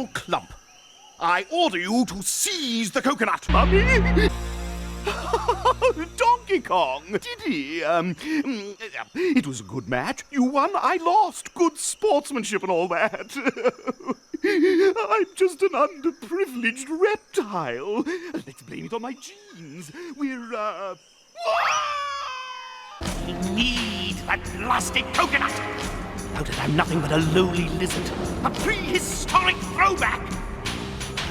General Clump, I order you to seize the coconut. Mummy? Donkey Kong, did he? It was a good match. You won, I lost. Good sportsmanship and all that. I'm just an underprivileged reptile. Let's blame it on my genes. We're, We need that blasted coconut! Doubt it, I'm nothing but a lowly lizard. A prehistoric throwback!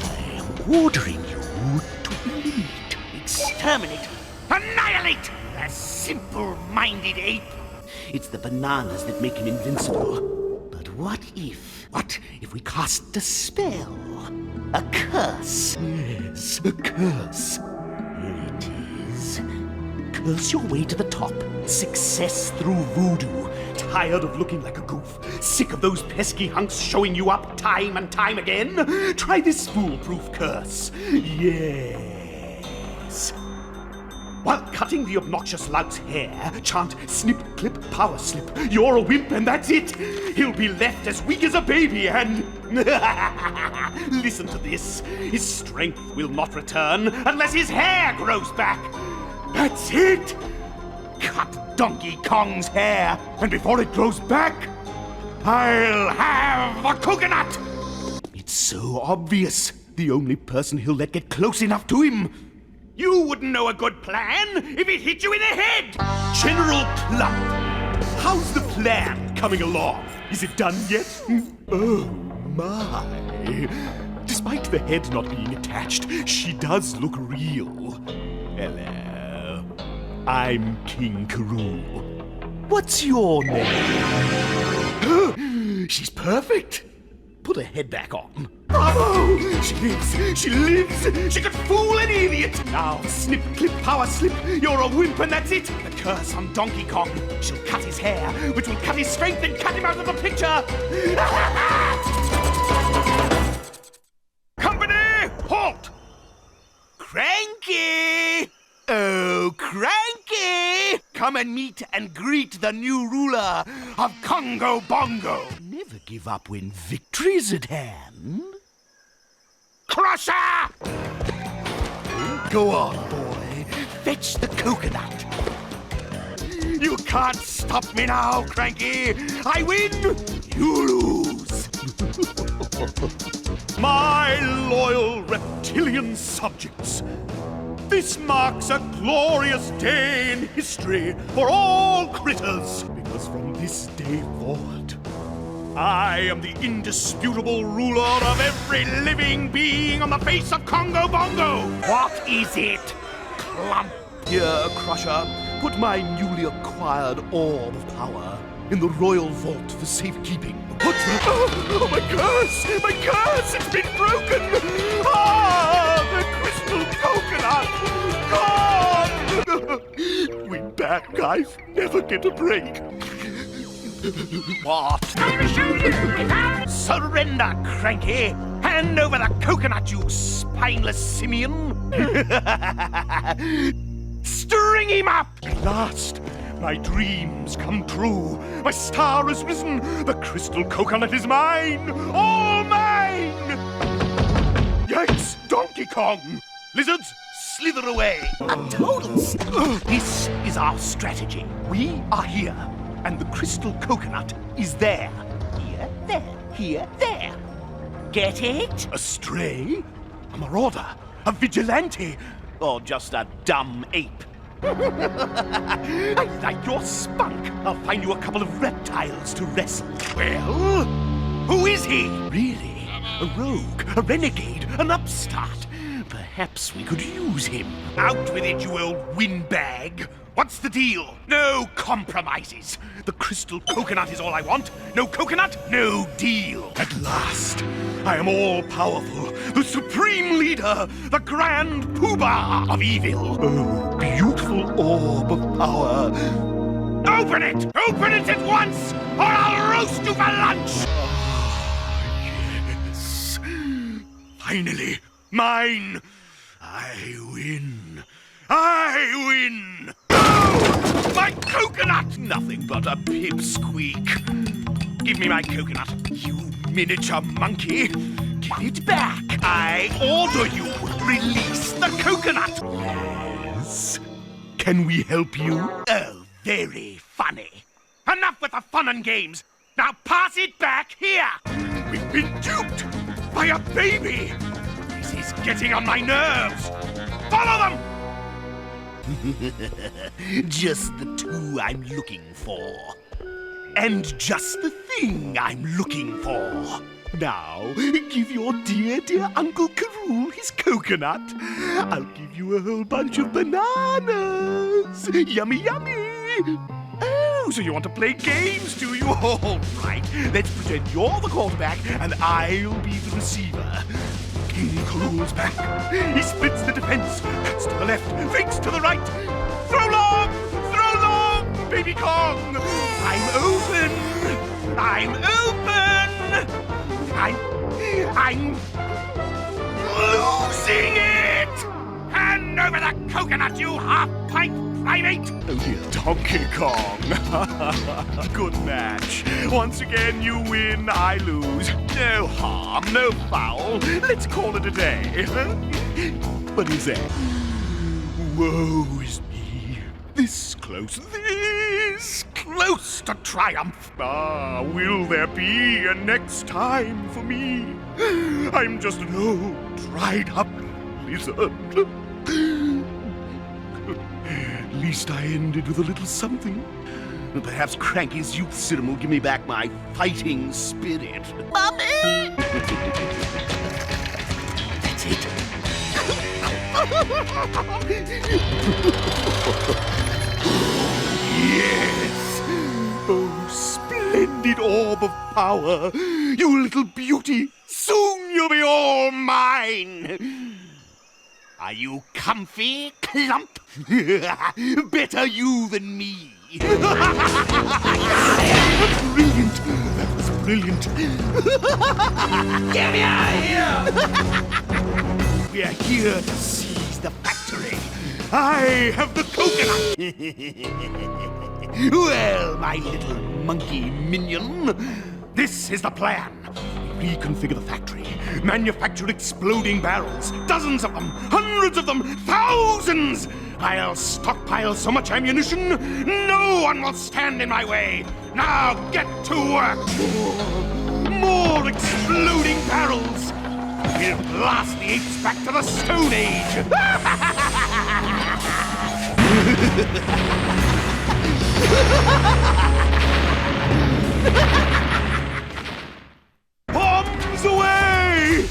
I am ordering you to eliminate, exterminate, annihilate that simple-minded ape. It's the bananas that make him invincible. But what if we cast a spell? A curse? Yes, a curse. Here it is. Curse your way to the top. Success through voodoo. Tired of looking like a goof? Sick of those pesky hunks showing you up time and time again? Try this foolproof curse. Yes. While cutting the obnoxious lout's hair, chant snip, clip, power slip. You're a wimp and that's it. He'll be left as weak as a baby and... Listen to this. His strength will not return unless his hair grows back. That's it! Cut Donkey Kong's hair, and before it grows back, I'll have a coconut! It's so obvious. The only person he'll let get close enough to him. You wouldn't know a good plan if it hit you in the head! General Clump, how's the plan coming along? Is it done yet? Oh, my. Despite the head not being attached, she does look real. Hello. I'm King K. Rool. What's your name? She's perfect. Put her head back on. Bravo! She lives! She lives! She could fool any idiot! Now, snip, clip, power slip. You're a wimp and that's it! The curse on Donkey Kong. She'll cut his hair, which will cut his strength and cut him out of the picture! Company, halt! Cranky! Oh, Cranky! Come and meet and greet the new ruler of Congo Bongo. Never give up when victory's at hand. Crusher! Go on, boy. Fetch the coconut. You can't stop me now, Cranky. I win, you lose. My loyal reptilian subjects, this marks a glorious day in history for all critters, because from this day forward, I am the indisputable ruler of every living being on the face of Congo Bongo. What is it? Clump. Here, Crusher, put my newly acquired orb of power in the royal vault for safekeeping. What's that? Oh, my curse! My curse! It's been broken! Ah, the crystal coconut! Gone! Win back, guys. Never get a break. What? I will show you! Surrender, Cranky! Hand over the coconut, you spineless simian! String him up! At last, my dreams come true. My star has risen. The crystal coconut is mine. All mine! Yikes! Donkey Kong! Lizards, slither away. A total... This is our strategy. We are here, and the crystal coconut is there. Here, there, here, there. Get it? A stray? A marauder? A vigilante? Or just a dumb ape? I like your spunk. I'll find you a couple of reptiles to wrestle. Well, who is he? Really? A rogue, a renegade, an upstart. Perhaps we could use him. Out with it, you old windbag. What's the deal? No compromises. The crystal coconut is all I want. No coconut, no deal. At last, I am all-powerful, the supreme leader, the grand poobah of evil. Oh, beautiful orb of power. Open it! Open it at once, or I'll roast you for lunch! Ah, yes. Finally, mine. I win. I win! Oh! My coconut! Nothing but a pipsqueak. Give me my coconut, you miniature monkey. Give it back. I order you. Release the coconut. Yes. Can we help you? Oh, very funny. Enough with the fun and games. Now pass it back here. We've been duped by a baby. This is getting on my nerves. Follow them. Just the two I'm looking for. And just the thing I'm looking for. Now, give your dear, dear Uncle Rool his coconut. I'll give you a whole bunch of bananas. Yummy, yummy. Oh, so you want to play games, do you? All right. Let's pretend you're the quarterback and I'll be the receiver. King Rool's back. He splits the defense. Cuts to the left. Fakes to the right. Throw long! Throw long! Baby Kong! I'm open! I'm open! I'm losing it! Hand over the coconut, you half-pint primate! Oh dear, Donkey Kong. Good match. Once again, you win, I lose. No harm, no foul. Let's call it a day. What is that? Woe is me. This close to triumph. Ah, will there be a next time for me? I'm just an old, dried-up lizard. At least I ended with a little something. Perhaps Cranky's youth serum will give me back my fighting spirit. Mommy! That's it. Yes! Oh, splendid orb of power! You little beauty! Soon you'll be all mine! Are you comfy, Clump? Better you than me! Brilliant! That was brilliant! Get me out of here! We're here to seize the factory! I have the coconut! Well, my little monkey minion, this is the plan. We reconfigure the factory, manufacture exploding barrels, dozens of them, hundreds of them, thousands! I'll stockpile so much ammunition, no one will stand in my way. Now get to work! More exploding barrels! We'll blast the apes back to the Stone Age! Bombs away!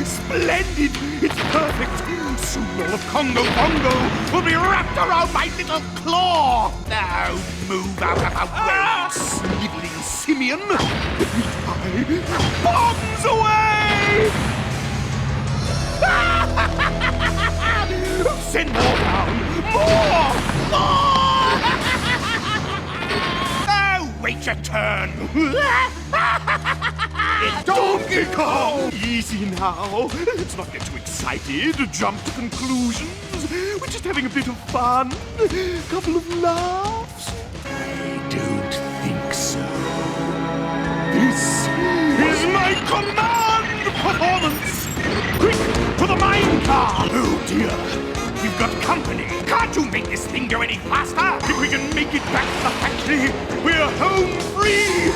Splendid! It's perfect! Soon all of Congo Bongo will be wrapped around my little claw! Now move out of the way, sniveling simian! Bombs away! Send more down! More! Oh, wait your turn! It's Donkey Kong! Easy now. Let's not get too excited, jump to conclusions. We're just having a bit of fun. Couple of laughs. I don't think so. This is my command performance! Quick, to the mine car! Oh dear, we've got company. Can't you make this thing go any faster? If we can make it back to the factory, we're home free!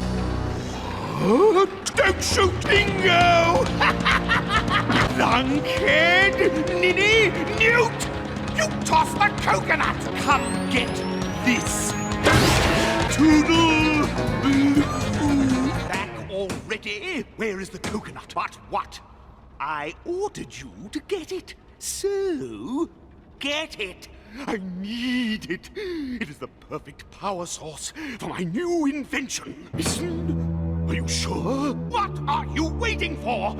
Oh, don't shoot, Bingo! Lunkhead! Ninny! Newt! You tossed the coconut! Come get this! Toodle! Back already? Where is the coconut? But what? I ordered you to get it. So, get it. I need it. It is the perfect power source for my new invention. Listen. Are you sure? What are you waiting for?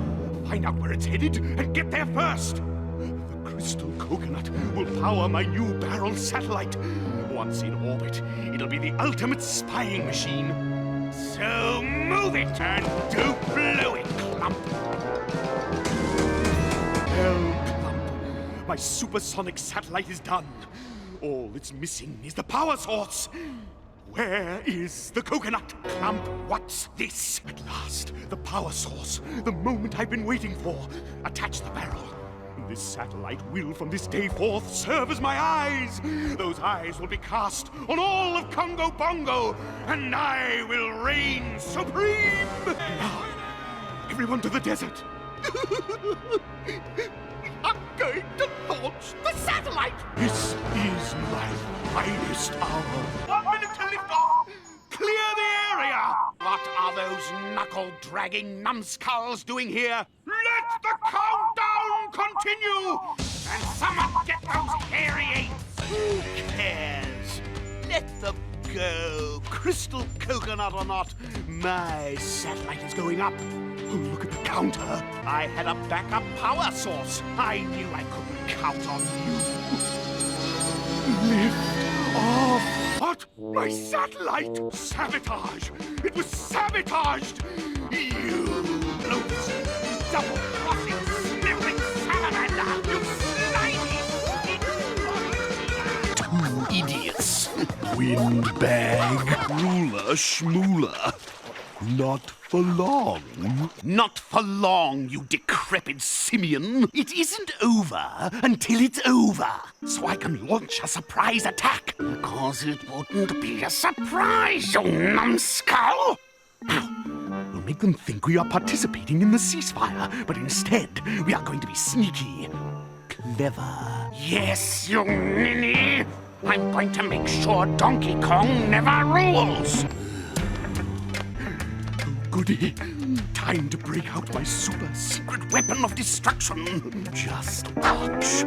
Find out where it's headed and get there first. The crystal coconut will power my new barrel satellite. Once in orbit, it'll be the ultimate spying machine. So move it and don't blow it, Clump. Well, Clump, my supersonic satellite is done. All it's missing is the power source. Where is the coconut? Clump, what's this? At last, the power source. The moment I've been waiting for. Attach the barrel. This satellite will from this day forth serve as my eyes. Those eyes will be cast on all of Congo Bongo, and I will reign supreme. Now, everyone to the desert. I'm going to launch the satellite. This is my finest hour. 1 minute to lift off. Clear the area. What are those knuckle-dragging numbskulls doing here? Let the countdown continue! And someone get those hairy apes! Who cares? Let them go. Crystal coconut or not, my satellite is going up. Oh, look at the counter. I had a backup power source. I knew I couldn't count on you. Lift off. What? My satellite? Sabotage! It was sabotaged! You loathsome, double-crossing, sniveling salamander! You slimy, two idiots! Windbag, ruler, schmooler. Not for long. Not for long, you decrepit simian. It isn't over until it's over. So I can launch a surprise attack. Because it wouldn't be a surprise, you numbskull. Now, we'll make them think we are participating in the ceasefire, but instead, we are going to be sneaky. Clever. Yes, you ninny. I'm going to make sure Donkey Kong never rules. Goody. Time to break out my super secret weapon of destruction. Just watch.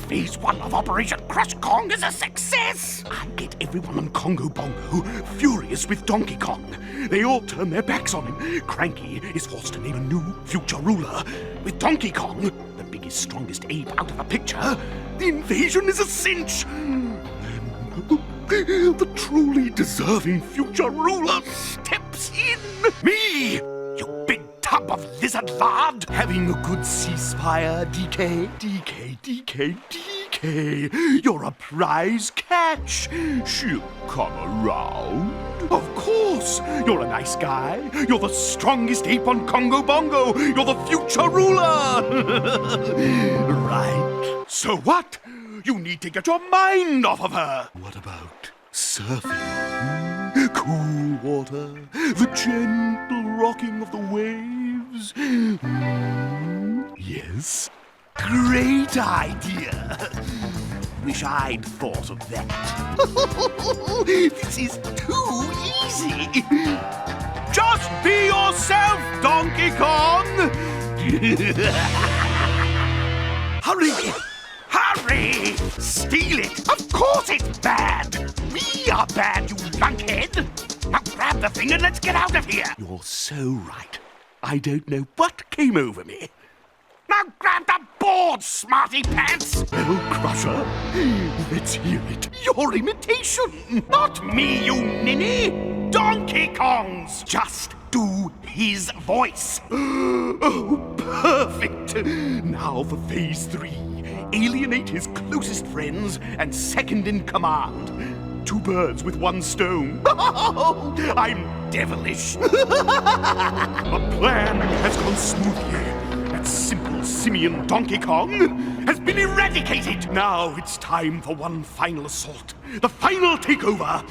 Phase 1 of Operation Crush Kong is a success. I get everyone on Congo Bongo furious with Donkey Kong. They all turn their backs on him. Cranky is forced to name a new future ruler. With Donkey Kong, the biggest, strongest ape out of the picture, the invasion is a cinch. The truly deserving future ruler steps in. Me, you big tub of lizard lard. Having a good ceasefire, DK. You're a prize catch. She'll come around. Of course. You're a nice guy. You're the strongest ape on Congo Bongo. You're the future ruler. Right. So what? You need to get your mind off of her. What about surfing? Cool water, the gentle rocking of the waves. Yes, great idea. Wish I'd thought of that. This is too easy. Just be yourself, Donkey Kong. Hurry! Hurry! Steal it! Of course it's bad! We are bad, you lunkhead! Now grab the thing and let's get out of here! You're so right. I don't know what came over me. Now grab the board, smarty pants! Well, Crusher, let's hear it. Your imitation! Not me, you ninny! Donkey Kong's! Just do his voice. Oh, perfect! Now for phase 3. Alienate his closest friends and second in command. 2 birds with 1 stone. I'm devilish. The plan has gone smoothly. That simple simian Donkey Kong has been eradicated. Now it's time for one final assault. The final takeover.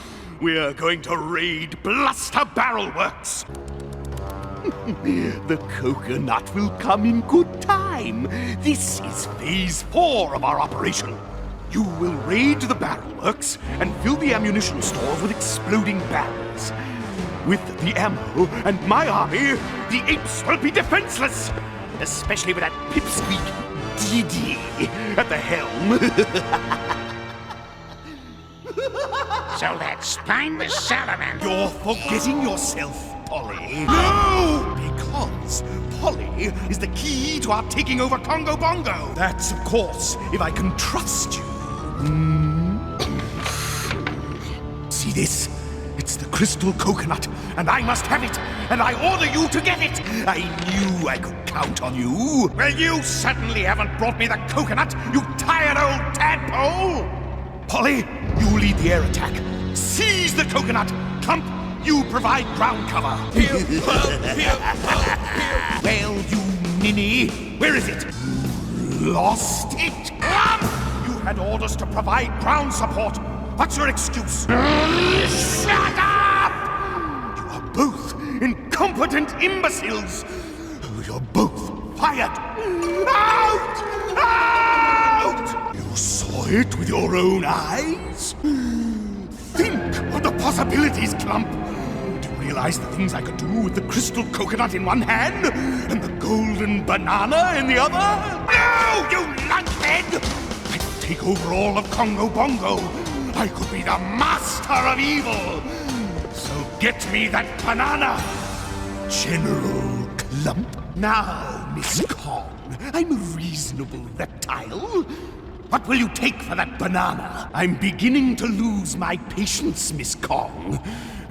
We're going to raid Bluster Barrel Works. The coconut will come in good time. This is phase 4 of our operation. You will raid the barrel works and fill the ammunition stores with exploding barrels. With the ammo and my army, the apes will be defenseless. Especially with that pipsqueak Didi at the helm. So that spineless salamander... You're forgetting yourself, Polly. No! Because Polly is the key to our taking over Congo Bongo. That's, of course, if I can trust you. See this? It's the crystal coconut, and I must have it, and I order you to get it. I knew I could count on you. Well, you certainly haven't brought me the coconut, you tired old tadpole. Polly, you lead the air attack. Seize the coconut! Clump, you provide ground cover. Well, you ninny, where is it? Lost it? Clump! You had orders to provide ground support. What's your excuse? Shut up! You are both incompetent imbeciles. You're both fired. Out! Out! You saw it with your own eyes? Think of the possibilities, Clump. Do you realize the things I could do with the crystal coconut in one hand and the golden banana in the other? No, you lunkhead! I could take over all of Congo Bongo. I could be the master of evil. So get me that banana, General Clump. Now, Miss Kong, I'm a reasonable reptile. What will you take for that banana? I'm beginning to lose my patience, Miss Kong.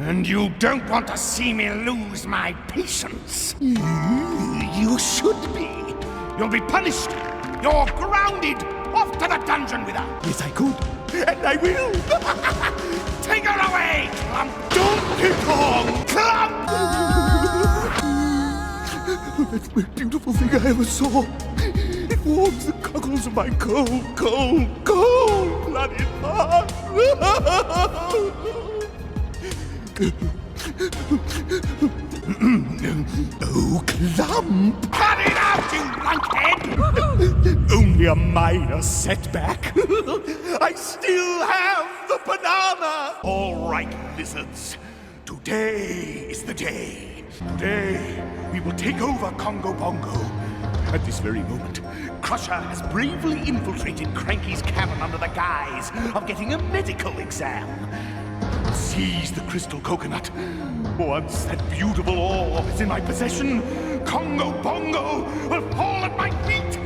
And you don't want to see me lose my patience. You should be. You'll be punished. You're grounded. Off to the dungeon with her. Yes, I could. And I will. Take her away, Clump. Donkey Kong, Clump! That's the most beautiful thing I ever saw. It warms the cockles of my cold, cold, cold-blooded heart. Oh, Clump! Cut it out, you lunkhead! Only a minor setback. I still have the banana! All right, lizards. Today is the day. Today, we will take over Congo Bongo. At this very moment, Crusher has bravely infiltrated Cranky's cavern under the guise of getting a medical exam. Seize the crystal coconut. Once that beautiful orb is in my possession, Congo Bongo will fall at my feet!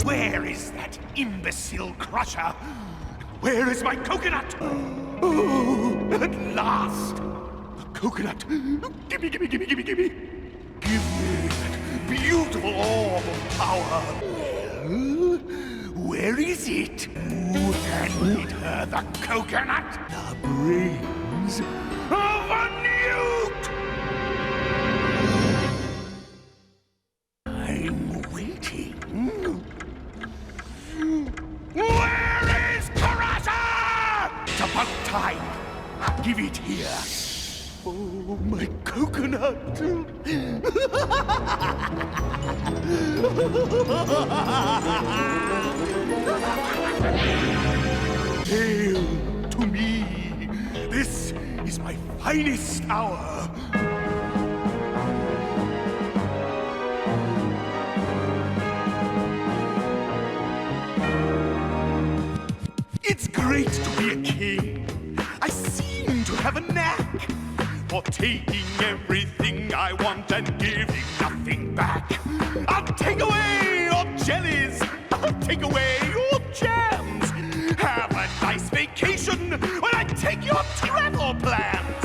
Where is that imbecile Crusher? Where is my coconut? Oh, at last! The coconut! Gimme, gimme, gimme, gimme, gimme! Give me that beautiful orb of power! Well, where is it? Who handed her the coconut? The brains of a newt! I'm waiting. Where is Karata? It's about time. Give it here. Oh, my coconut. Hail to me. This is my finest hour. It's great to be a king. I seem to have a knack for taking everything I want and giving nothing back. I'll take away your jellies. I'll take away your jams. Have a nice vacation when I take your travel plans.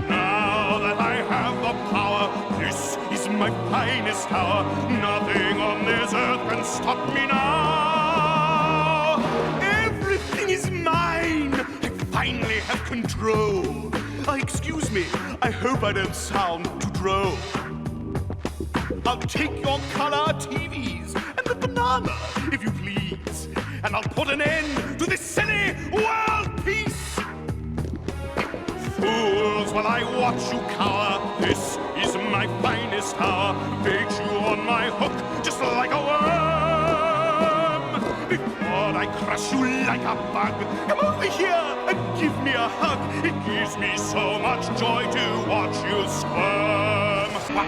Now that I have the power, this is my finest hour. Nothing on this earth can stop me now. Everything is mine. I finally have control. Excuse me, I hope I don't sound too droll. I'll take your color TVs and the banana, if you please, and I'll put an end to this silly world peace. Fools, while I watch you cower, this is my finest hour. Bait you on my hook, just like a worm. Before I crush you like a bug, come over here and give me a hug. It gives me so much joy to watch you squirm. What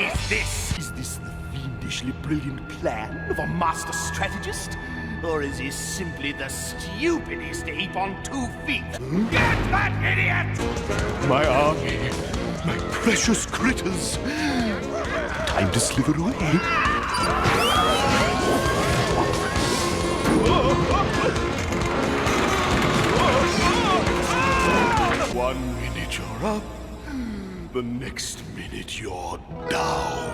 is this? Is this the fiendishly brilliant plan of a master strategist? Or is this simply the stupidest ape on 2 feet? Get that idiot! My army, my precious critters. Time to slither away. 1 minute you're up, the next minute you're down.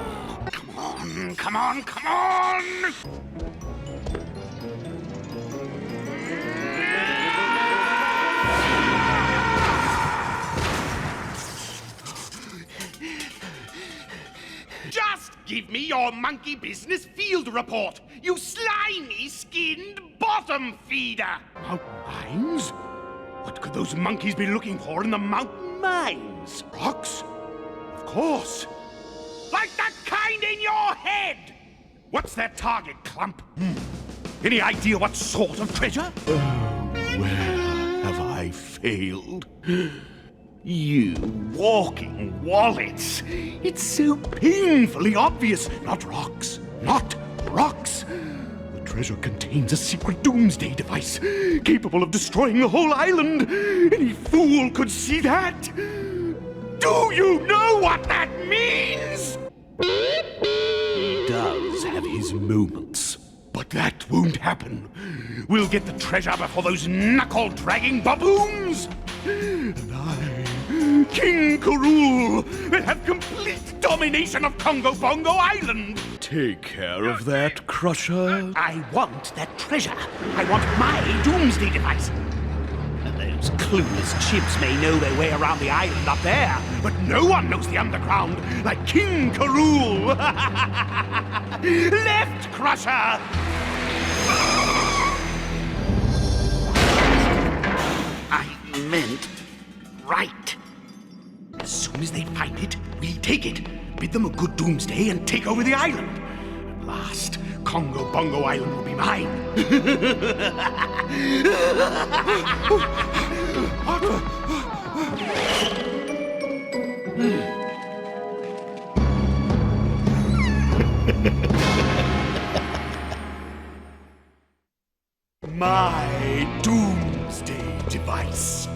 Come on, come on, come on! Give me your monkey business field report, you slimy skinned bottom feeder! Mountain mines? What could those monkeys be looking for in the mountain mines? Rocks? Of course. Like that kind in your head! What's their target, Clump? Any idea what sort of treasure? Where have I failed? You walking wallets. It's so painfully obvious. Not rocks. Not rocks. The treasure contains a secret doomsday device capable of destroying the whole island. Any fool could see that. Do you know what that means? He does have his moments. But that won't happen. We'll get the treasure before those knuckle-dragging baboons. And I, King Rool, will have complete domination of Congo Bongo Island. Take care of that, Crusher. I want that treasure. I want my doomsday device. Those clueless chimps may know their way around the island up there, but no one knows the underground like King Rool. Left, Crusher! I meant right. As soon as they find it, we take it, bid them a good doomsday, and take over the island. At last, Congo Bongo Island will be mine. My doomsday device.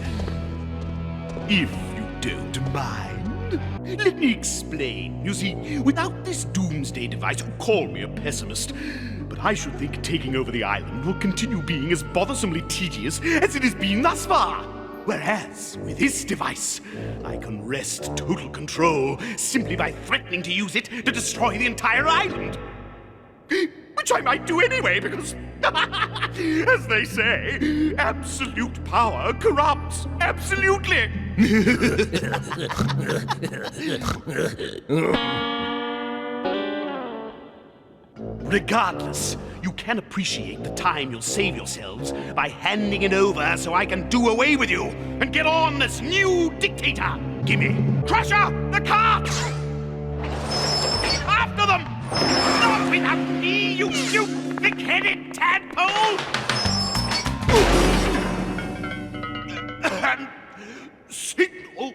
If you don't mind, let me explain. You see, without this doomsday device, call me a pessimist, but I should think taking over the island will continue being as bothersomely tedious as it has been thus far. Whereas, with this device, I can wrest total control simply by threatening to use it to destroy the entire island. Which I might do anyway, because, as they say, absolute power corrupts. Absolutely! Regardless, you can appreciate the time you'll save yourselves by handing it over so I can do away with you and get on as new dictator. Gimme Crusher the cart! After them! Not without me, you thick-headed tadpole! And signal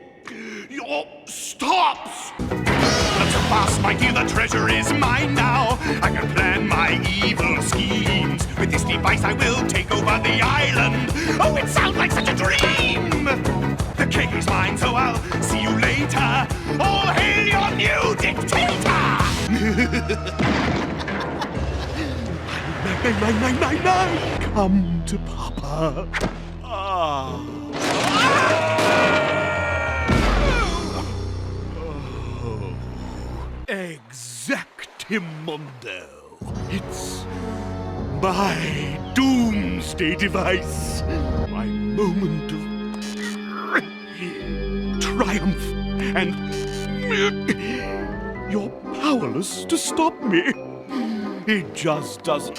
your stops! That's fast, my dear, the treasure is mine now. I can plan my evil schemes. With this device I will take over the island. Oh, it sounds like such a dream! The cake is mine, so I'll see you later. All hail your new dictator! Mine. Come to Papa. Exactimundo. It's my doomsday device. My moment of triumph. And you're powerless to stop me. It just doesn't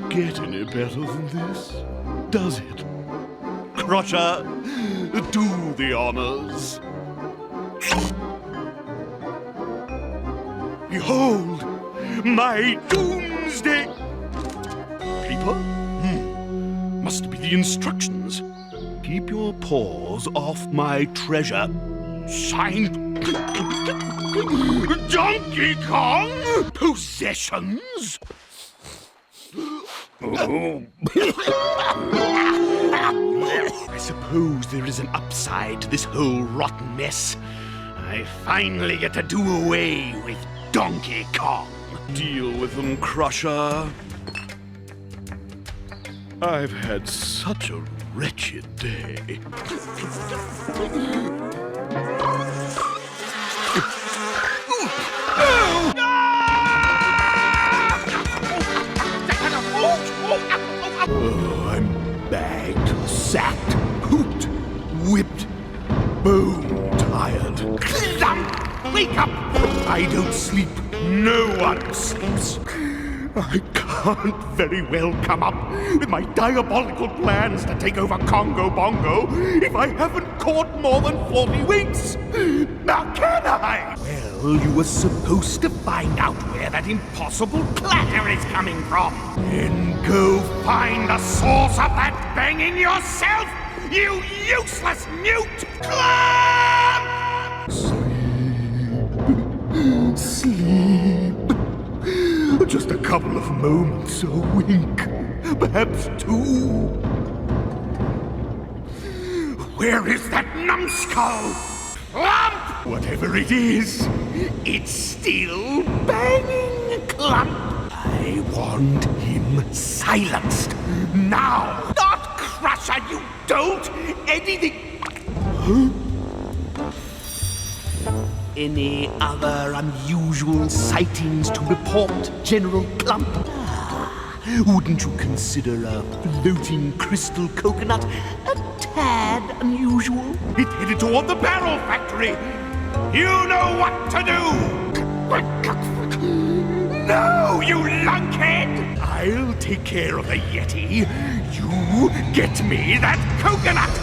get any better than this, does it? Crusher, do the honors. Behold, my doomsday paper? Must be the instructions. Keep your paws off my treasure. Signed, Donkey Kong Possessions? I suppose there is an upside to this whole rotten mess. I finally get to do away with Donkey Kong. Deal with them, Crusher. I've had such a wretched day. Oh, I'm bagged, sacked, hooped, whipped, bone tired. Wake up! I don't sleep. No one sleeps. I can't very well come up with my diabolical plans to take over Congo Bongo if I haven't caught more than 40 winks. Now can I? Well, you were supposed to find out where that impossible clatter is coming from. Then go find the source of that banging yourself, you useless newt! Clump! Sleep. Just a couple of moments, a wink, perhaps two. Where is that numbskull? Clump! Whatever it is, it's still banging, Clump. I want him silenced. Now! Not Crusher, you don't! Anything... Huh? Any other unusual sightings to report, General Clump? Wouldn't you consider a floating crystal coconut a tad unusual? It headed toward the barrel factory. You know what to do! No, you lunkhead! I'll take care of the Yeti. You get me that coconut!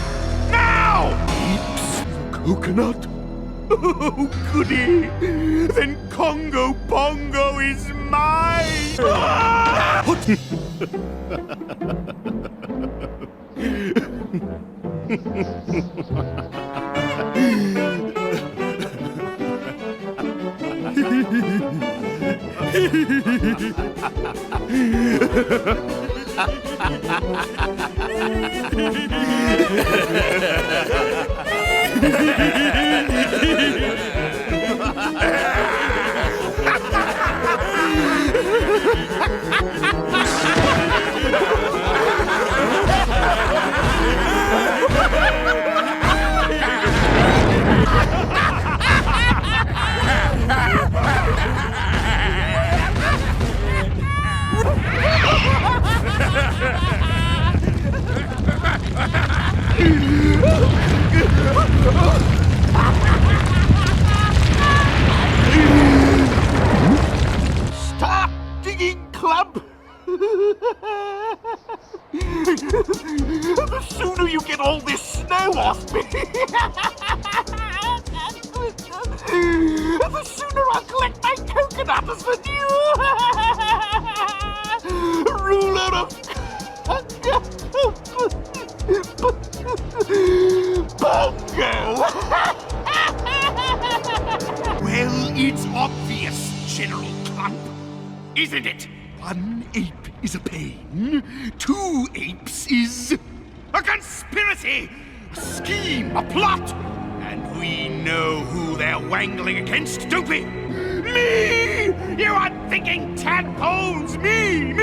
Now! Oops, coconut? Oh, goody! Then Congo Bongo is mine! Stop digging, Clump! The sooner you get all this snow off me, the sooner I'll collect my coconuts for you! Ruler of Bongo! Well, it's obvious, General Clump, isn't it? One ape is a pain, two apes is a conspiracy, a scheme, a plot. And we know who they're wangling against, don't we? Me! You unthinking tadpoles! Me!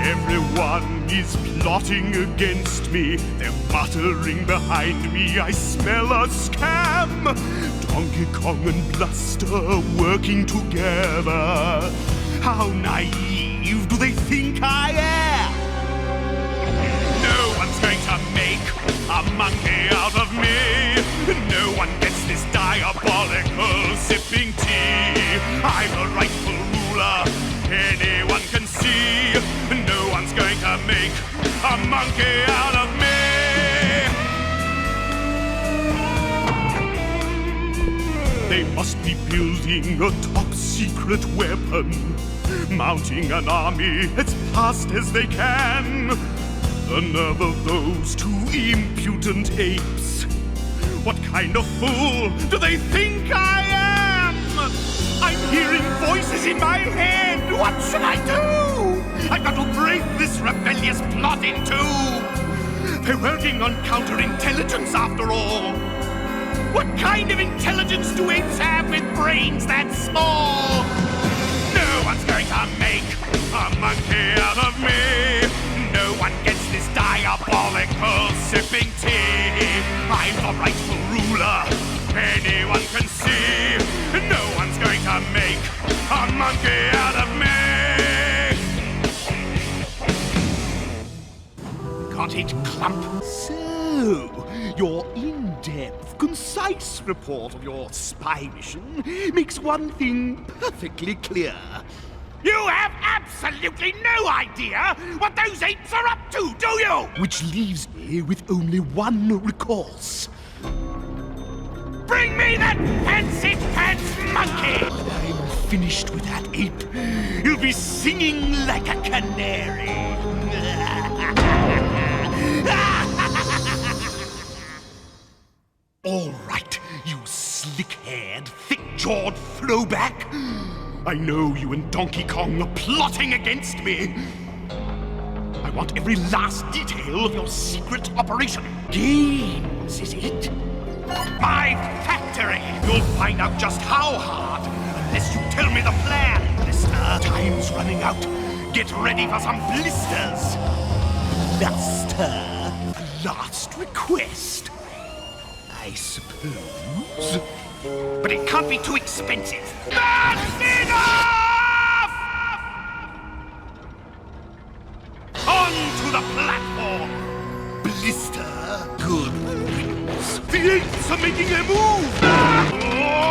Everyone is plotting against me. They're muttering behind me. I smell a scam. Donkey Kong and Bluster working together. How naive do they think I am? No one's going to make a monkey out of me. No one gets this diabolical sipping tea. I'm a rightful ruler. Anyone can see. No one's going to make a monkey out of me. They must be building a top-secret weapon, mounting an army as fast as they can. The nerve of those two impudent apes. What kind of fool do they think I am? I'm hearing voices in my head. What should I do? I've got to break this rebellious plot in two. They're working on counterintelligence after all. What kind of intelligence do apes have with brains that small? No one's going to make a monkey out of me. No one gets this diabolical sipping tea. I'm the rightful ruler. Anyone can see. monkey out of me! Got it, Clump? So, your in-depth, concise report of your spy mission makes one thing perfectly clear. You have absolutely no idea what those apes are up to, do you? Which leaves me with only one recourse. Bring me that fancy-pants monkey! When I'm finished with that ape, he'll be singing like a canary. All right, you slick-haired, thick-jawed throwback. I know you and Donkey Kong are plotting against me. I want every last detail of your secret operation. Games, is it? My factory! You'll find out just how hard, unless you tell me the plan, Blister. Time's running out. Get ready for some blisters. Last request, I suppose. But it can't be too expensive. That's enough! Onto the platform! Blister, good riddance. The apes are making a move! Oh,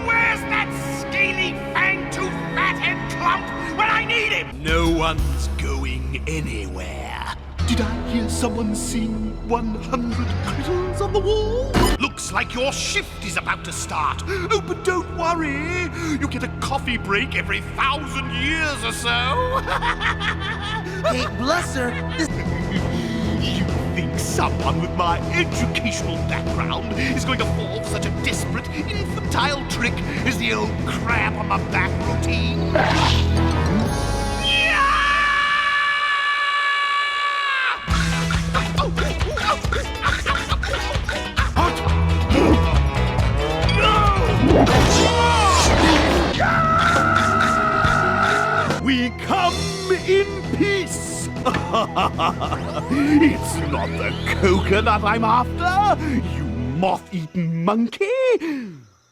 where's that scaly fang-toothed fathead Clump when I need him? No one's going anywhere. Did I hear someone sing 100 critters on the wall? Looks like your shift is about to start. Oh, but don't worry. You get a coffee break every 1,000 years or so. Hey, Bluster, You think someone with my educational background is going to fall for such a desperate, infantile trick as the old crab on my back routine? We come in peace. It's not the coconut I'm after, you moth-eaten monkey.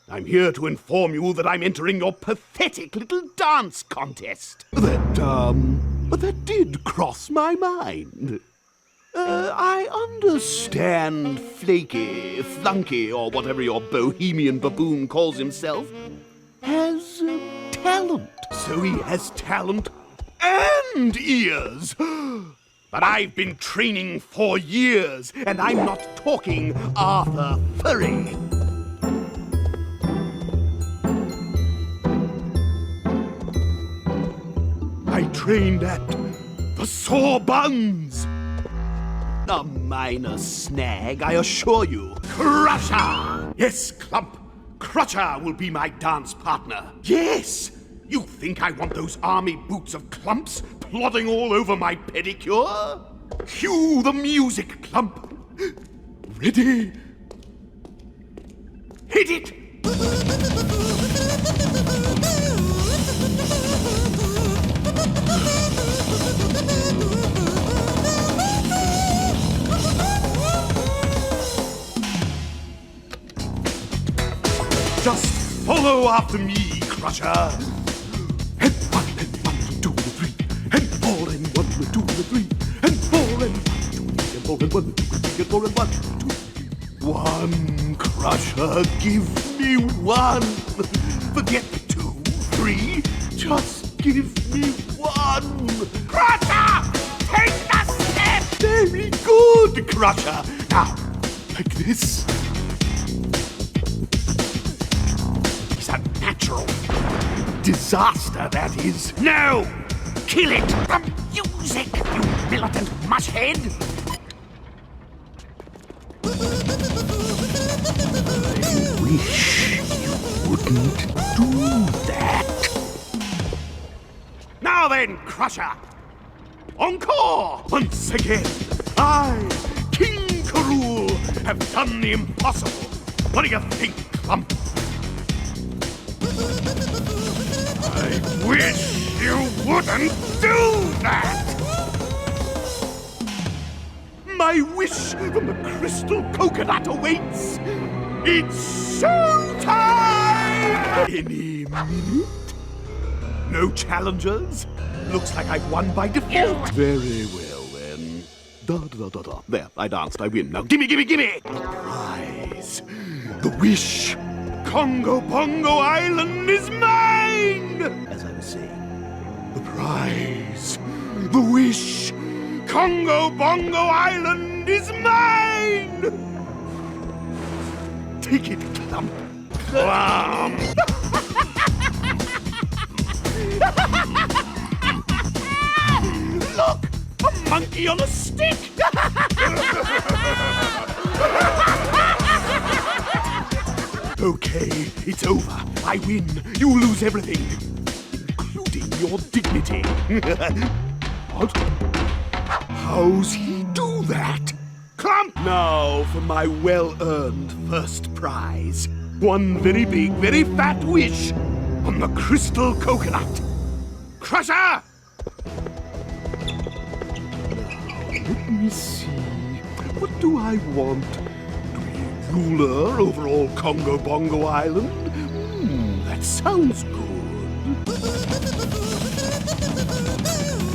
I'm here to inform you that I'm entering your pathetic little dance contest. That did cross my mind. I understand Flaky, Flunky, or whatever your bohemian baboon calls himself, has talent. So he has talent and ears. But I've been training for years, and I'm not talking Arthur Furry. I trained at the Sorbonnes. A minor snag, I assure you. Crusher! Yes, Clump. Crusher will be my dance partner. Yes! You think I want those army boots of Clumps plodding all over my pedicure? Cue the music, Clump. Ready? Hit it! Just follow after me, Crusher. And 1 and 1 and 2 and 3, and 4 and 1 and 2 and 3, and 4 and 1 and 2 and 4 and 1 and 2 and 4 and 1 and 2. One, Crusher, give me one. Forget 2, 3, just give me one. Crusher, take the step. Very good, Crusher. Now, like this. Natural disaster, that is. No! Kill it! The music, you militant mushhead! I wish you wouldn't do that. Now then, Crusher! Encore! Once again, I, King Rool, have done the impossible. What do you think, Clump? I wish you wouldn't do that! My wish from the crystal coconut awaits! It's showtime! Any minute? No challengers? Looks like I've won by default. Very well, then. Da-da-da-da-da. There, I danced. I win. Now, Gimme! Prize. The wish. Congo Bongo Island is mine! As I was saying, the prize. The wish. Congo Bongo Island is mine! Take it, Clump. Clump! Look! A monkey on a stick! Okay, it's over. I win. You lose everything, including your dignity. What? How's he do that? Clump! Now for my well-earned first prize. One very big, very fat wish on the crystal coconut. Crusher! Let me see. What do I want? Ruler over all Congo Bongo Island? That sounds good.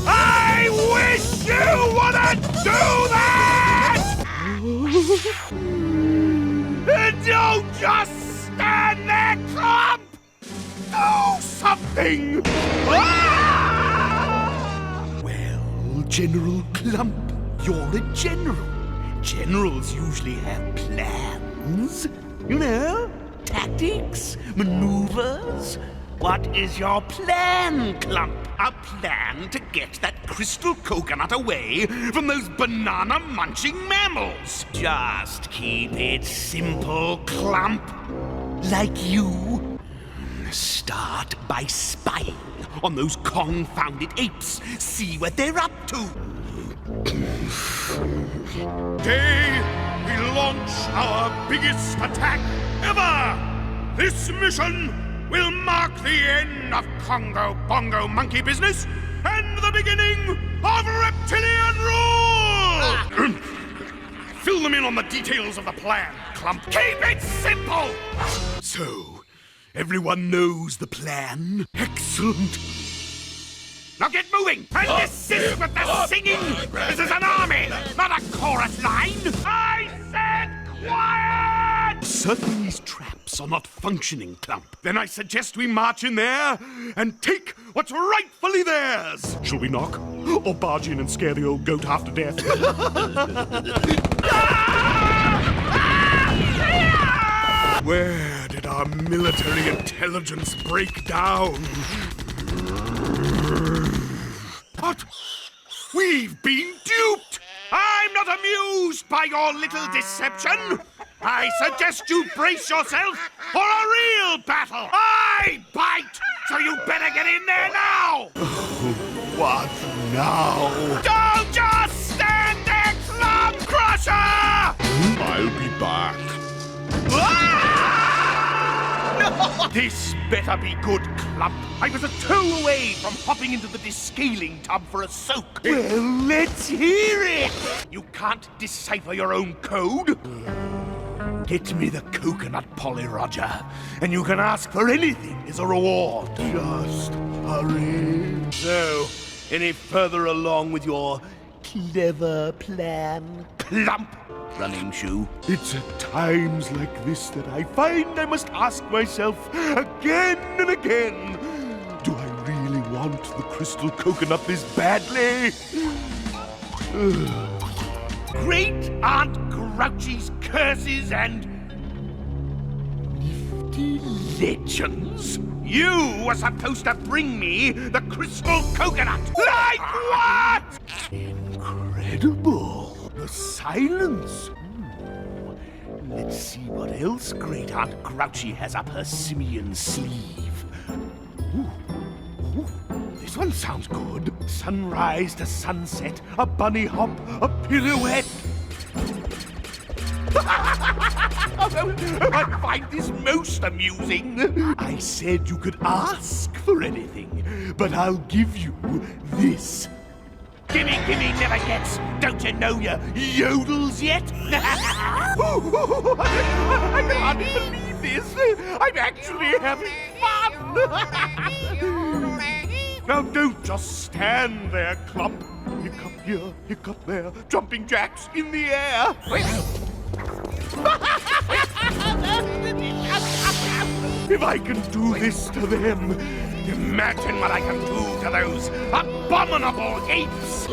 I wish you wouldn't do that! Don't just stand there, Clump! Do something! Well, General Clump, you're a general. Generals usually have plans. You know, tactics, maneuvers. What is your plan, Clump? A plan to get that crystal coconut away from those banana-munching mammals. Just keep it simple, Clump. Like you. Start by spying on those confounded apes. See what they're up to. Today, we launch our biggest attack ever! This mission will mark the end of Congo Bongo monkey business and the beginning of reptilian rule! Fill them in on the details of the plan, Clump. Keep it simple! So, everyone knows the plan? Excellent! Now get moving and desist with the singing! This is an army, not a chorus line! I said quiet! Certainly these traps are not functioning, Clump. Then I suggest we march in there and take what's rightfully theirs! Shall we knock? Or barge in and scare the old goat half to death? Where did our military intelligence break down? What? We've been duped! I'm not amused by your little deception! I suggest you brace yourself for a real battle! I bite! So you better get in there now! What now? Don't just stand there, Clump Crusher! I'll be back. This better be good, Clump. I was a toe away from hopping into the descaling tub for a soak. Well, let's hear it! You can't decipher your own code? Get me the coconut, Polly Roger, and you can ask for anything as a reward. Just hurry. So, any further along with your clever plan, Clump? Running shoe. It's at times like this that I find I must ask myself again and again, do I really want the crystal coconut this badly? Great Aunt Grouchy's curses and nifty legends. You were supposed to bring me the crystal coconut. Like what? Incredible. The silence. Let's see what else Great Aunt Grouchy has up her simian sleeve. Ooh, this one sounds good. Sunrise to sunset, a bunny hop, a pirouette. I find this most amusing. I said you could ask for anything, but I'll give you this. Gimme never gets. Don't you know your yodels yet? I can't believe this. I'm actually having fun. Now don't just stand there, Clump. Hiccup here, hiccup there, jumping jacks in the air. If I can do this to them, imagine what I can do to those abominable apes!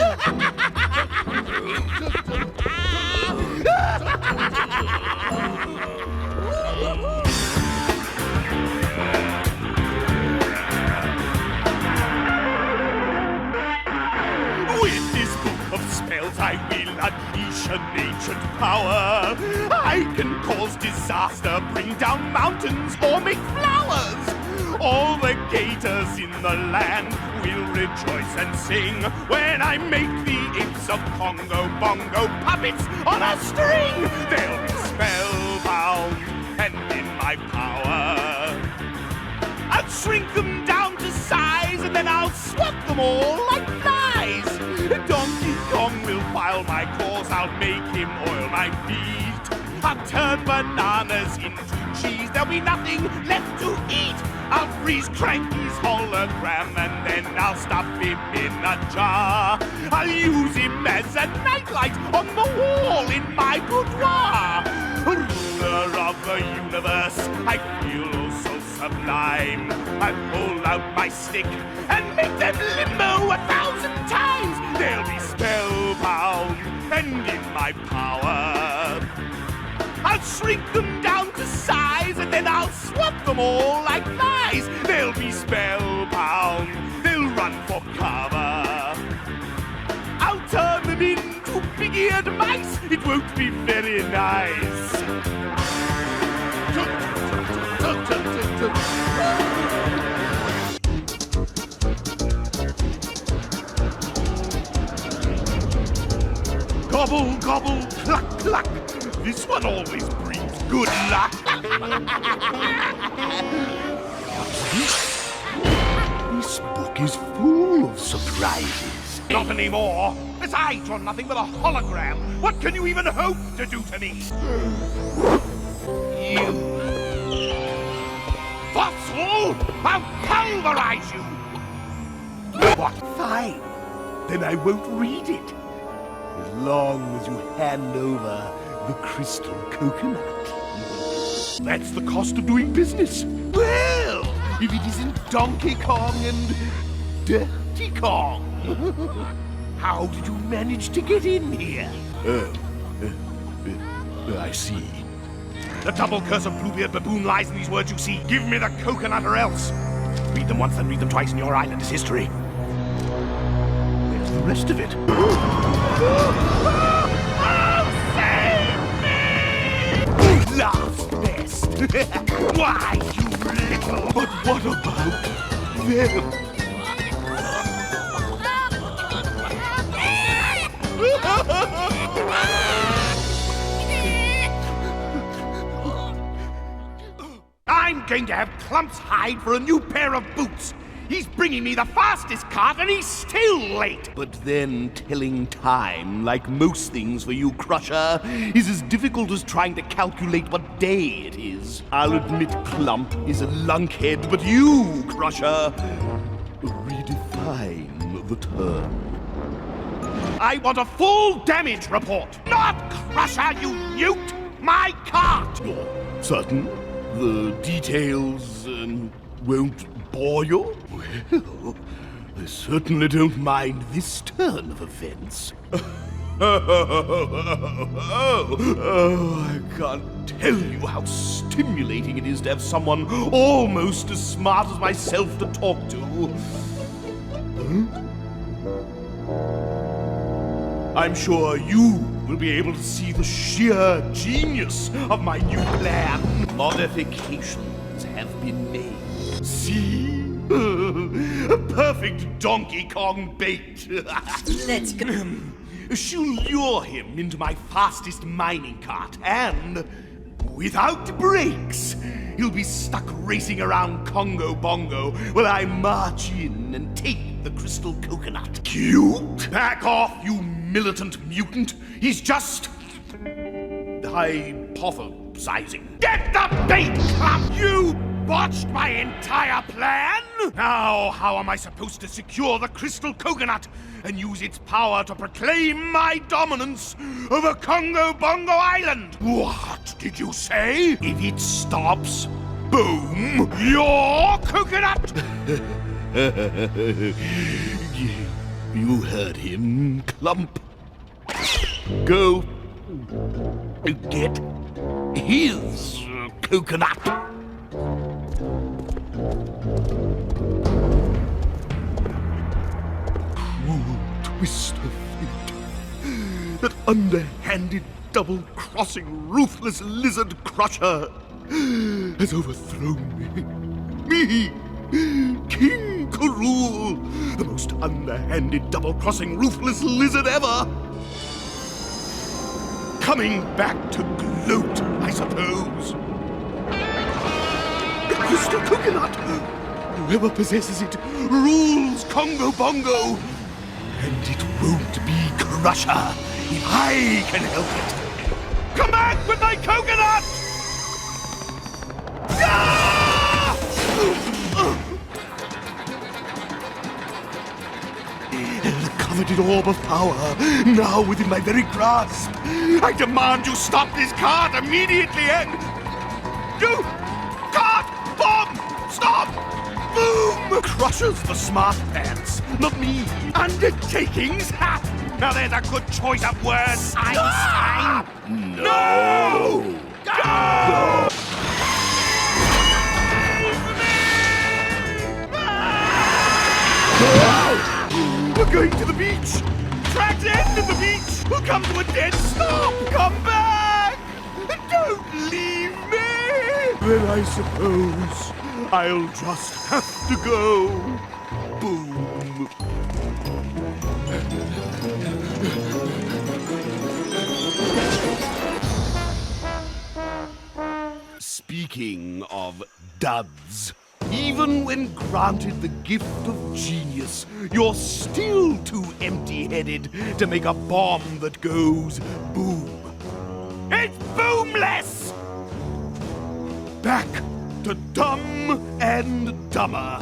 With this book of spells I will unleash an ancient power. I can cause disaster, bring down mountains, or make flowers. All the gators in the land will rejoice and sing when I make the apes of Congo Bongo puppets on a string. They'll be spellbound and in my power. I'll shrink them down to size and then I'll swat them all like flies. Donkey Kong will file my claws, I'll make him oil my feet. I'll turn bananas into cheese, there'll be nothing left to eat. I'll freeze Cranky's hologram and then I'll stuff him in a jar. I'll use him as a nightlight on the wall in my boudoir. Ruler of the universe, I feel oh so sublime. I'll pull out my stick and make them limbo 1,000 times. They'll be spellbound and in my power. I'll shrink them down to size and then I'll swat them all like flies. They'll be spellbound, they'll run for cover. I'll turn them into big-eared mice, it won't be very nice. Gobble, gobble, cluck, cluck. This one always brings good luck. This book is full of surprises. Not anymore. Besides, you're nothing but a hologram. What can you even hope to do to me? You fossil! I'll pulverize you! What? Fine. Then I won't read it. As long as you hand over the crystal coconut. That's the cost of doing business. Well, if it isn't Donkey Kong and Dirty Kong. How did you manage to get in here? I see. The double curse of Bluebeard Baboon lies in these words you see. Give me the coconut or else. Read them once, then read them twice, and your island is history. Where's the rest of it? Laughs best. Why, you little... But what about them? I'm going to have Clump's hide for a new pair of boots. He's bringing me the fastest cart and he's still late. But then telling time, like most things for you, Crusher, is as difficult as trying to calculate what day it is. I'll admit Clump is a lunkhead, but you, Crusher, redefine the term. I want a full damage report, not Crusher, you newt! My cart! You're certain the details won't bore you? Well, I certainly don't mind this turn of events. I can't tell you how stimulating it is to have someone almost as smart as myself to talk to. I'm sure you will be able to see the sheer genius of my new plan. Modifications have been made. See? A perfect Donkey Kong bait. Let's go. She'll lure him into my fastest mining cart, and without brakes, he'll be stuck racing around Congo Bongo while I march in and take the crystal coconut. Cute? Back off, you militant mutant. He's just hypothesizing. Get the bait, Clump! You botched my entire plan! Now, how am I supposed to secure the crystal coconut and use its power to proclaim my dominance over Congo Bongo Island? What did you say? If it stops, boom, your coconut! You heard him, Clump. Go get his coconut. Cruel twist of fate. That underhanded, double-crossing, ruthless lizard crusher has overthrown me. Me, King Rool, the most underhanded, double-crossing, ruthless lizard ever. Coming back to gloat, I suppose. The crystal coconut! Whoever possesses it rules Congo Bongo. And it won't be Crusher if I can help it. Come back with my coconut! Ah! The coveted orb of power, now within my very grasp. I demand you stop this cart immediately and... You! Cart! Bomb! Stop! Boom! Crusher's for smart pants, not me. Undertakings? Ha! Now there's a good choice of words. Einstein! No! Go! We're going to the beach! Tracks end at the beach! We'll come to a dead stop! Come back! Don't leave me! Then I suppose I'll just have to go. Boom. Speaking of duds, even when granted the gift of genius, you're still too empty-headed to make a bomb that goes boom. It's boomless! Back to Dumb and Dumber.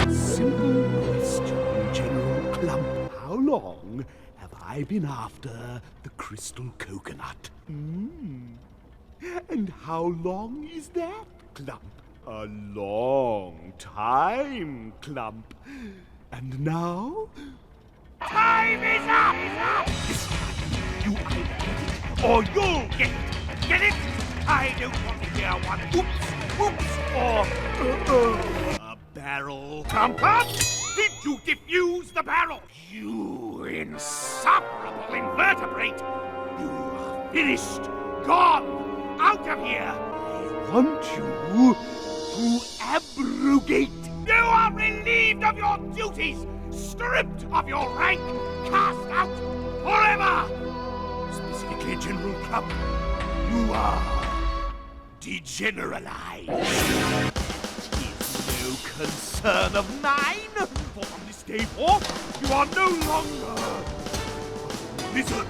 Simple question, General Clump. How long have I been after the crystal coconut? And how long is that, Clump? A long time, Clump. And now? Time is up! This time, you either get it or you'll get it. Get it? I don't want to hear one oops or a barrel. Clump up! Did you defuse the barrel? You insufferable invertebrate! You are finished, gone! Out of here! I want you to abrogate. You are relieved of your duties, stripped of your rank, cast out forever! Specifically, General Clump, you are degeneralized. It's no concern of mine, for from this day forth, you are no longer a lizard.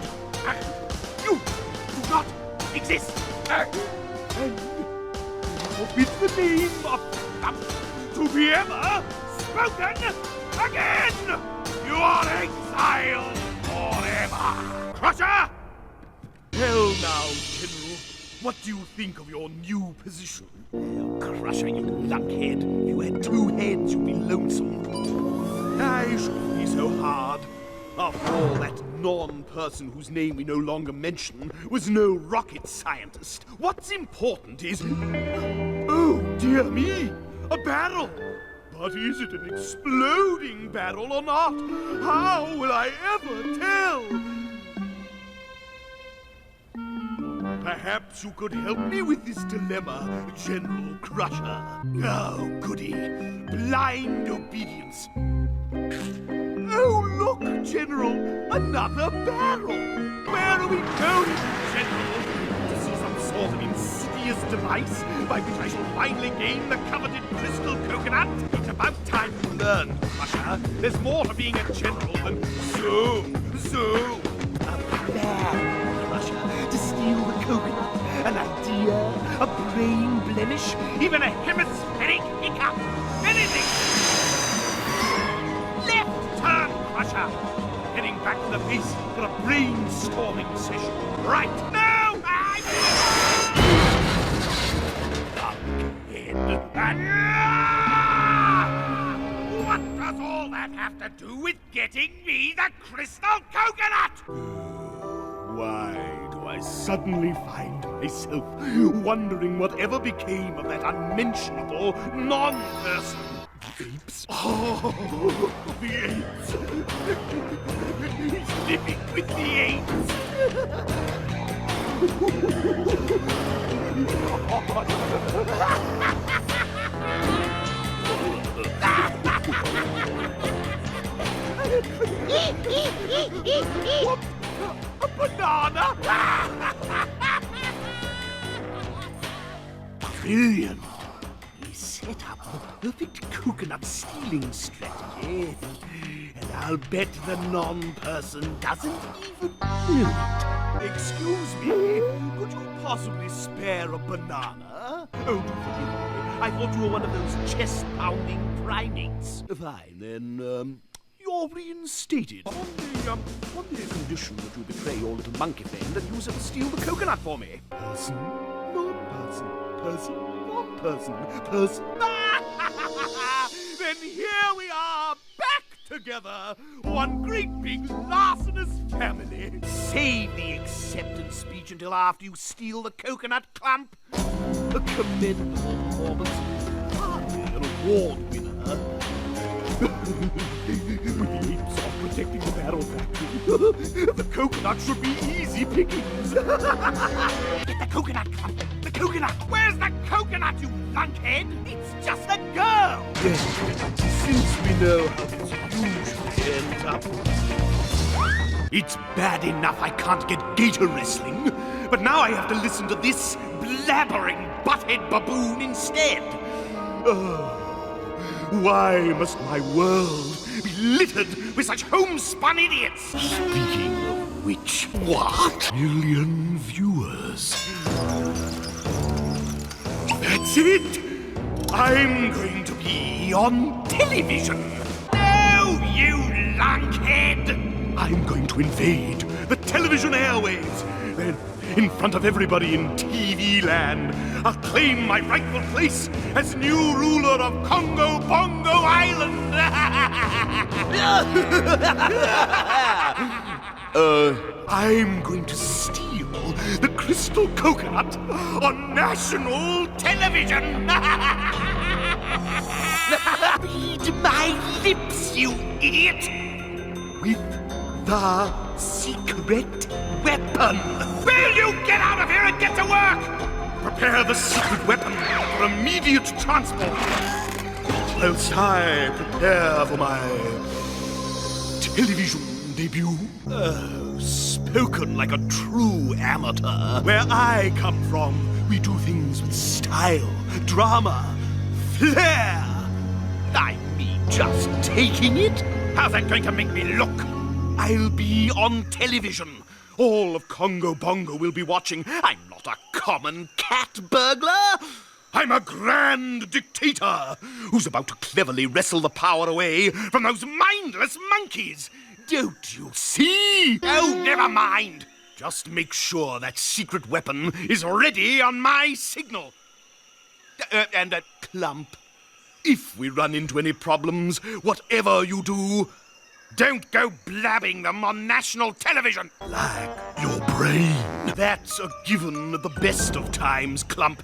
You do not exist. And forbid the name of Clump to be ever spoken again! You are exiled forever! Crusher! Hell now, General. What do you think of your new position? Oh, Crusher, you lunkhead. If you had two heads, you'd be lonesome. I shouldn't be so hard. After all, that non-person whose name we no longer mention was no rocket scientist. What's important is... Oh, dear me! A barrel! But is it an exploding barrel or not? How will I ever tell? Perhaps you could help me with this dilemma, General Crusher. Oh, goody. Blind obedience. Oh, look, General! Another barrel! Where are we going, General? To see some sort of insidious device by which I shall finally gain the coveted crystal coconut? It's about time you learned, Crusher. There's more to being a general than zoom. A plan, Crusher, to steal the coconut. An idea a brain blemish, even a hemispheric hiccup. Anything. Left turn, Crusher. Heading back to the base for a brainstorming session. Right now. What does all that have to do with getting me the crystal coconut? Why do I suddenly find myself wondering whatever became of that unmentionable non-person? Apes? Oh, the apes! He's living with the apes. What? A banana? Brilliant. He set up the perfect coconut stealing strategy. And I'll bet the non-person doesn't even know it. Excuse me, could you possibly spare a banana? Oh, do forgive me. I thought you were one of those chest-pounding primates. Fine, then, you're reinstated. On the condition that you betray your little monkey friend and use it to steal the coconut for me. Person, non-person, person, non-person, person. Then here we are, back together. One great big larcenous family. Save the acceptance speech until after you steal the coconut clump. A commendable performance. Hardly an award winner. With the apes off protecting the barrel factory, the coconut should be easy pickings. Get the coconut clump. The coconut. Where's the coconut, you lunkhead? It's just a girl. Since we know how this usually ends up, It's bad enough I can't get gator wrestling, but now I have to listen to this blabbering butthead baboon instead. why must my world Be littered with such homespun idiots. Speaking of which, what? Million viewers. That's it. I'm going to be on television. No, you lunkhead. I'm going to invade the television airwaves. Then, in front of everybody in TV land, I'll claim my rightful place as new ruler of Congo Bongo Island. I'm going to steal the crystal coconut on national Television. Read my lips, you idiot. with the Secret weapon. Will you get out of here and get to work? prepare the secret weapon for immediate transport. Whilst I prepare for my television debut. Oh, spoken like a true amateur. Where I come from, we do things with style, drama, flair. I mean, just taking it? How's that going to make me look? I'll be on television. All of Congo Bongo will be watching. I'm not a common cat burglar. I'm a grand dictator who's about to cleverly wrestle the power away from those mindless monkeys. Don't you see? Oh, never mind. Just make sure that secret weapon is ready on my signal. And a clump. If we run into any problems, whatever you do, Don't go blabbing them on national television. like your brain. That's a given at the best of times, Clump.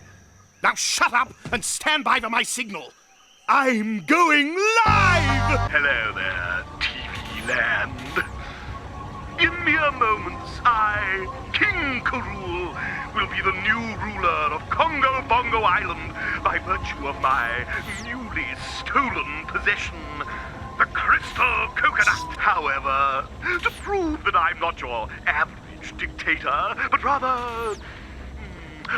Now shut up and stand by for my signal. I'm going live! Hello there, TV land. In mere moments, I, King Rool, will be the new ruler of Congo Bongo Island by virtue of my newly stolen possession, the crystal coconut. However, to prove that I'm not your average dictator, but rather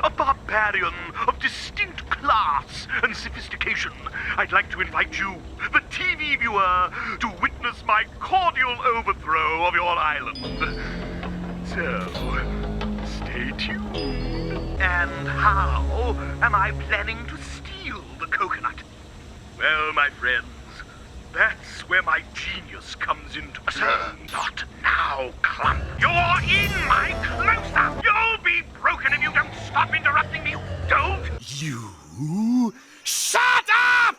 a barbarian of distinct class and sophistication, I'd like to invite you, the TV viewer, to witness my cordial overthrow of your island. So, stay tuned. And how am I planning to steal the coconut? Well, my friends, that's where my genius comes into play. Sir, not now, Clump. You're in my close-up! You'll be broken if you don't stop interrupting me! Don't! You... Shut up!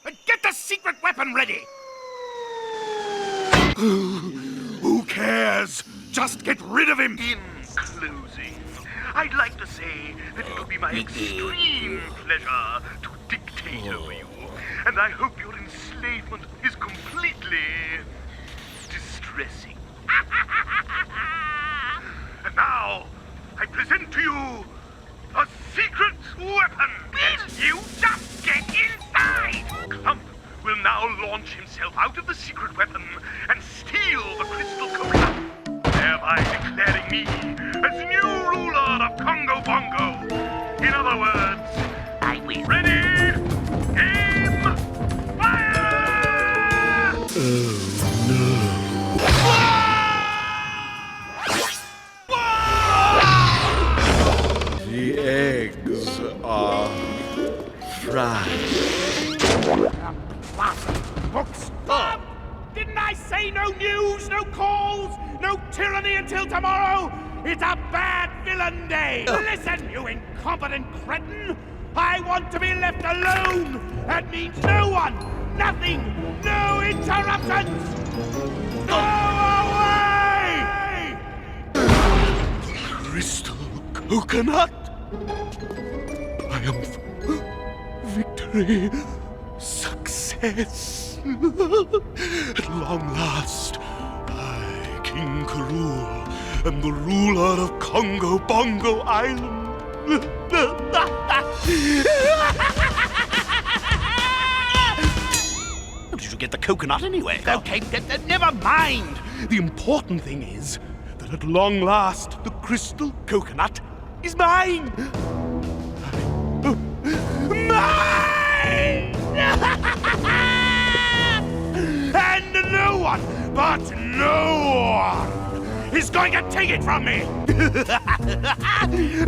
And get the secret weapon ready! Who cares? Just get rid of him! In closing, I'd like to say that it'll be my extreme pleasure to dictate over you. And I hope your enslavement is completely distressing. And now, I present to you a secret weapon. You just get inside! Clump will now launch himself out of the secret weapon and steal the crystal coconut, thereby declaring me as new ruler of Congo Bongo. In other words, I will. ready, game, fire! The eggs are fried. Stop! Didn't I say no news, no calls, no tyranny until tomorrow? It's a bad villain day! Listen, you incompetent cretin! I want to be left alone! That means no one, nothing, no interruptions! Go away! Crystal coconut? Triumph, victory, success. At long last, I, King Rool, am the ruler of Congo Bongo Island. How did you get the coconut anyway? Okay, never mind. The important thing is that at long last, the crystal coconut is mine. Mine! And no one, but no one, is going to take it from me!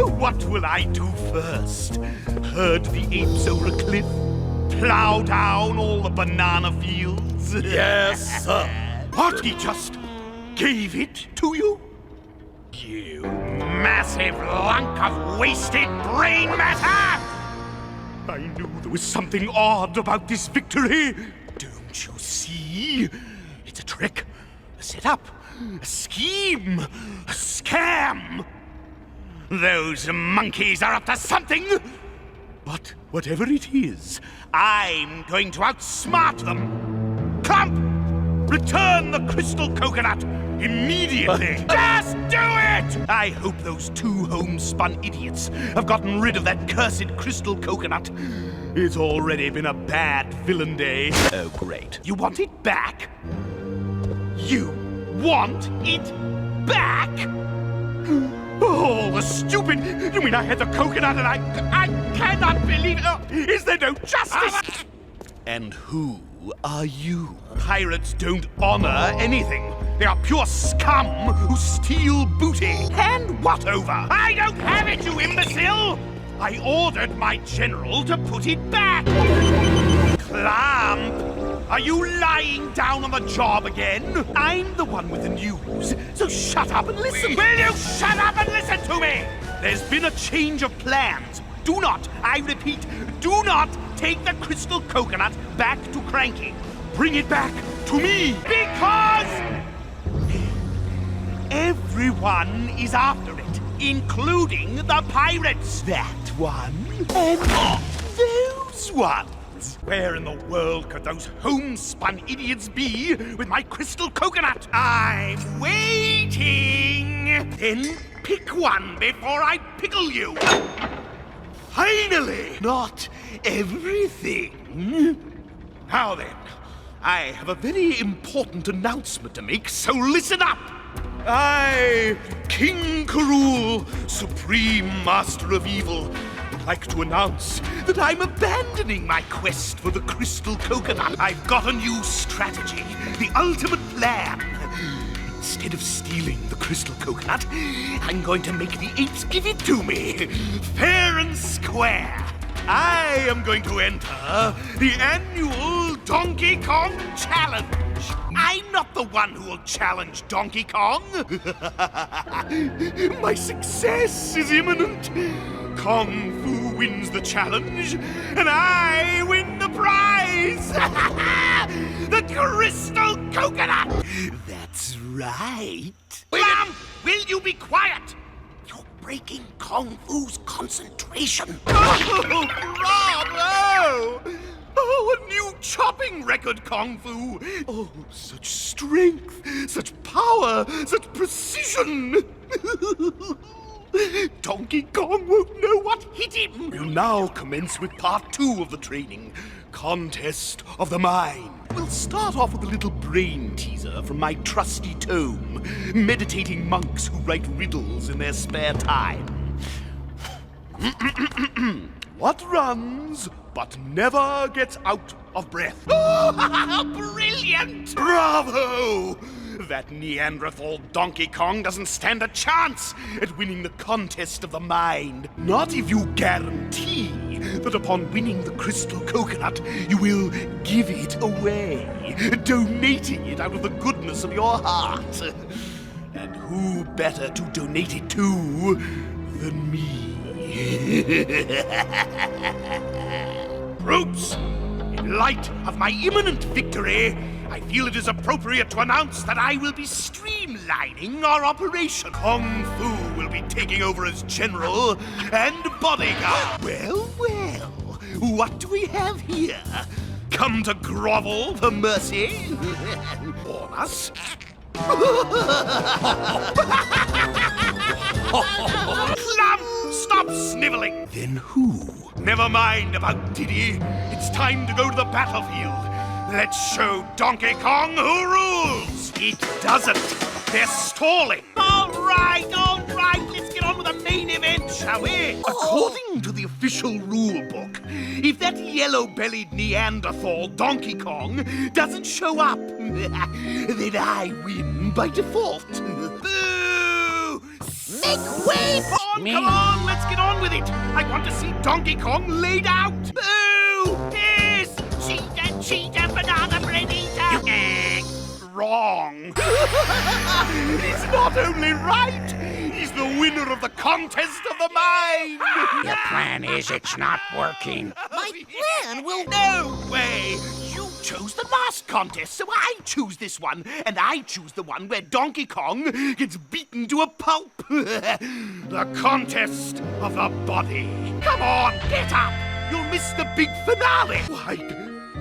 What will I do first? Herd the apes over a cliff? Plow down all the banana fields? Yes, sir. What, he just gave it to you? You massive lunk of wasted brain matter! I knew there was something odd about this victory. Don't you see? It's a trick, a setup, a scheme, a scam. Those monkeys are up to something. But whatever it is, I'm going to outsmart them. Clump! Return the crystal coconut immediately! Just do it! I hope those two homespun idiots have gotten rid of that cursed crystal coconut. It's already been a bad villain day. Oh, great. You want it back? You want it back? Oh, the stupid... You mean I had the coconut and I cannot believe it. Oh, is there no justice? And who are you? Pirates don't honor anything. They are pure scum who steal booty. Hand what over? I don't have it, you imbecile! I ordered my general to put it back. Clump, are you lying down on the job again? I'm the one with the news, so shut up and listen. Will you shut up and listen to me? There's been a change of plans. Do not, I repeat, do not take the crystal coconut back to Cranky. Bring it back to me. Because everyone is after it, including the pirates. That one and those ones. Where in the world could those homespun idiots be with my crystal coconut? I'm waiting. Then pick one before I pickle you. Finally! Not everything. Now then, I have a very important announcement to make, so listen up! I, King Rool, Supreme Master of Evil, would like to announce that I'm abandoning my quest for the crystal coconut. I've got a new strategy, the ultimate plan. Instead of stealing the crystal coconut, I'm going to make the apes give it to me. Fair and square. I am going to enter the annual Donkey Kong Challenge. I'm not the one who will challenge Donkey Kong. My success is imminent. Kung Fu wins the challenge, and I win the prize! The crystal coconut! That's right. Clump, will you be quiet? You're breaking Kung Fu's concentration. Oh, bravo! Oh, a new chopping record, Kung Fu! Oh, such strength, such power, such precision! Donkey Kong won't know what hit him! We'll now commence with part 2 of the training, Contest of the Mind. We'll start off with a little brain teaser from my trusty tome, Meditating Monks Who Write Riddles in Their Spare Time. What runs but never gets out of breath? Oh, brilliant! Bravo! That Neanderthal Donkey Kong doesn't stand a chance at winning the contest of the mind. Not if you guarantee that upon winning the crystal coconut, you will give it away, donating it out of the goodness of your heart. And who better to donate it to than me? Brutes! In light of my imminent victory, I feel it is appropriate to announce that I will be streamlining our operation. Kung Fu will be taking over as general and bodyguard. Well, well, what do we have here? Come to grovel for mercy? Warn us? Clump! Stop sniveling! Then who? Never mind about Diddy. It's time to go to the battlefield. Let's show Donkey Kong who rules! It doesn't. They're stalling. All right. Let's get on with the main event, shall we? According to the official rule book, if that yellow-bellied Neanderthal Donkey Kong doesn't show up, then I win by default. Boo! Make way for Come on, let's get on with it. I want to see Donkey Kong laid out. Boo! Yes! Cheetah, banana bread eater. Wrong. He's not only right, he's the winner of the contest of the mind. Your plan is it's not working. my plan will... No way! You chose the last contest, so I choose this one. And I choose the one where Donkey Kong gets beaten to a pulp. The contest of the body. Come on, get up! You'll miss the big finale. Why,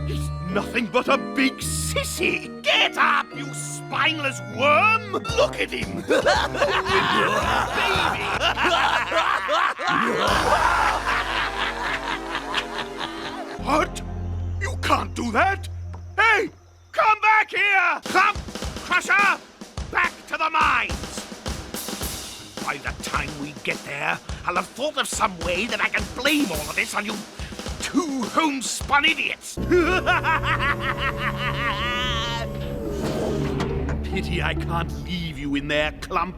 he's nothing but a big sissy. Get up, you spineless worm! Look at him! Baby! What? You can't do that! Hey! Come back here! Clump! Crusher! Back to the mines! By the time we get there, I'll have thought of some way that I can blame all of this on you two homespun idiots! Pity I can't leave you in there, Clump.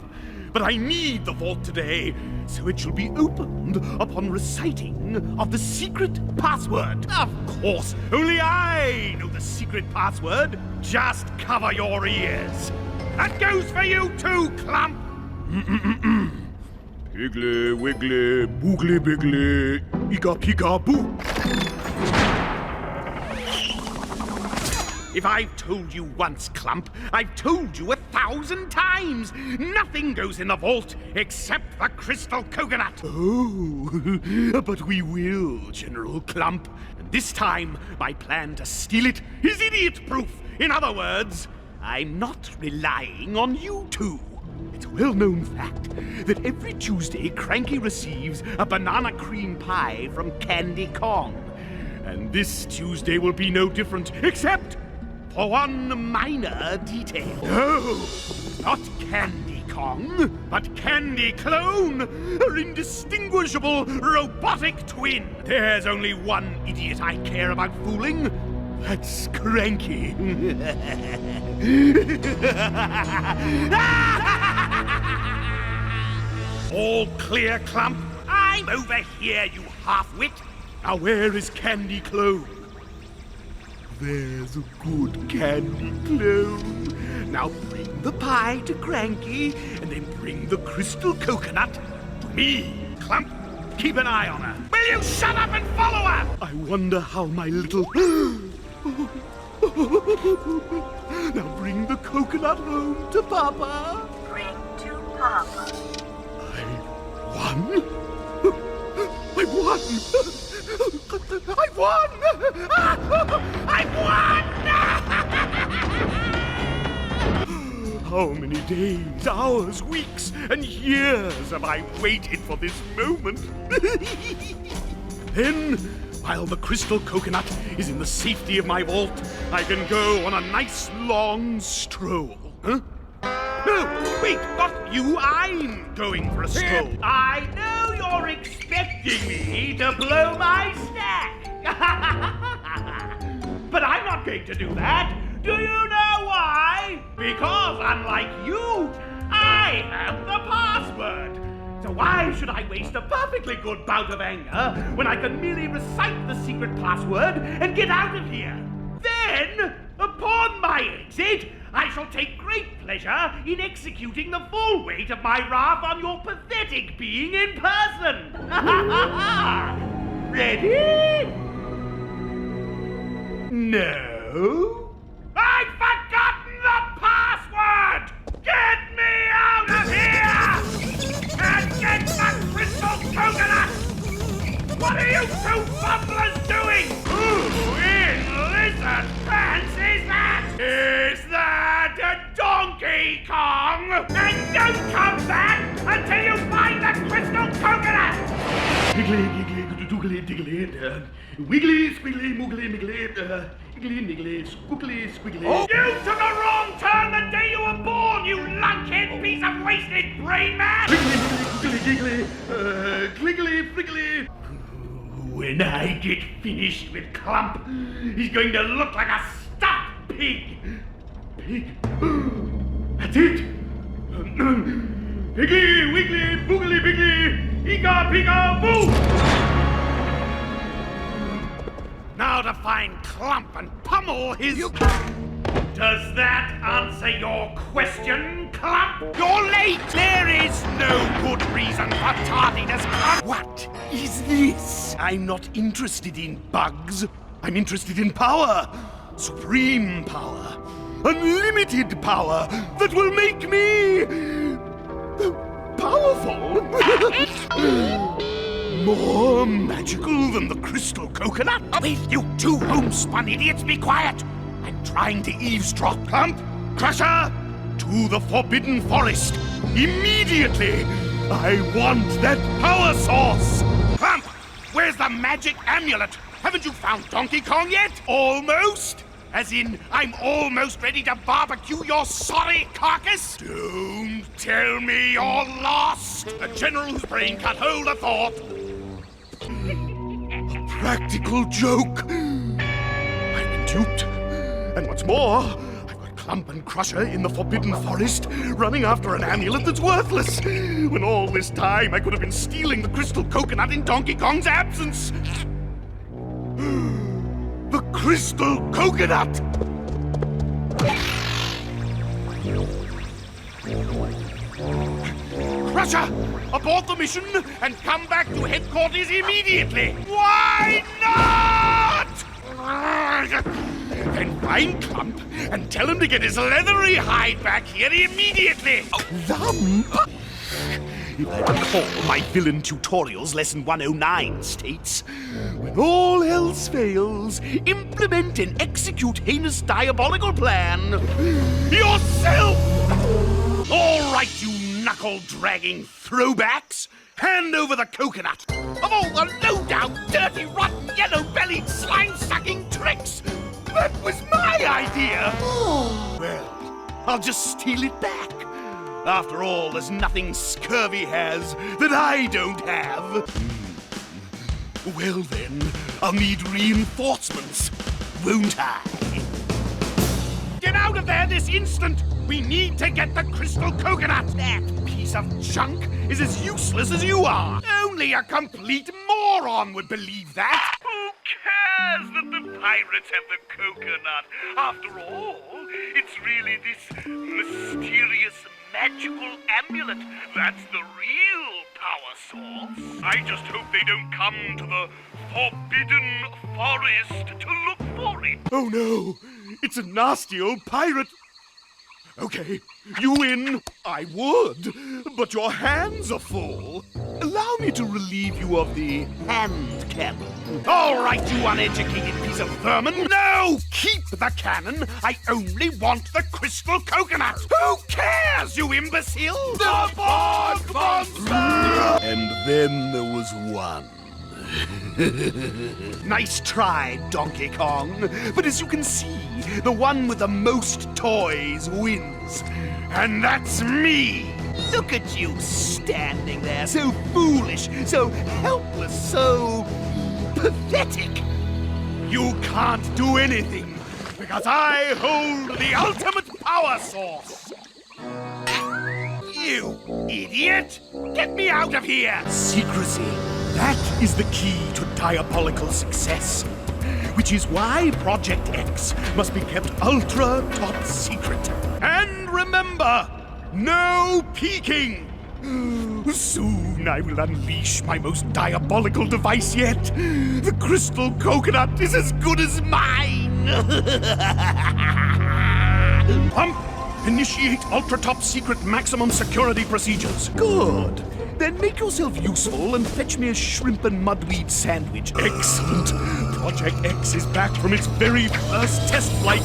But I need the vault today, so it shall be opened upon reciting of the secret password. Of course, only I know the secret password. Just cover your ears. That goes for you too, Clump. Piggly, wiggly, boogly, biggly, ika, pika, boo. If I've told you once, Clump, I've told you 1,000 times. Nothing goes in the vault except the crystal coconut. Oh, but we will, General Clump. And this time, my plan to steal it is idiot-proof. In other words, I'm not relying on you two. It's a well-known fact that every Tuesday, Cranky receives a banana cream pie from Candy Kong. And this Tuesday will be no different, except for one minor detail. No, not Candy Kong, but Candy Clone, her indistinguishable robotic twin. There's only one idiot I care about fooling. That's cranky. All clear, Clump? I'm over here, you half-wit. Now where is Candy Clone? There's a good Candy Clone. Now bring the pie to Cranky, and then bring the crystal coconut to me. Clump, keep an eye on her. Will you shut up and follow her? I wonder how my little... Now bring the coconut home to Papa. Bring to Papa. I won? I won! I won! I won! How many days, hours, weeks, and years have I waited for this moment? Then, while the crystal coconut is in the safety of my vault, I can go on a nice long stroll. Huh? No, wait, not you. I'm going for a stroll. I know you're expecting me to blow my stack. But I'm not going to do that. Do you know why? Because unlike you, I have the password. So why should I waste a perfectly good bout of anger when I can merely recite the secret password and get out of here? Then, upon my exit, I shall take great pleasure in executing the full weight of my wrath on your pathetic being in person. Ready? No? I've forgotten the password! Get me out of here! And get the crystal coconut! What are you two bumblers doing? Who in lizard pants is that? Is that a Donkey Kong? And don't come back until you find the crystal coconut! Giggly, giggly, doogly, diggly, wiggly, squiggly, moogly, miggly, giggly, niggly, squiggly, squiggly. Oh. You took a wrong turn the day you were born, you lunkhead piece of wasted brain man! Wiggly, giggly, cliggly, friggly. When I get finished with Clump, he's going to look like a stuffed pig. Pig? That's it. Piggy, wiggly, boogly, biggly, ega, pigga, boo! Now to find Clump and pummel his... Does that answer your question, Clump? You're late! There is no good reason for tardiness, Clump! What is this? I'm not interested in bugs. I'm interested in power. Supreme power. Unlimited power that will make me... powerful. More magical than the crystal coconut? Wait, you two homespun idiots, be quiet! I'm trying to eavesdrop. Clump, Crusher, to the Forbidden Forest. Immediately! I want that power source! Clump, where's the magic amulet? Haven't you found Donkey Kong yet? Almost? As in, I'm almost ready to barbecue your sorry carcass? Don't tell me you're lost! A general whose brain can't hold a thought. A practical joke. I've been duped. And what's more, I've got Clump and Crusher in the Forbidden Forest, running after an amulet that's worthless. When all this time I could have been stealing the crystal coconut in Donkey Kong's absence. The crystal coconut! Crusher, abort the mission and come back to headquarters immediately! Why not? Then find Clump and tell him to get his leathery hide back here immediately! Lump? If I recall my villain tutorials, lesson 109 states, when all else fails, implement and execute heinous diabolical plan yourself! All right, you knuckle-dragging throwbacks, hand over the coconut. Of all the low-down, dirty, rotten, yellow-bellied, slime-sucking tricks, that was my idea! Well, I'll just steal it back. After all, there's nothing Scurvy has that I don't have. Well then, I'll need reinforcements. won't I? Get out of there this instant! We need to get the crystal coconut! That piece of junk is as useless as you are! Only a complete moron would believe that! Who cares that the pirates have the coconut? After all, it's really this mysterious magical amulet that's the real power source. I just hope they don't come to the Forbidden Forest to look for it. Oh no! It's a nasty old pirate! Okay, you win. I would, but your hands are full. Allow me to relieve you of the hand cannon. All right, you uneducated piece of vermin. No! Keep the cannon. I only want the crystal coconut. Who cares, you imbecile? The Bog Monster! And then there was one. Nice try, Donkey Kong. But as you can see, the one with the most toys wins. And that's me! Look at you standing there, so foolish, so helpless, so pathetic. You can't do anything, because I hold the ultimate power source. You idiot! Get me out of here! Secrecy. That is the key to diabolical success. Which is why Project X must be kept ultra top secret. And remember, no peeking! Soon I will unleash my most diabolical device yet. The crystal coconut is as good as mine! Pump! Initiate ultra-top secret maximum security procedures. Good. Then make yourself useful and fetch me a shrimp and mudweed sandwich. Excellent. Project X is back from its very first test flight,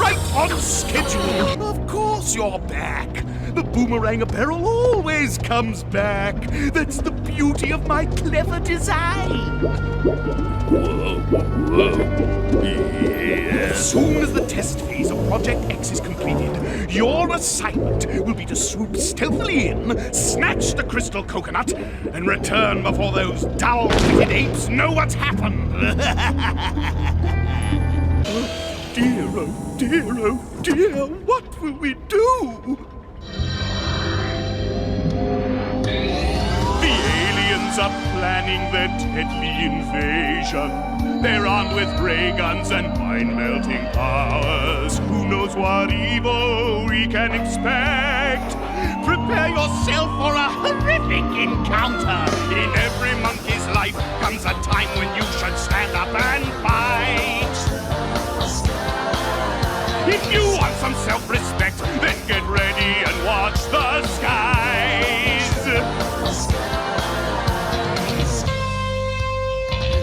right on schedule. Of course you're back. The boomerang apparel always comes back. That's the beauty of my clever design. As soon as the test phase of Project X is completed, your assignment will be to swoop stealthily in, snatch the crystal coconut, and return before those dull-witted apes know what's happened. Dear, oh dear, oh dear, what will we do? The aliens are planning their deadly invasion. They're armed with ray guns and mind-melting powers. Who knows what evil we can expect? Prepare yourself for a horrific encounter. In every monkey's life comes a time when you should stand up and fight. If you want some self-respect, then get ready and watch the skies.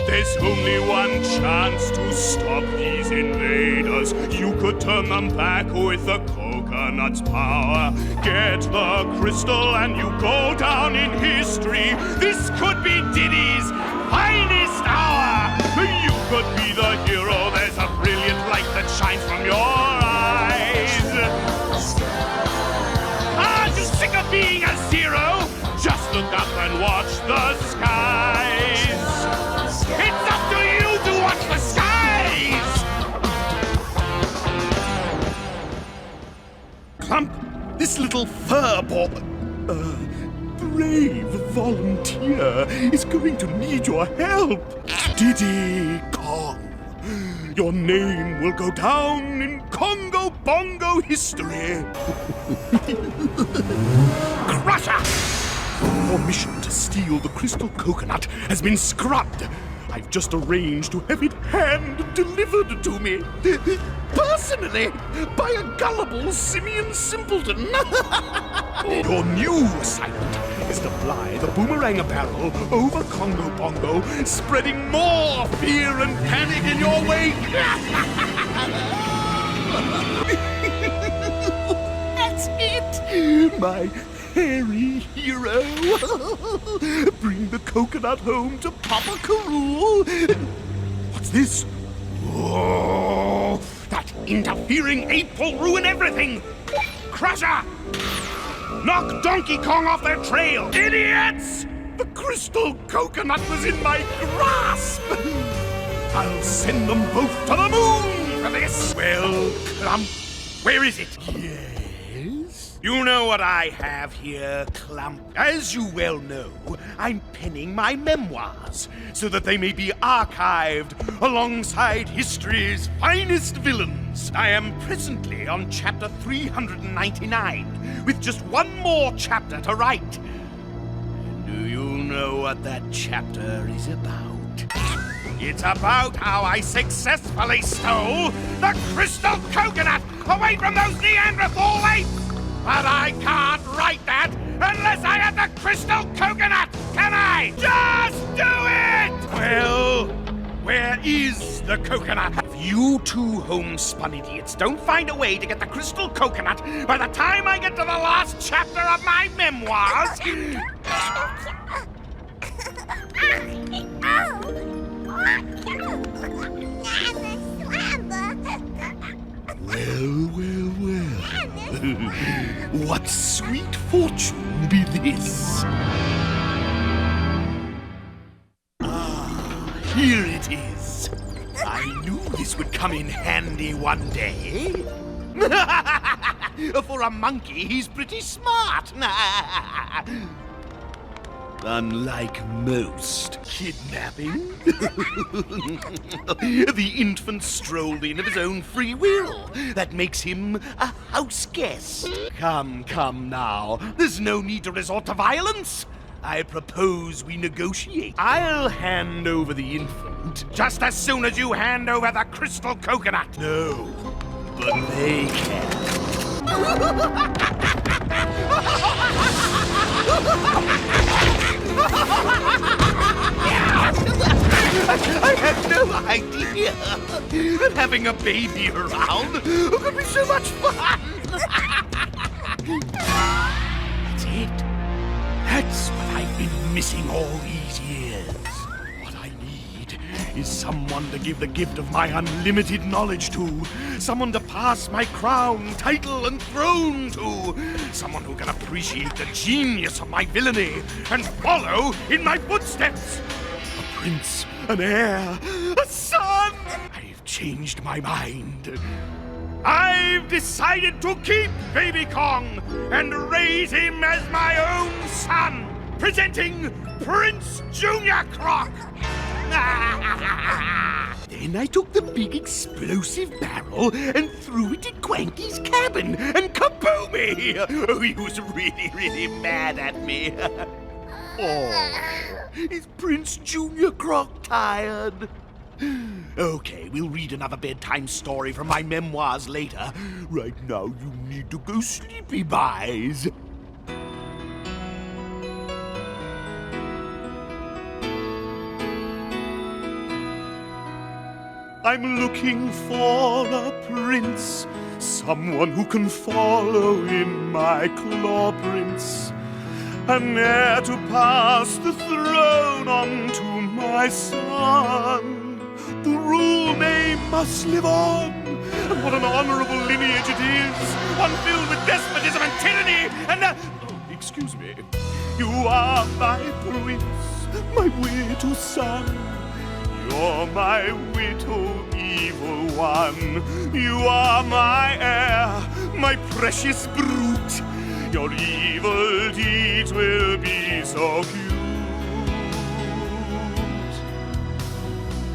There's only one chance to stop these invaders. You could turn them back with the coconut's power. Get the crystal and you go down in history. This could be Diddy's finest hour. You could be the hero. There's a brilliant light that shines from your eyes. Aren't you sick of being a zero? Just look up and watch the skies. It's up to you to watch the skies! Clump, this little brave volunteer is going to need your help. Diddy Kong. Your name will go down in Congo Bongo history. Crusher! Your mission to steal the crystal coconut has been scrubbed. I've just arranged to have it hand-delivered to me. Personally, by a gullible simian simpleton. Your new assignment is to fly the boomerang apparel over Congo Bongo, spreading more fear and panic in your wake. That's it, my hairy hero. Bring the coconut home to Papa Rool. What's this? Whoa! That interfering ape will ruin everything! Crusher! Knock Donkey Kong off their trail! Idiots! The crystal coconut was in my grasp! I'll send them both to the moon! Yes? Well, Clump, where is it? Yes? You know what I have here, Clump. As you well know, I'm penning my memoirs so that they may be archived alongside history's finest villains. I am presently on chapter 399, with just one more chapter to write. Do you know what that chapter is about? It's about how I successfully stole the crystal coconut away from those Neanderthal apes! But I can't write that unless I have the crystal coconut, can I? Just do it! Well, where is the coconut? If you two homespun idiots don't find a way to get the crystal coconut by the time I get to the last chapter of my memoirs... Well. What sweet fortune be this? Ah, here it is. I knew this would come in handy one day. For a monkey, he's pretty smart. Unlike most kidnapping. The infant strolled in of his own free will. That makes him a house guest. Come now. There's no need to resort to violence. I propose we negotiate. I'll hand over the infant just as soon as you hand over the crystal coconut. No, but they can. I had no idea that having a baby around could be so much fun. That's it. That's what I've been missing all these years. What I need is someone to give the gift of my unlimited knowledge to. Someone to pass my crown, title, and throne to. Someone who can appreciate the genius of my villainy and follow in my footsteps. A prince, an heir, a son! I've changed my mind. I've decided to keep Baby Kong and raise him as my own son. Presenting Prince Junior Croc. Then I took the big explosive barrel and threw it at Quanky's cabin, and kaboomy! Oh, he was really mad at me. Oh, is Prince Junior Croc tired? Okay, we'll read another bedtime story from my memoirs later. Right now, you need to go sleepy, boys. I'm looking for a prince, someone who can follow in my claw prints, an heir to pass the throne on to my son. The Rool name must live on, and what an honorable lineage it is, one filled with despotism and tyranny, and excuse me. You are my prince, my widow son. You're my widow, evil one. You are my heir, my precious brute. Your evil deeds will be so cute.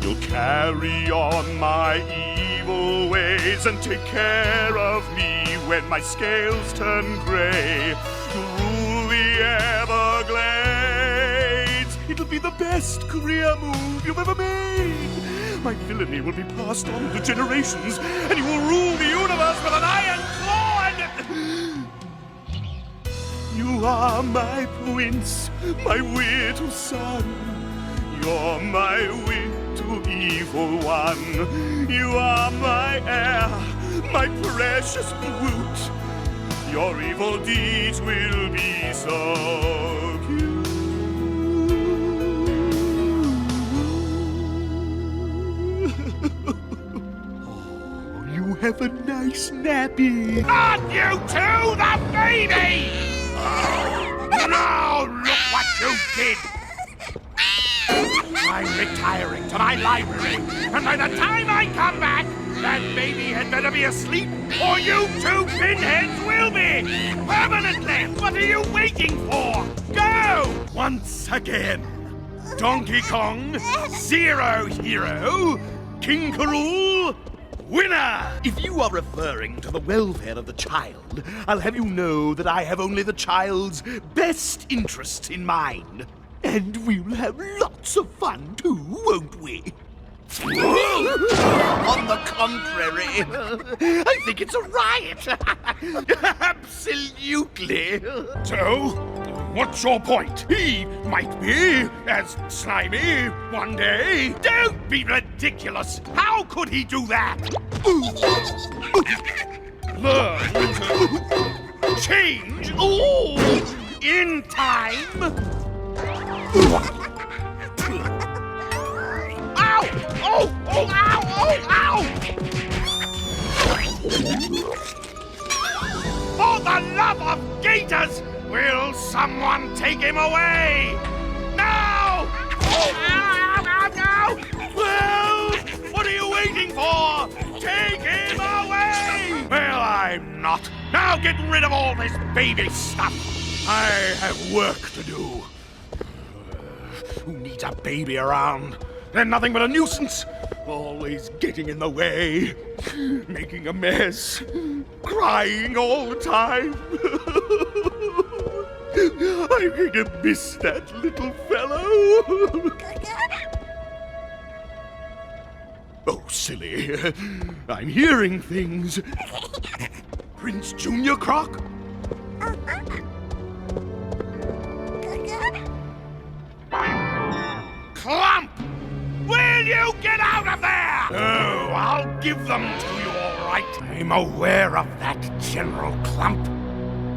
You'll carry on my evil ways and take care of me when my scales turn gray. Rule the Everglades. It'll be the best career move you've ever made. My villainy will be passed on to generations, and you will rule the universe with an iron claw and... You are my prince, my widow son. You're my widow, evil one. You are my heir, my precious brute. Your evil deeds will be so cute. Oh, you have a nice nappy. Not you two, the baby! Oh, now look what you did! I'm retiring to my library, and by the time I come back, that baby had better be asleep, or you two pinheads will be! Permanently! What are you waiting for? Go! Once again, Donkey Kong, zero hero, King Rool, winner! If you are referring to the welfare of the child, I'll have you know that I have only the child's best interests in mind. And we'll have lots of fun too, won't we? On the contrary, I think it's a riot. Absolutely. So, what's your point? He might be as slimy one day. Don't be ridiculous. How could he do that? Learn to change in time. Ow! Oh! Oh! Ow! Oh! Ow! For the love of gators! Will someone take him away? Now! Oh! Ow! Ow! Ow! Well, what are you waiting for? Take him away! Well, I'm not. Now get rid of all this baby stuff. I have work to do. Who needs a baby around? They're nothing but a nuisance. Always getting in the way. Making a mess. Crying all the time. I'm going to miss that little fellow. Oh, silly. I'm hearing things. Prince Junior Croc? Clump! Will you get out of there? Oh, I'll give them to you, all right. I'm aware of that, General Clump.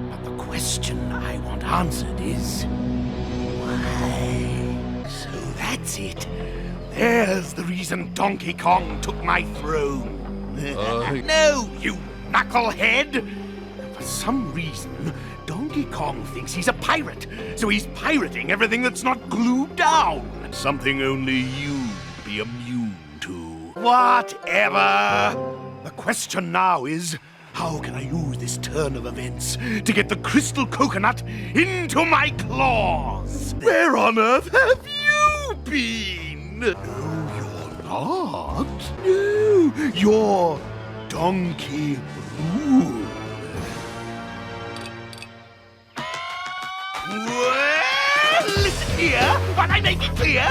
But the question I want answered is, why? So that's it. There's the reason Donkey Kong took my throne. No, you knucklehead! For some reason, Donkey Kong thinks he's a pirate, so he's pirating everything that's not glued down. Something only you be immune to. Whatever! The question now is, how can I use this turn of events to get the crystal coconut into my claws? Where on earth have you been? No, you're not. No, you're Donkey Rool. Well, listen here, but I make it clear.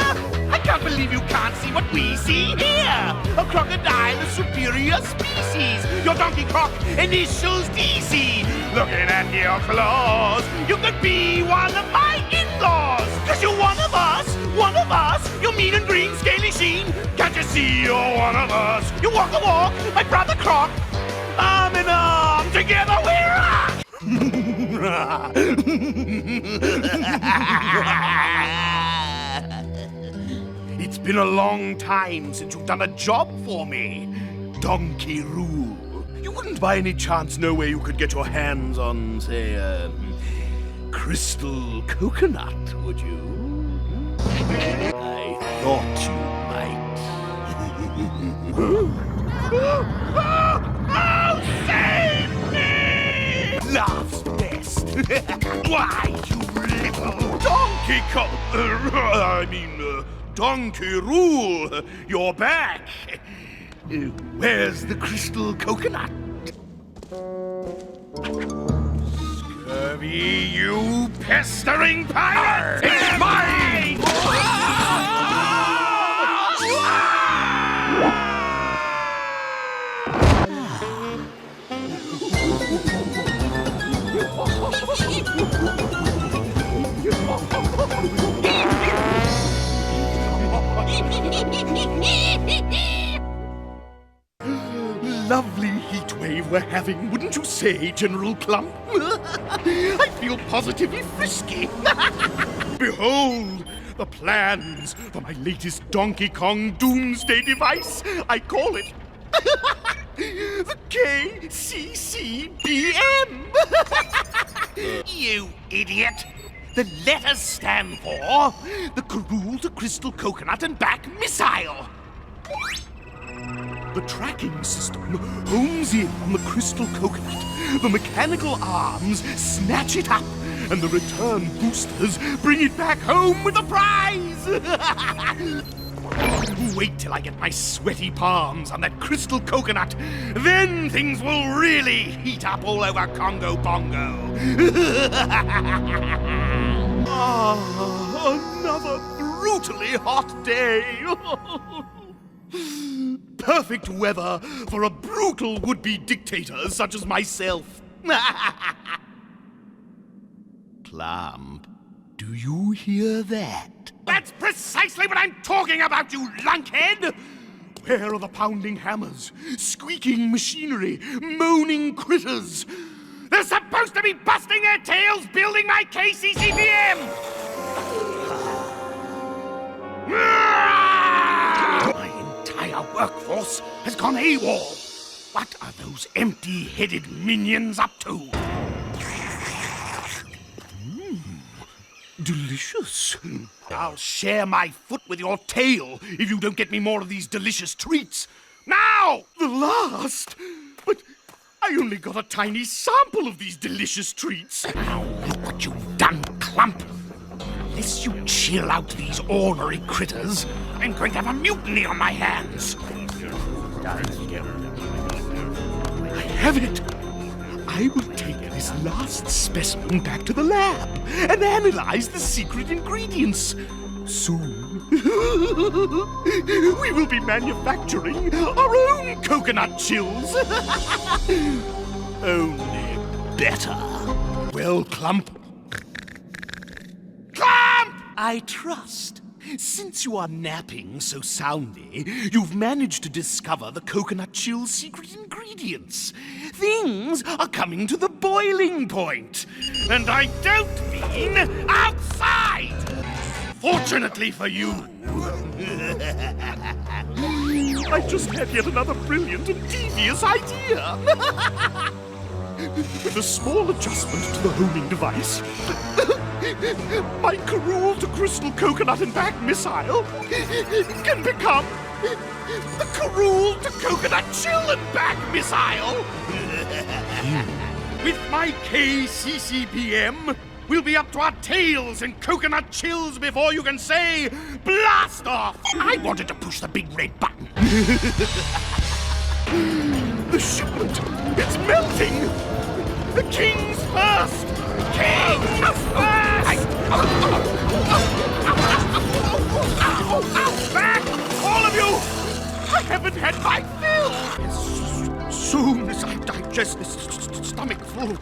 I can't believe you can't see what we see here. A crocodile, a superior species. Your Donkey Croc, initials DC. Looking at your claws, you could be one of my in-laws. Cause you're one of us, you mean and green scaly sheen. Can't you see you're one of us? You walk the walk, my brother Croc. Arm in arm, together we rock. It's been a long time since you've done a job for me, Donkey Rool. You wouldn't by any chance know where you could get your hands on, say, crystal coconut, would you? I thought you might. Oh, save me! Laughs best. Why, you little Donkey Kong... Donkey Rool, you're back. Where's the crystal coconut? Scurvy, you pestering pirate! It's mine! Lovely heat wave we're having, wouldn't you say, General Clump? I feel positively frisky. Behold, the plans for my latest Donkey Kong doomsday device. I call it the KCCBM. You idiot. The letters stand for the Rool to Crystal Coconut and Back Missile. The tracking system homes in on the crystal coconut. The mechanical arms snatch it up, and the return boosters bring it back home with a prize! Wait till I get my sweaty palms on that crystal coconut. Then things will really heat up all over Congo Bongo. Another brutally hot day. Perfect weather for a brutal would-be dictator such as myself. Clump, do you hear that? That's precisely what I'm talking about, you lunkhead! Where are the pounding hammers, squeaking machinery, moaning critters? They're supposed to be busting their tails building my KCCPM! My entire workforce has gone AWOL. What are those empty-headed minions up to? Delicious. I'll share my foot with your tail if you don't get me more of these delicious treats. Now! The last? But I only got a tiny sample of these delicious treats. Now, look what you've done, Clump. Unless you chill out these ornery critters, I'm going to have a mutiny on my hands. I have it. I will take this last specimen back to the lab and analyze the secret ingredients. Soon, we will be manufacturing our own coconut chills. Only better. Well, Clump? Clump! I trust. Since you are napping so soundly, you've managed to discover the coconut chill's secret ingredients. Things are coming to the boiling point. And I don't mean outside! Fortunately for you. I just had yet another brilliant and devious idea. With a small adjustment to the homing device, my Rool to Crystal Coconut and Back Missile can become the Rool to Coconut Chill and Back Missile. With my KCCPM, we'll be up to our tails in coconut chills before you can say, blast off! I wanted to push the big red button. The shipment, it's melting! The king's first! King's first! Back! All of you! I haven't had my fill! As soon as I digest this stomach full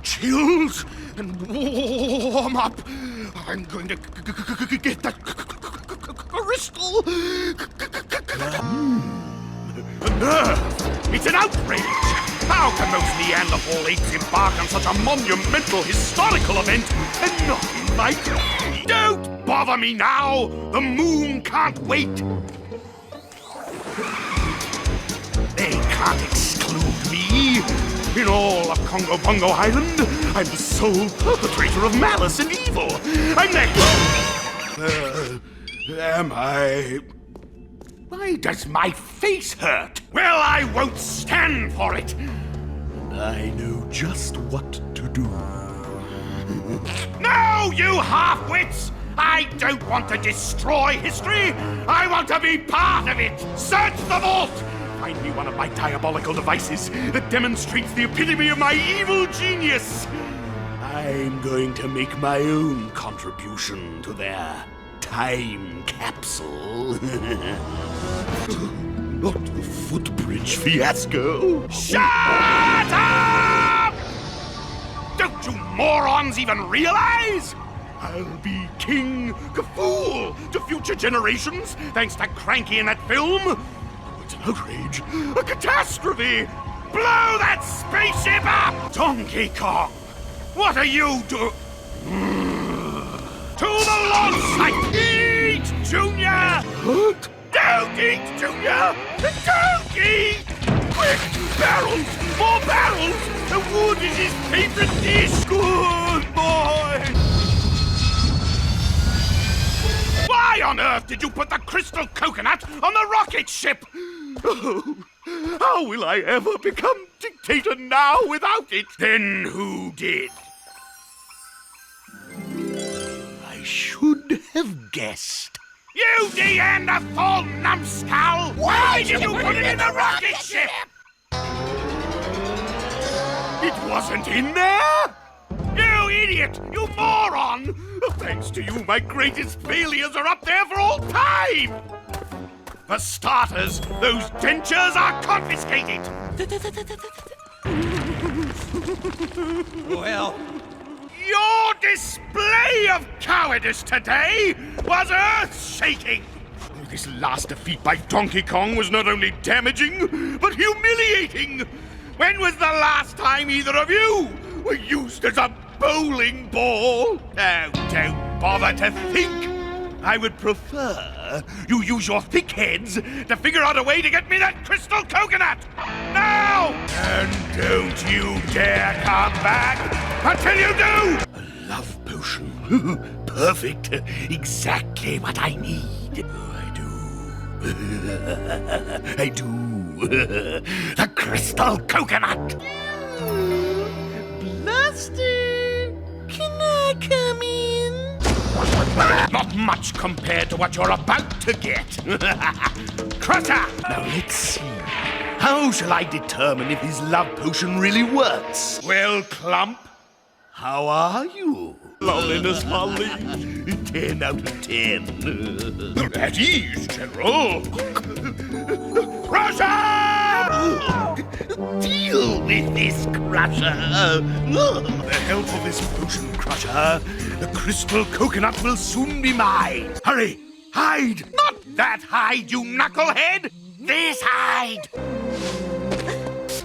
chills and warm up, I'm going to get that crystal. It's an outrage! How can those Neanderthal apes embark on such a monumental historical event and not invite me? Don't bother me now! The moon can't wait! They can't exclude me! In all of Congo Bongo Island, I'm the sole perpetrator of malice and evil! I'm the... am I... Why does my face hurt? Well, I won't stand for it! And I know just what to do. No, you half-wits! I don't want to destroy history! I want to be part of it! Search the vault! Find me one of my diabolical devices that demonstrates the epitome of my evil genius! I'm going to make my own contribution to their time capsule. Not the footbridge fiasco. Shut up! Don't you morons even realize? I'll be King Gafool to future generations thanks to Cranky in that film. It's an outrage, a catastrophe. Blow that spaceship up! Donkey Kong, what are you doing? To the launch site! Eat, Junior! What? Don't eat, Junior! Don't eat! Quick! Barrels! More barrels! The wood is his favorite dish! Good boy! Why on earth did you put the crystal coconut on the rocket ship? Oh, how will I ever become dictator now without it? Then who did? I should have guessed. You Neanderthal numbskull! Why did you put it in the rocket ship? It wasn't in there? You idiot! You moron! Thanks to you, my greatest failures are up there for all time! For starters, those dentures are confiscated! Well, Your display of cowardice today was earth-shaking! This last defeat by Donkey Kong was not only damaging, but humiliating! When was the last time either of you were used as a bowling ball? Oh, don't bother to think! I would prefer you use your thick heads to figure out a way to get me that crystal coconut! Now! And don't you dare come back until you do! A love potion. Perfect. Exactly what I need. I do. I do. The crystal coconut! Blaster, can I come in? Not much compared to what you're about to get. Crusher! Now let's see. How shall I determine if his love potion really works? Well, Clump, how are you? Loveliness, Holly. 10 out of 10. At ease, General. Crusher! Deal with this, Crusher. With the help of this potion, Crusher, the crystal coconut will soon be mine. Hurry! Hide! Not that hide, you knucklehead! This hide!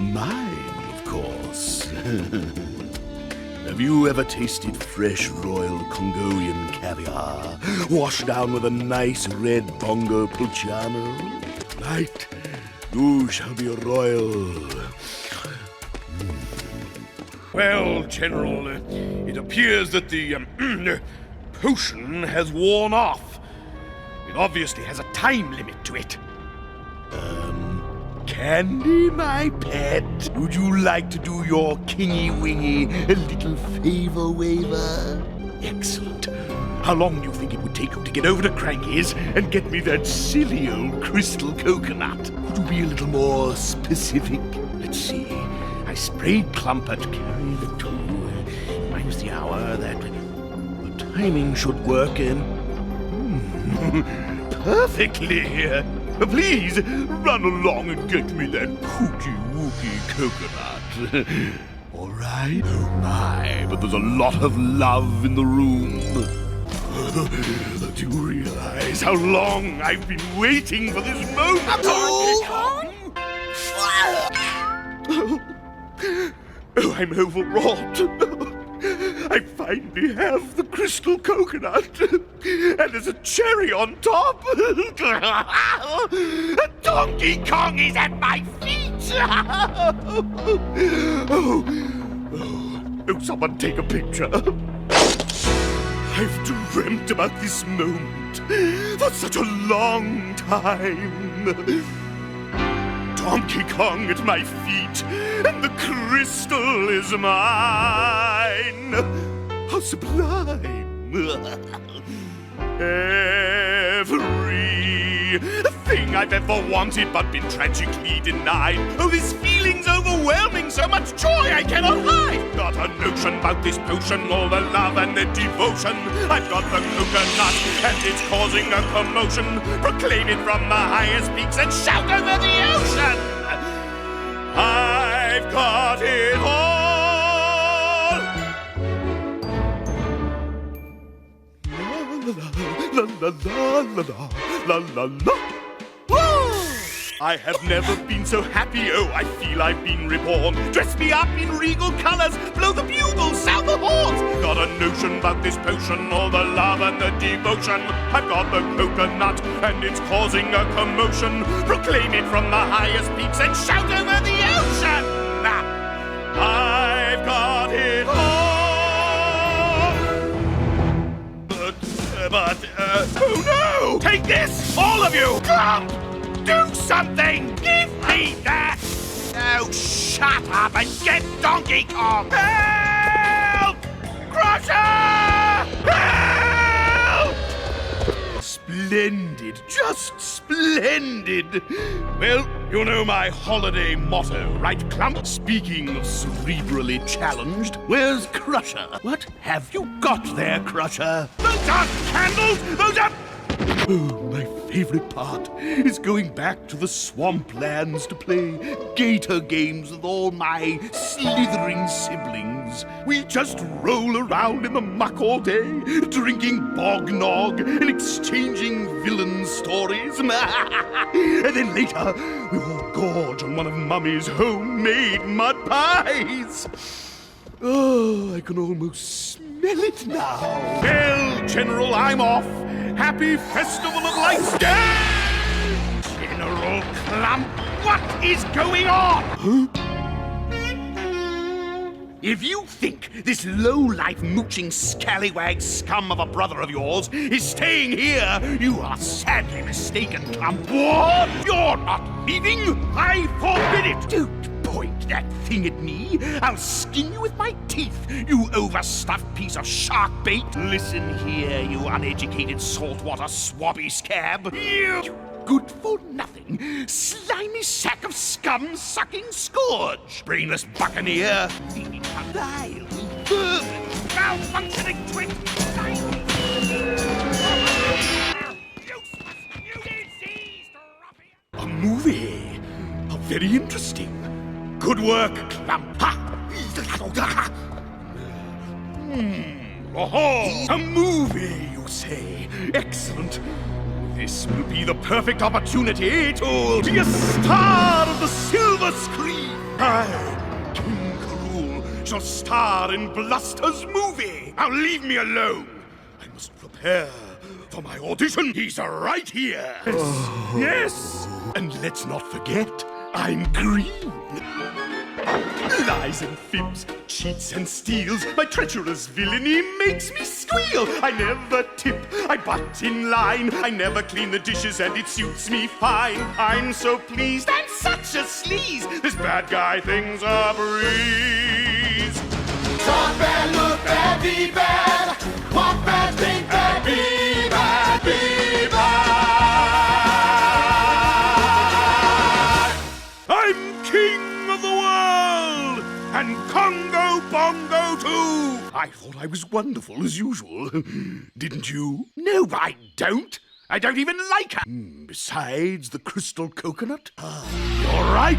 Mine, of course. Have you ever tasted fresh royal Congolian caviar, washed down with a nice red bongo pulciano? Tonight, you shall be a royal. Well, General, it appears that the potion has worn off. It obviously has a time limit to it. Candy, my pet, would you like to do your kingy-wingy little favor waiver? Excellent. How long do you think it would take you to get over to Cranky's and get me that silly old crystal coconut? Could you be a little more specific? Let's see. I sprayed Clump at carry the 2 minus the hour. That the timing should work in. Perfectly. Please, run along and get me that cookie-wookie coconut. All right? Oh my, but there's a lot of love in the room. Do you realize how long I've been waiting for this moment? Oh, I'm overwrought. I finally have the crystal coconut. And there's a cherry on top. Donkey Kong is at my feet! Oh, someone take a picture. I've dreamt about this moment for such a long time. Donkey Kong at my feet, and the crystal is mine. How sublime! Everything I've ever wanted but been tragically denied. Oh, this feeling's overwhelming, so much joy I cannot hide. Got a notion about this potion, all the love and the devotion. I've got the coconut, and it's causing a commotion. Proclaim it from the highest peaks and shout over the ocean. I've got it all. La la la la la la la. Woo! I have never been so happy. Oh, I feel I've been reborn. Dress me up in regal colors, blow the bugles, sound the horns. Got a notion about this potion, all the love and the devotion. I've got the coconut, and it's causing a commotion. Proclaim it from the highest peaks and shout over the ocean. I've got it all. but, oh no! Take this, all of you! Clump! Do something! Give me that! Oh, shut up and get Donkey Kong! Help! Crusher! Help! Splendid, just splendid. Well, you know my holiday motto, right, Clump? Speaking of cerebrally challenged, where's Crusher? What have you got there, Crusher? Those aren't candles! Those are... Oh, my favorite part is going back to the swamplands to play gator games with all my slithering siblings. We just roll around in the muck all day, drinking bog nog and exchanging villain stories. And then later, we all gorge on one of Mummy's homemade mud pies. Oh, I can almost smell it now. Well, General, I'm off. Happy Festival of Lights! General Clump, what is going on? Huh? If you think this low-life mooching scallywag scum of a brother of yours is staying here, you are sadly mistaken, Clump. What? You're not leaving? I forbid it! Don't point that thing at me. I'll skin you with my teeth, you overstuffed piece of shark bait. Listen here, you uneducated saltwater swabby scab. You good-for-nothing, slimy sack of scum-sucking scourge. Brainless buccaneer. Vile, malfunctioning twit. A movie. How very interesting. Good work, Clump. Oh, a movie, you say? Excellent. This will be the perfect opportunity to be a star of the silver screen. I, King Rool, shall star in Bluster's movie. Now leave me alone. I must prepare for my audition. He's right here. Yes, yes. And let's not forget, I'm green. Lies and fibs, cheats and steals, my treacherous villainy makes me squeal. I never tip, I butt in line, I never clean the dishes and it suits me fine. I'm so pleased and such a sleaze, this bad guy thing's a breeze. Talk bad, look bad, be bad, walk bad, think bad, be bad, be bad. I'm king of the world, and Congo Bongo too! I thought I was wonderful as usual. Didn't you? No, I don't. I don't even like her. Besides the crystal coconut? You're right.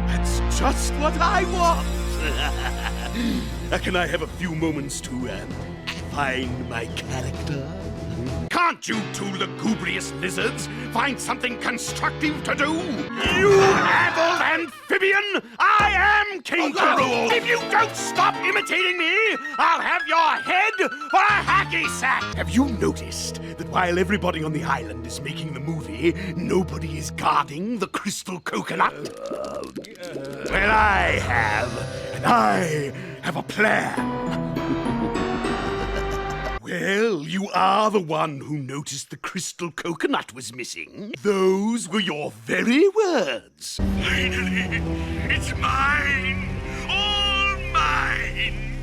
That's just what I want. Can I have a few moments to find my character? Can't you two lugubrious lizards find something constructive to do? You addled amphibian! I am King Rool! If you don't stop imitating me, I'll have your head for a hacky sack! Have you noticed that while everybody on the island is making the movie, nobody is guarding the crystal coconut? Well, I have, and I have a plan. Well, you are the one who noticed the crystal coconut was missing. Those were your very words. Finally, it's mine. All mine.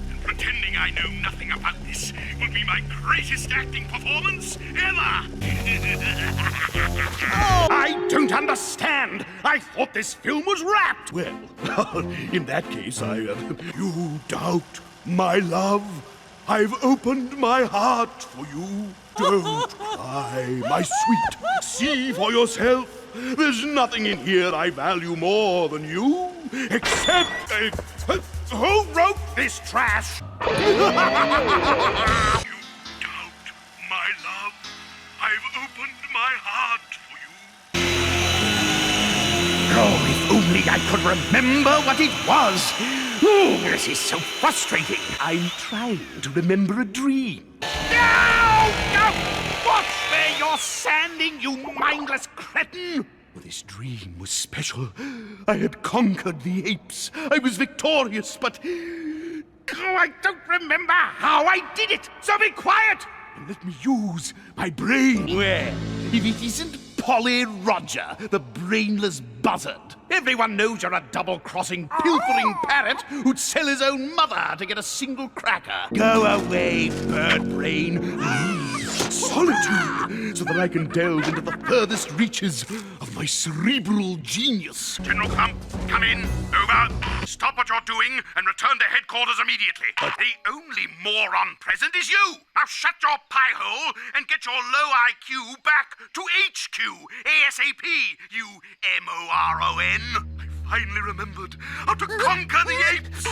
And pretending I know nothing about this will be my greatest acting performance ever. I don't understand. I thought this film was wrapped. Well, in that case, you doubt my love? I've opened my heart for you. Don't cry, my sweet. See for yourself. There's nothing in here I value more than you, except who wrote this trash? You doubt my love. I've opened my heart for you. Oh, if only I could remember what it was. Oh, this is so frustrating. I'm trying to remember a dream. No! No! Watch where you're standing, you mindless cretin! Well, this dream was special. I had conquered the apes. I was victorious, but... Oh, I don't remember how I did it, so be quiet! and let me use my brain. Well, if it isn't Polly Roger, the brainless buzzard. Everyone knows you're a double-crossing, pilfering parrot who'd sell his own mother to get a single cracker. Go away, bird brain. Solitude, so that I can delve into the furthest reaches of my cerebral genius. General Clump, come in. Over. Stop what you're doing and return to headquarters immediately. The only moron present is you. Now shut your pie hole and get your low IQ back to HQ ASAP, you MORON. I finally remembered how to conquer the apes.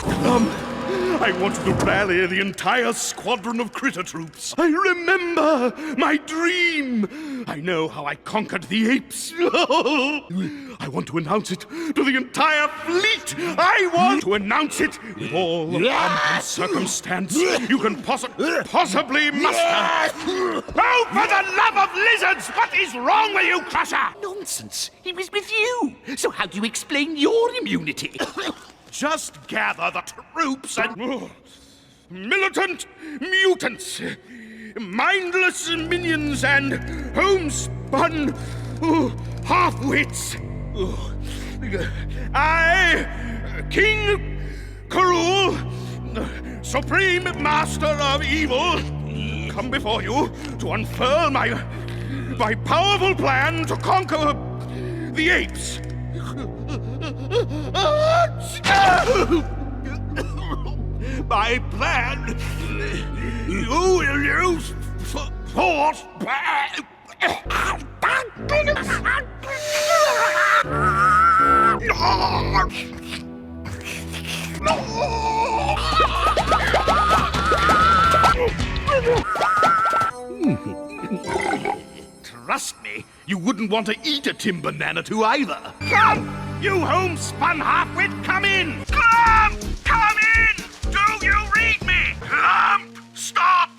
I wanted to rally the entire squadron of critter troops. I remember my dream. I know how I conquered the apes. I want to announce it to the entire fleet. I want to announce it with all the pomp and circumstance you can possibly muster. Oh, for the love of lizards! What is wrong with you, Crusher? Nonsense. He was with you. So how do you explain your immunity? Just gather the troops and... Militant mutants, mindless minions, and homespun half-wits. I, King Rool, Supreme Master of Evil, come before you to unfurl my powerful plan to conquer the apes. My plan? You will use force. Trust me, you wouldn't want to eat a tin banana too either. Come! You homespun halfwit, come in! Clump! Come in! Do you read me? Clump! Stop!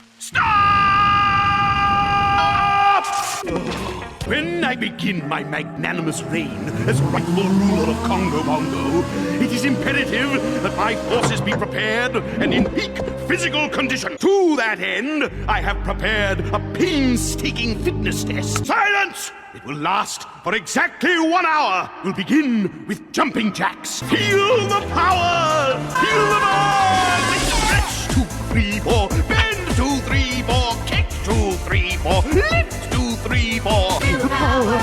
When I begin my magnanimous reign as rightful ruler of Congo Bongo, it is imperative that my forces be prepared and in peak physical condition. To that end, I have prepared a painstaking fitness test. Silence! It will last for exactly 1 hour. We'll begin with jumping jacks. Feel the power! Feel the burn! Stretch 2, 3, 4. Bend 2, 3, 4. Kick 2, 3, 4. Lift 2, 3, 4. Feel the power!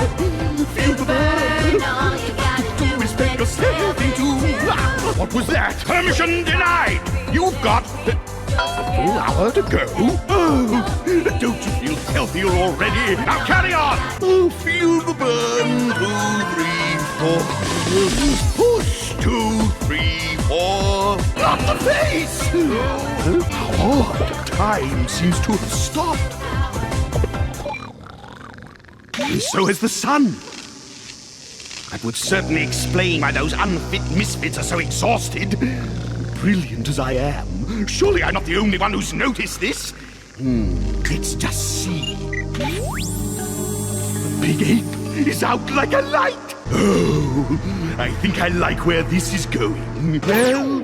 Feel the burn! All you gotta do is make us stepping to. What was that? Permission denied! You've got a full hour to go. Oh, don't you feel healthier already? Now carry on! Oh, feel the burn. 2, 3, 4. Push 2, 3, 4. Not the face! How odd. Time seems to have stopped. And so has the sun. That would certainly explain why those unfit misfits are so exhausted. Brilliant as I am, surely I'm not the only one who's noticed this. Let's just see. The big ape is out like a light. Oh, I think I like where this is going.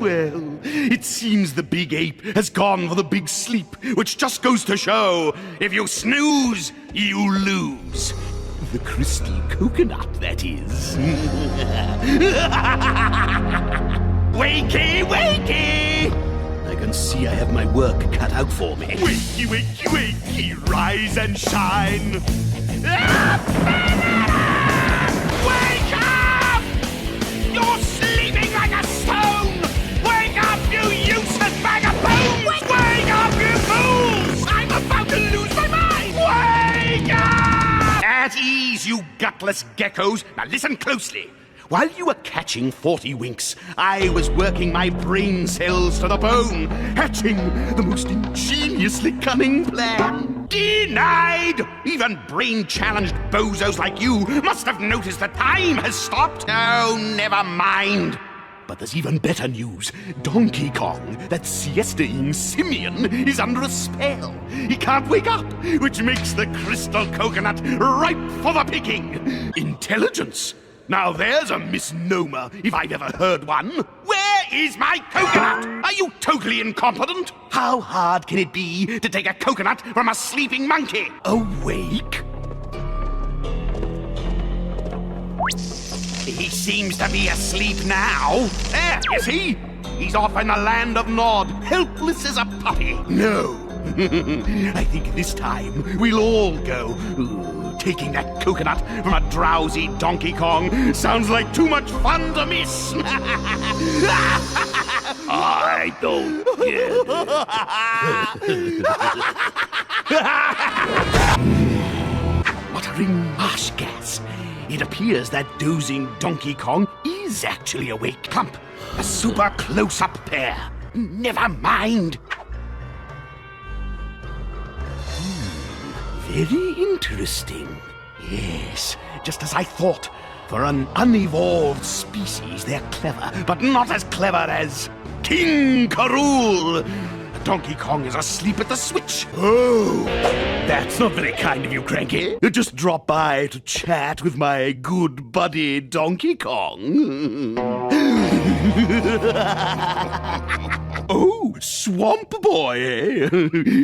Well, it seems the big ape has gone for the big sleep, which just goes to show, if you snooze, you lose. The crystal coconut, that is. Wakey, wakey! I can see I have my work cut out for me. Wakey, wakey, wakey, rise and shine. Wake up! You're sleeping like a stone! Wake up, you useless bag of bones! Wake up, you fools! I'm about to lose my mind! Wake up! At ease, you gutless geckos. Now listen closely. While you were catching 40 winks, I was working my brain cells to the bone, hatching the most ingeniously cunning plan. Denied! Even brain-challenged bozos like you must have noticed that time has stopped. Oh, never mind. But there's even better news. Donkey Kong, that siesta-ing simian, is under a spell. He can't wake up, which makes the crystal coconut ripe for the picking. Intelligence. Now there's a misnomer, if I've ever heard one. Where is my coconut! Are you totally incompetent? How hard can it be to take a coconut from a sleeping monkey? Awake? He seems to be asleep now. There, you see? He's off in the land of Nod, helpless as a puppy. No. I think this time we'll all go. Ooh, taking that coconut from a drowsy Donkey Kong sounds like too much fun to miss. I don't get it. Muttering marsh gas. It appears that dozing Donkey Kong is actually awake. Clump, a super close-up pair. Never mind. Very interesting. Yes, just as I thought. For an unevolved species, they're clever, but not as clever as King K. Rool. Donkey Kong is asleep at the switch. Oh, that's not very kind of you, Cranky. Just drop by to chat with my good buddy Donkey Kong. Oh, Swamp Boy, eh?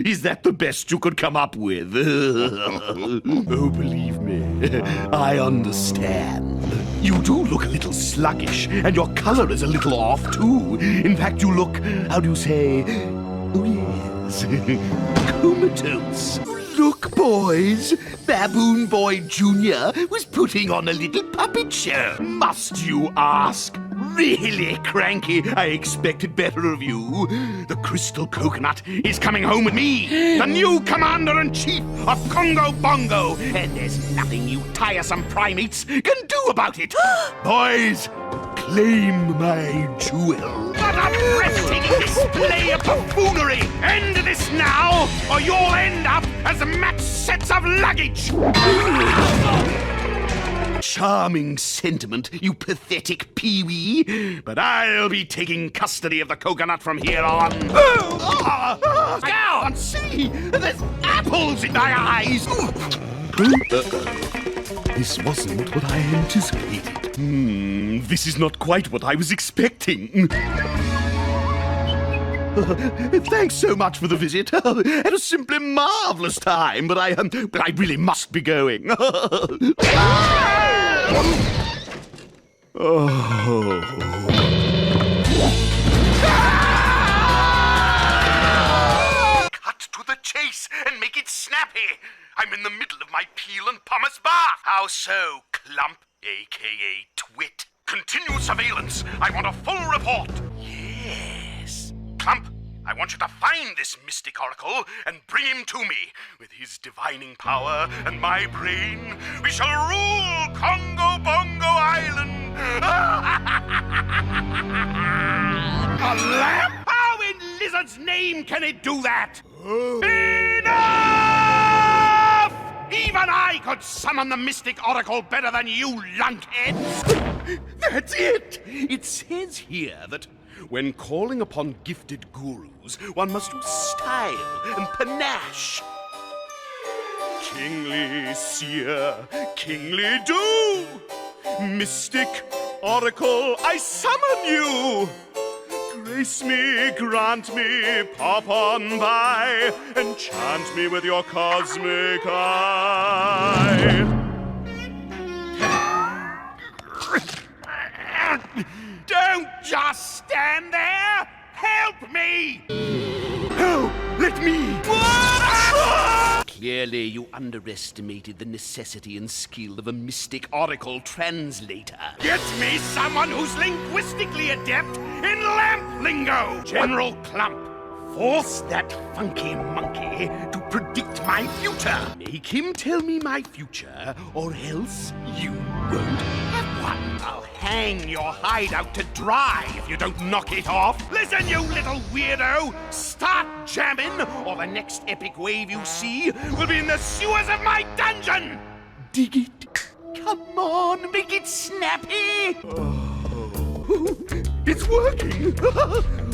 Is that the best you could come up with? Oh, believe me, I understand. You do look a little sluggish, and your color is a little off, too. In fact, you look, how do you say... Oh, yes. Comatose. Look, boys. Baboon Boy Jr. was putting on a little puppet show. Must you ask? Really, Cranky? I expected better of you. The Crystal Coconut is coming home with me, the new Commander-in-Chief of Congo Bongo, and there's nothing you tiresome primates can do about it. Boys, claim my jewel. What a breathtaking display of buffoonery! End this now, or you'll end up as matched sets of luggage! Charming sentiment, you pathetic peewee. But I'll be taking custody of the coconut from here on. I can't see! There's apples in my eyes! This wasn't what I anticipated. This is not quite what I was expecting. Thanks so much for the visit. Had a simply marvelous time, but I really must be going. Cut to the chase and make it snappy. I'm in the middle of my peel and pumice bath. How so, Clump, a.k.a. Twit? Continue surveillance. I want a full report. Yes. Clump, I want you to find this mystic oracle and bring him to me. With his divining power and my brain, we shall rule Congo Bongo Island. A lamp? How in Lizard's name can it do that? Enough! Even I could summon the mystic oracle better than you, lunkheads. That's it! It says here that when calling upon gifted gurus, one must use style and panache. Kingly seer, kingly do, mystic oracle, I summon you. Grace me, grant me, pop on by, enchant me with your cosmic eye. Don't just stand there! Help me! Oh, let me! Clearly, you underestimated the necessity and skill of a mystic oracle translator. Get me someone who's linguistically adept in lamp lingo! General Clump, force that funky monkey to predict my future. Make him tell me my future, or else you won't have one. I'll hang your hideout to dry if you don't knock it off. Listen, you little weirdo! Start jamming, or the next epic wave you see will be in the sewers of my dungeon! Dig it. Come on, make it snappy! Oh, it's working!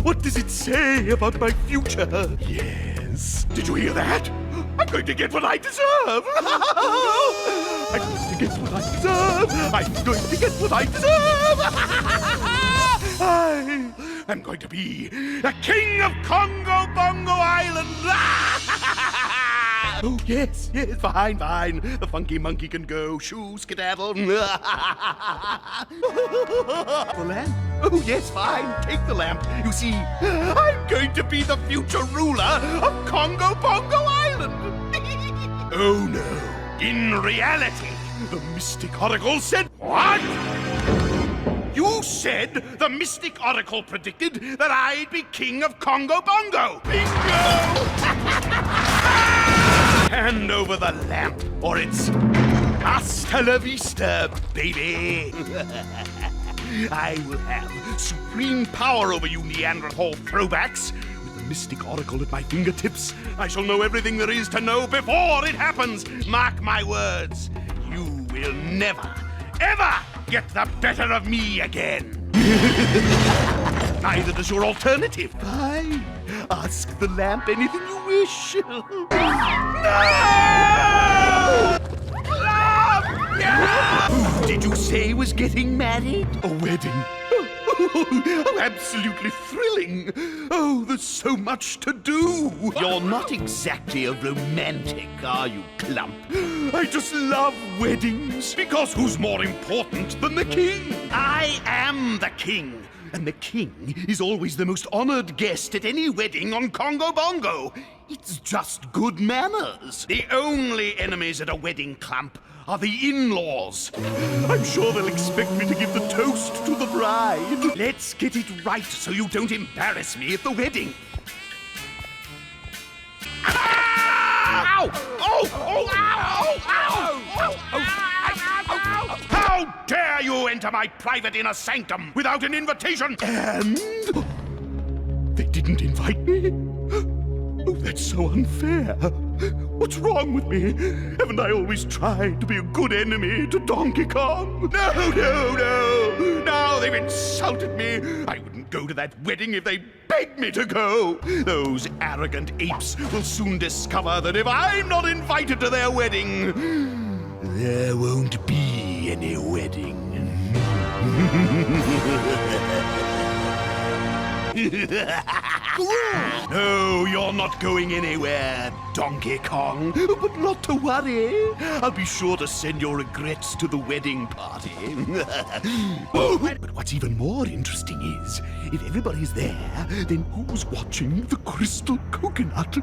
What does it say about my future? Yes. Did you hear that? I'm going to get what I deserve! I'm going to get what I deserve! I'm going to get what I deserve! I I'm going to be the king of Congo Bongo Island. Oh, yes, fine. The funky monkey can go. Shoo, skedaddle. The lamp? Oh, yes, fine. Take the lamp. You see, I'm going to be the future ruler of Congo Bongo Island. Oh, no. In reality, the mystic oracle said... What? You said the mystic oracle predicted that I'd be king of Congo Bongo. Bingo! Hand over the lamp, or it's hasta la vista, baby. I will have supreme power over you Neanderthal throwbacks. With the mystic oracle at my fingertips, I shall know everything there is to know before it happens. Mark my words, you will never, ever get the better of me again. Neither does your alternative. Fine. Ask the lamp anything you wish. No! Lamp! No! Who did you say was getting married? A wedding. Oh, absolutely thrilling. Oh, there's so much to do. You're not exactly a romantic, are you, Clump? I just love weddings. Because who's more important than the king? I am the king. And the king is always the most honored guest at any wedding on Congo Bongo. It's just good manners. The only enemies at a wedding, Clump, are the in-laws. I'm sure they'll expect me to give the toast to the bride. Let's get it right so you don't embarrass me at the wedding. Ow! Oh! Oh! Ow! Ow! Ow! Ow! How dare you enter my private inner sanctum without an invitation? And they didn't invite me? Oh, that's so unfair. What's wrong with me? Haven't I always tried to be a good enemy to Donkey Kong? No! Now they've insulted me. I wouldn't go to that wedding if they begged me to go. Those arrogant apes will soon discover that if I'm not invited to their wedding, there won't be any wedding. No, you're not going anywhere, Donkey Kong. But not to worry. I'll be sure to send your regrets to the wedding party. But what's even more interesting is, if everybody's there, then who's watching the crystal coconut?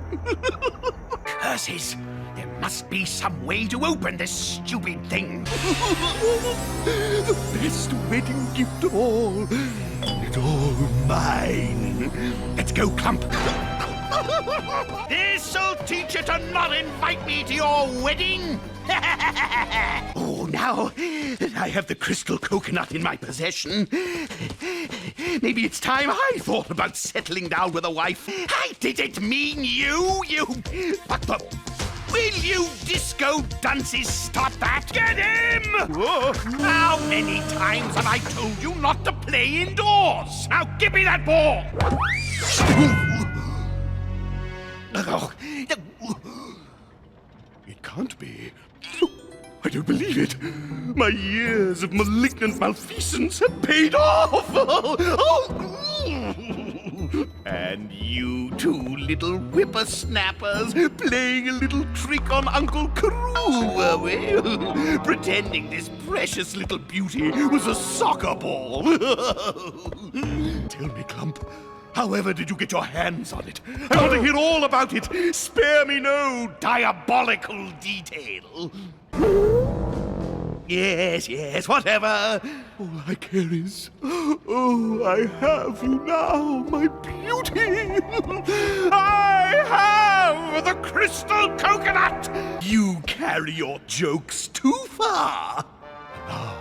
Curses! There must be some way to open this stupid thing. The best wedding gift of all. It's all mine. Let's go, Clump. This'll teach you to not invite me to your wedding. Oh, now that I have the crystal coconut in my possession, maybe it's time I thought about settling down with a wife. I didn't mean you. What the... Will you disco dunces stop that? Get him! Whoa. How many times have I told you not to play indoors? Now give me that ball! It can't be. I don't believe it. My years of malignant malfeasance have paid off. And you two little whippersnappers playing a little trick on Uncle Karoo, were we? Pretending this precious little beauty was a soccer ball. Tell me, Clump, however did you get your hands on it? I want to hear all about it. Spare me no diabolical detail. Yes, whatever. All I care is, oh, I have you now, my beauty. I have the crystal coconut. You carry your jokes too far. Now,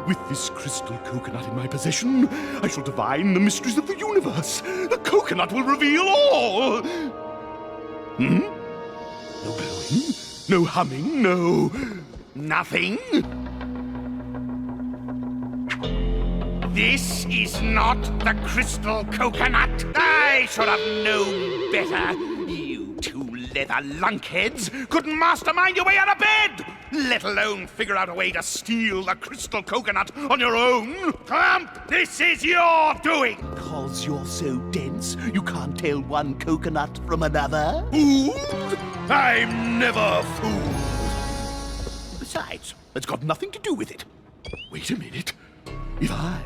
with this crystal coconut in my possession, I shall divine the mysteries of the universe. The coconut will reveal all. No blowing, no humming, no... nothing? This is not the crystal coconut. I should have known better. You two leather lunkheads couldn't mastermind your way out of bed. let alone figure out a way to steal the crystal coconut on your own. Clamp, this is your doing. Because you're so dense, you can't tell one coconut from another? Fooled? I'm never fooled. Besides, it's got nothing to do with it. Wait a minute. If I,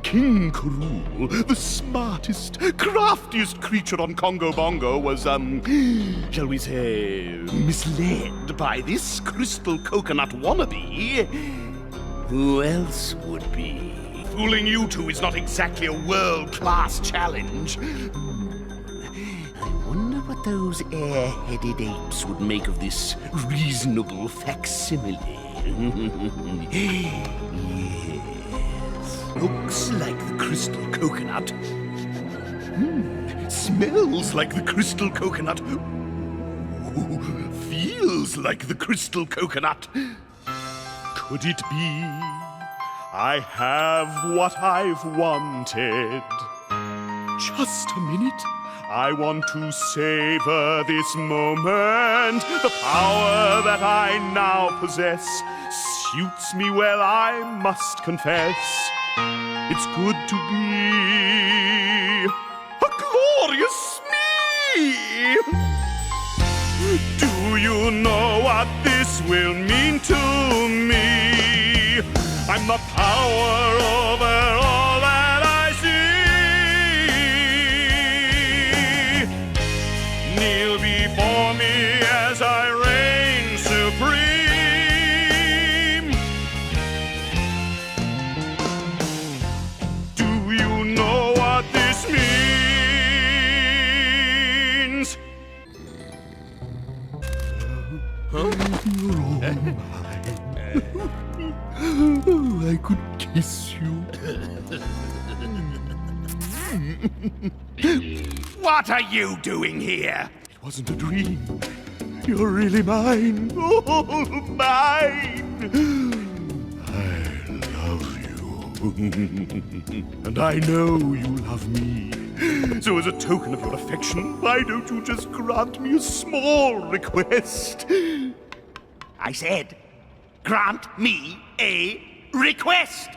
King Rool, the smartest, craftiest creature on Congo Bongo, was, shall we say, misled by this crystal coconut wannabe, Who else would be? fooling you two is not exactly a world-class challenge. I wonder what those air-headed apes would make of this reasonable facsimile. Yes. Looks like the crystal coconut. Smells like the crystal coconut. Ooh, feels like the crystal coconut. could it be I have what I've wanted? Just a minute. I want to savor this moment. The power that I now possess suits me well, I must confess. It's good to be a glorious me. Do you know what this will mean to me? I'm the power over all that I see. Kneel before me as I reign supreme. Do you know what this means? Oh, I could kiss you. What are you doing here? It wasn't a dream. You're really mine. Oh, mine. I love you. And I know you love me. So as a token of your affection, why don't you just grant me a small request? I said, grant me a request.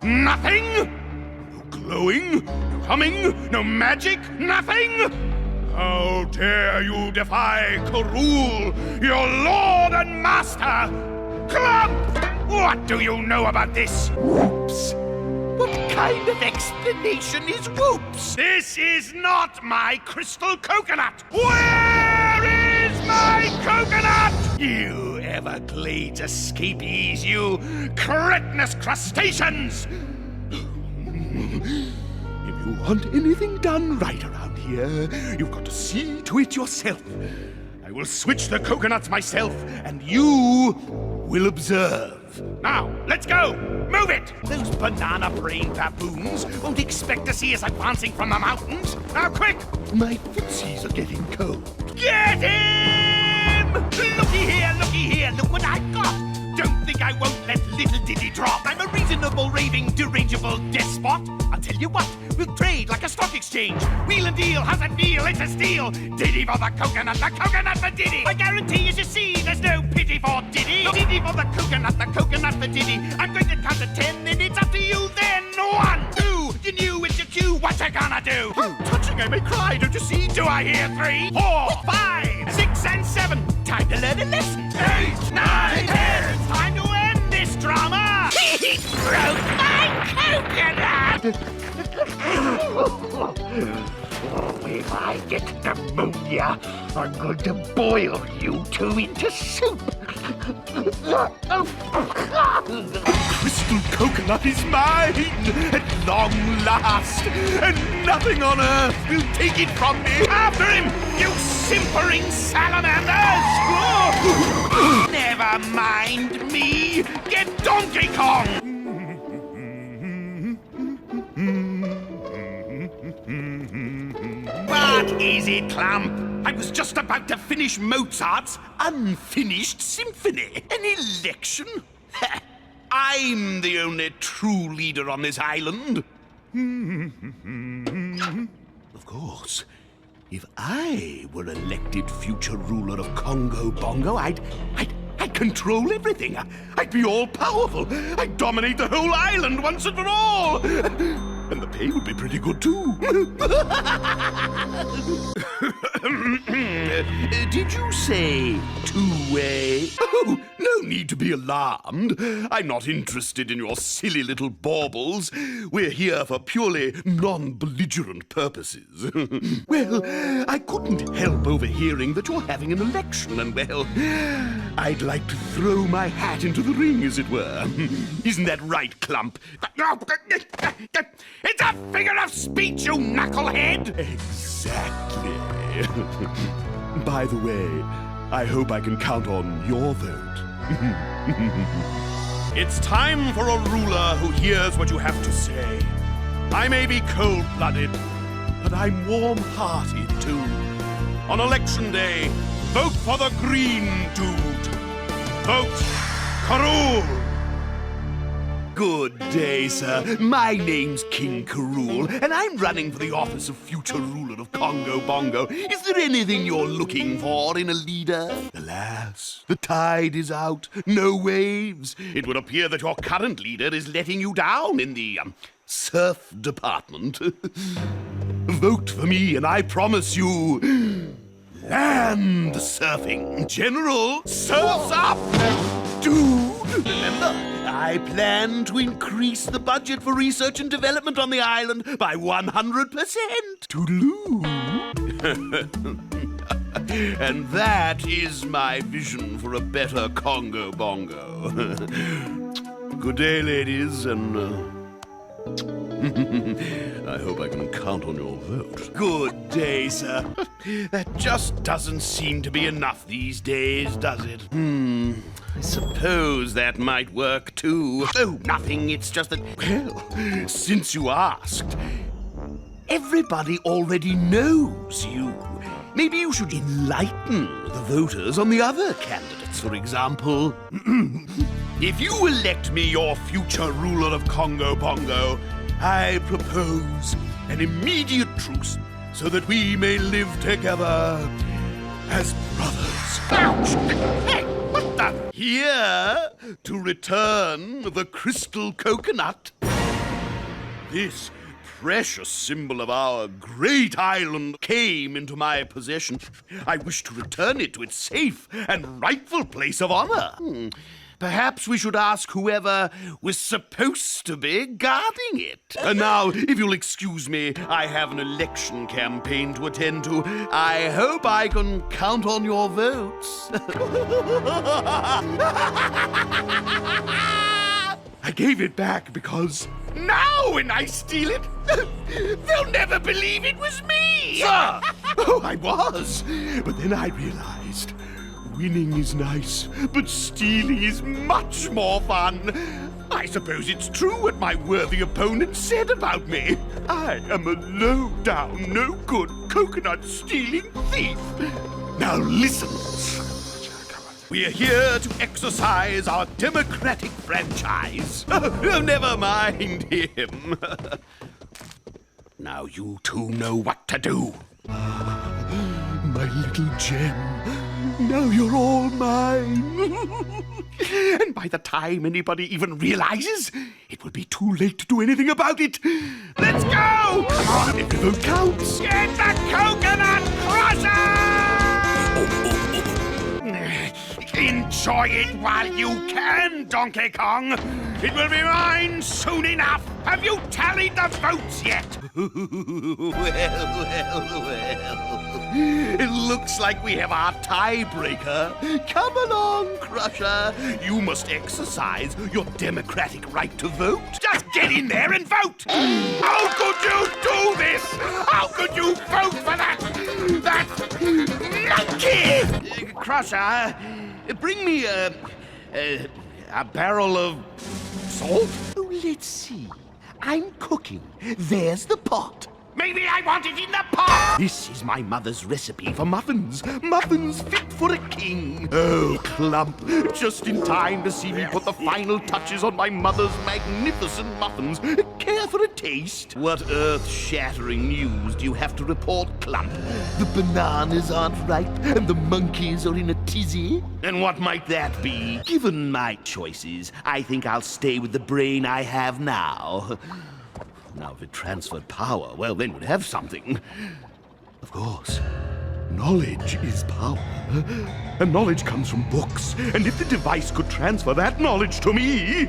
Nothing? No glowing? No humming? No magic? Nothing? How dare you defy Rool, your lord and master? Clump! What do you know about this? Whoops. What kind of explanation is whoops? This is not my crystal coconut! Where is my coconut? You Everglades escapees, you cretinous crustaceans! If you want anything done right around here, you've got to see to it yourself. I will switch the coconuts myself, and you will observe. Now, let's go! Move it! Those banana-brained baboons won't expect to see us advancing from the mountains. Now, quick! My footsies are getting cold. Get him! Looky here, look what I've got! Don't think I won't let little Diddy drop. I'm a reasonable, raving, derangeable despot. I'll tell you what, we'll trade like a stock exchange. Wheel and deal, how's that feel? It's a steal. Diddy for the coconut for Diddy. I guarantee, as you see, there's no pity for Diddy. Diddy for the coconut for Diddy. I'm going to count to 10, and it's up to you then. 1, 2, you knew it's your cue. What you gonna do? Touching, I may cry, don't you see? Do I hear 3, 4, 5, 6, and 7? Time to learn a lesson. 8, 9, 10. It's time to end this drama. He broke my coconut. If I get pneumonia, I'm going to boil you two into soup. Crystal coconut is mine at long last, and nothing on earth will take it from me. After him, you simpering salamanders! Never mind me. Get Donkey Kong. What is it, Clamp? I was just about to finish Mozart's unfinished symphony. An election? I'm the only true leader on this island. Of course, if I were elected future ruler of Congo Bongo, I'd I'd control everything. I'd be all-powerful. I'd dominate the whole island once and for all. And the pay would be pretty good, too. Did you say two-way? Oh, no need to be alarmed. I'm not interested in your silly little baubles. We're here for purely non-belligerent purposes. Well, I couldn't help overhearing that you're having an election, and, well, I'd like to throw my hat into the ring, as it were. Isn't that right, Clump? It's a figure of speech, you knucklehead! Exactly. By the way, I hope I can count on your vote. It's time for a ruler who hears what you have to say. I may be cold-blooded, but I'm warm-hearted, too. On election day, vote for the green dude. Vote Rool. Good day, sir. My name's King Rool, and I'm running for the office of future ruler of Congo Bongo. Is there anything you're looking for in a leader? Alas, the tide is out. No waves. It would appear that your current leader is letting you down in the surf department. Vote for me, and I promise you land surfing. General, surf's up! Dude, remember, I plan to increase the budget for research and development on the island by 100%. Toodaloo. And that is my vision for a better Congo Bongo. Good day, ladies, and I hope I can count on your vote. Good day, sir. That just doesn't seem to be enough these days, does it? I suppose that might work, too. Oh, nothing. It's just that, well, since you asked, everybody already knows you. Maybe you should enlighten the voters on the other candidates, for example. If you elect me your future ruler of Congo Bongo, I propose an immediate truce so that we may live together as brothers. Ouch! Hey, what the? Here to return the crystal coconut. This precious symbol of our great island came into my possession. I wish to return it to its safe and rightful place of honor. Perhaps we should ask whoever was supposed to be guarding it. And now, if you'll excuse me, I have an election campaign to attend to. I hope I can count on your votes. I gave it back because now when I steal it, they'll never believe it was me! Sir! Oh, I was. But then I realized winning is nice, but stealing is much more fun. I suppose it's true what my worthy opponent said about me. I am a low-down, no-good, coconut-stealing thief. Now listen. We're here to exercise our democratic franchise. Oh, never mind him. Now you two know what to do. My little gem. Now you're all mine. And by the time anybody even realizes, it will be too late to do anything about it. Let's go! Come on, every vote counts. Get the coconut crusher! Enjoy it while you can, Donkey Kong. It will be mine soon enough. Have you tallied the votes yet? Well. It looks like we have our tiebreaker. Come along, Crusher. You must exercise your democratic right to vote. Just get in there and vote. How could you do this? How could you vote for that monkey? Crusher, bring me a barrel of salt. Oh, let's see. I'm cooking. There's the pot. Maybe I want it in the pot! This is my mother's recipe for muffins. Muffins fit for a king. Oh, Clump, just in time to see me put the final touches on my mother's magnificent muffins. Care for a taste? What earth-shattering news do you have to report, Clump? The bananas aren't ripe and the monkeys are in a tizzy? And what might that be? Given my choices, I think I'll stay with the brain I have now. Now, if it transferred power, well, then we'd have something. Of course, knowledge is power. And knowledge comes from books. And if the device could transfer that knowledge to me...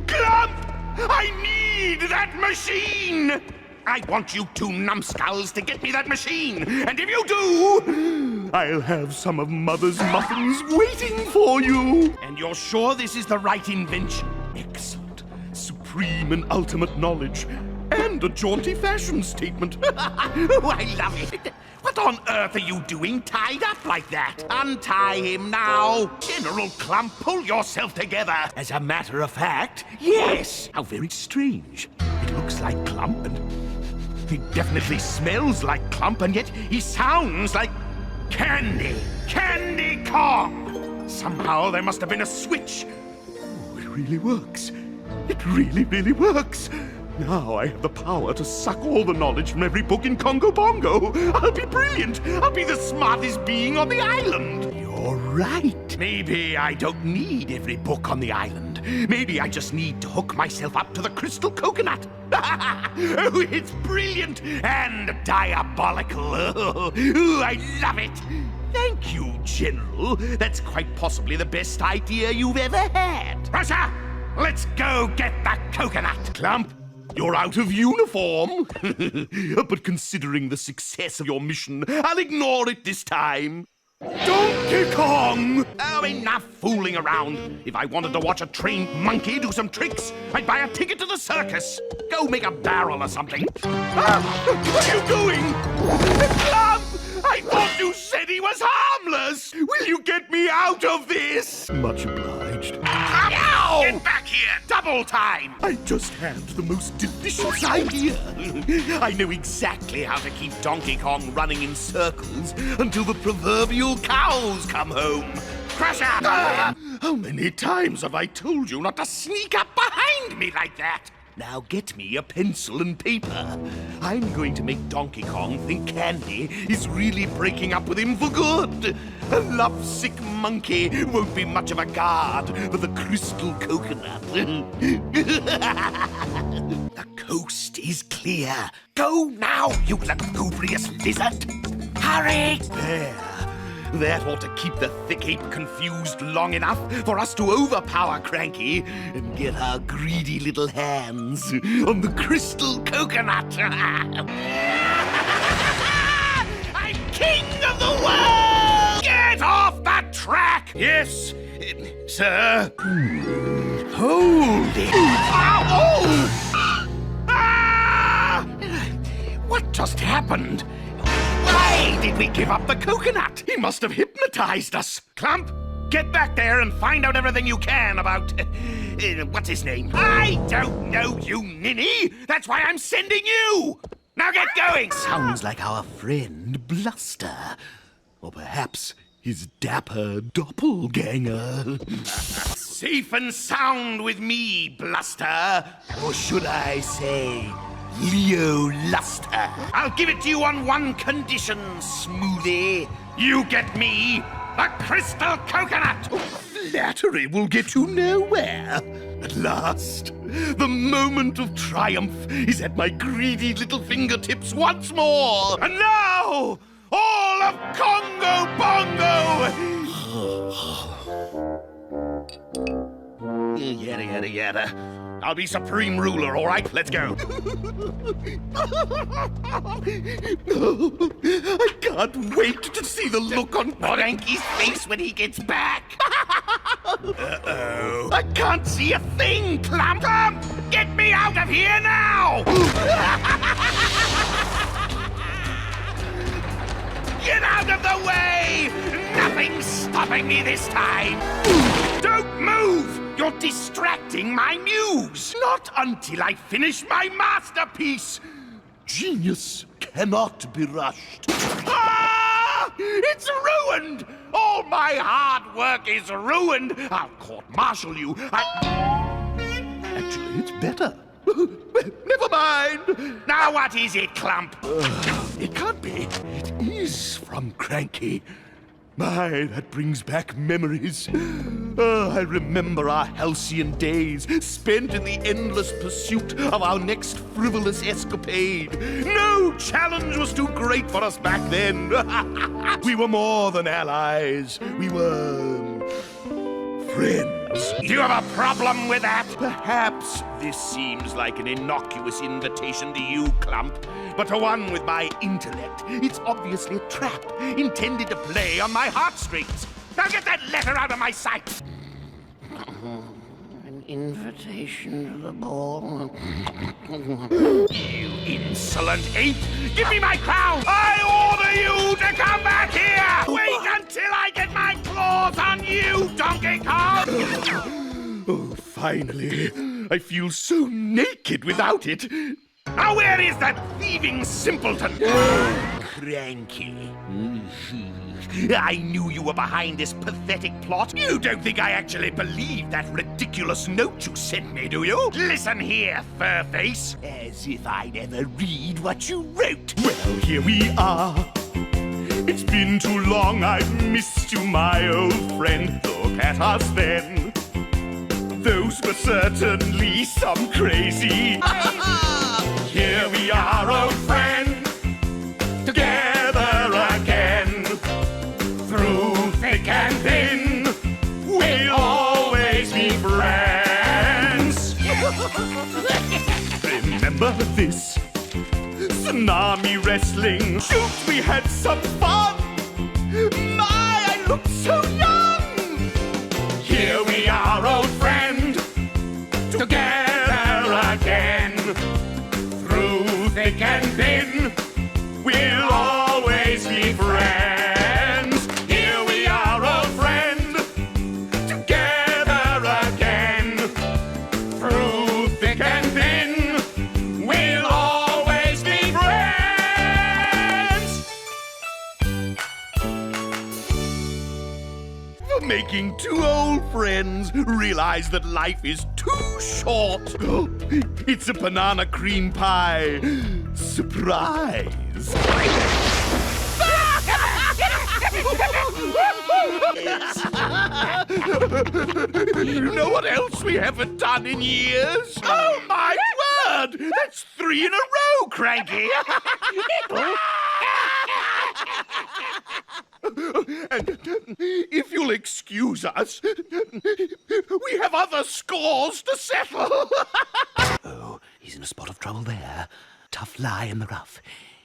Clump! I need that machine! I want you two numbskulls to get me that machine. And if you do, I'll have some of Mother's muffins waiting for you. And you're sure this is the right invention? Excellent. Supreme and ultimate knowledge. And a jaunty fashion statement. Oh, I love it. What on earth are you doing tied up like that? Untie him now. General Clump, pull yourself together. As a matter of fact, yes. How very strange. It looks like Clump and he definitely smells like Clump, and yet he sounds like Candy. Candy Kong. Somehow there must have been a switch. Oh, it really works. It really, really works. Now I have the power to suck all the knowledge from every book in Congo Bongo. I'll be brilliant. I'll be the smartest being on the island. You're right. Maybe I don't need every book on the island. Maybe I just need to hook myself up to the crystal coconut. Oh, it's brilliant and diabolical. Oh, I love it. Thank you, General. That's quite possibly the best idea you've ever had. Russia, let's go get the coconut. Clump, you're out of uniform. But considering the success of your mission, I'll ignore it this time. Donkey Kong! Oh, enough fooling around. If I wanted to watch a trained monkey do some tricks, I'd buy a ticket to the circus. Go make a barrel or something. Ah, what are you doing? Clump! I thought you said he was harmless. Will you get me out of this? Much obliged. Ow! Get back here! Double time! I just had the most delicious idea. I know exactly how to keep Donkey Kong running in circles until the proverbial cows come home. Crusher! How many times have I told you not to sneak up behind me like that? Now get me a pencil and paper. I'm going to make Donkey Kong think Candy is really breaking up with him for good. A lovesick monkey won't be much of a guard for the crystal coconut. The coast is clear. Go now, you lugubrious lizard. Hurry! There. That ought to keep the thick ape confused long enough for us to overpower Cranky and get our greedy little hands on the crystal coconut. I'm king of the world! Get off the track! Yes, sir. Hold it. Oh! Ah! What just happened? Why did we give up the coconut? He must have hypnotized us. Clump, get back there and find out everything you can about... what's his name? I don't know, you ninny. That's why I'm sending you. Now get going. Sounds like our friend Bluster. Or perhaps his dapper doppelganger. Safe and sound with me, Bluster. Or should I say... Leo Luster. I'll give it to you on one condition, Smoothie. You get me a crystal coconut. Flattery will get you nowhere. At last, the moment of triumph is at my greedy little fingertips once more. And now, all of Congo Bongo. Yada, yada, yada. I'll be supreme ruler, all right? Let's go. I can't wait to see the look on Cranky's face when he gets back. Uh-oh. I can't see a thing, Clump! Get me out of here now! Get out of the way! Nothing's stopping me this time! Don't move! You're distracting my muse! Not until I finish my masterpiece! Genius cannot be rushed. Ah! It's ruined! All my hard work is ruined! I'll court-martial you. Actually, it's better. Never mind. Now what is it, Clump? It can't be. It is from Cranky. My, that brings back memories. I remember our halcyon days spent in the endless pursuit of our next frivolous escapade. No challenge was too great for us back then. We were more than allies. We were friends. Do you have a problem with that? Perhaps this seems like an innocuous invitation to you, Clump. But to one with my intellect, it's obviously a trap intended to play on my heartstrings. Now get that letter out of my sight! An invitation to the ball. You insolent ape! Give me my crown! I order you to come back here! Wait until I get my claws on you, Donkey Kong! Oh, finally. I feel so naked without it. Now where is that thieving simpleton? Cranky. I knew you were behind this pathetic plot. You don't think I actually believed that ridiculous note you sent me, do you? Listen here, Furface. As if I'd ever read what you wrote. Well, here we are. It's been too long, I've missed you, my old friend. Look at us then. Those were certainly some crazy. Here we are, old friend, together again. Through thick and thin, we'll always be friends. Remember this? Tsunami wrestling. Shoot, we had some fun. My, I look so young. Here we are, old friend, together again. Through thick and thin, we'll always be friends. Here we are, old friend, together again. Through thick and thin, we'll always be friends. Making two old friends realize that life is too short. It's a banana cream pie. Surprise. You know what else we haven't done in years? Oh, my word! That's 3 in a row, Cranky! And if you'll excuse us, we have other scores to settle. Oh, he's in a spot of trouble there. Tough lie in the rough.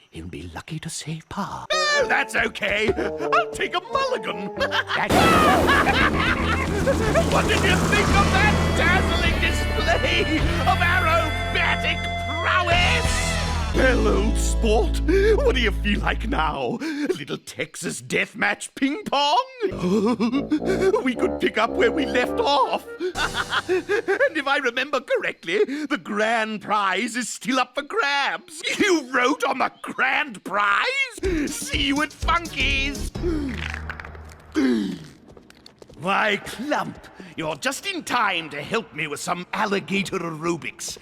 He'll be lucky to save Pa. Oh, that's okay. I'll take a mulligan. What did you think of that dazzling display of aerobatic prowess? Well, old sport, what do you feel like now? A little Texas deathmatch ping pong? We could pick up where we left off. And if I remember correctly, the grand prize is still up for grabs. You wrote on the grand prize? See you at Funky's. Why, Clump, you're just in time to help me with some alligator aerobics.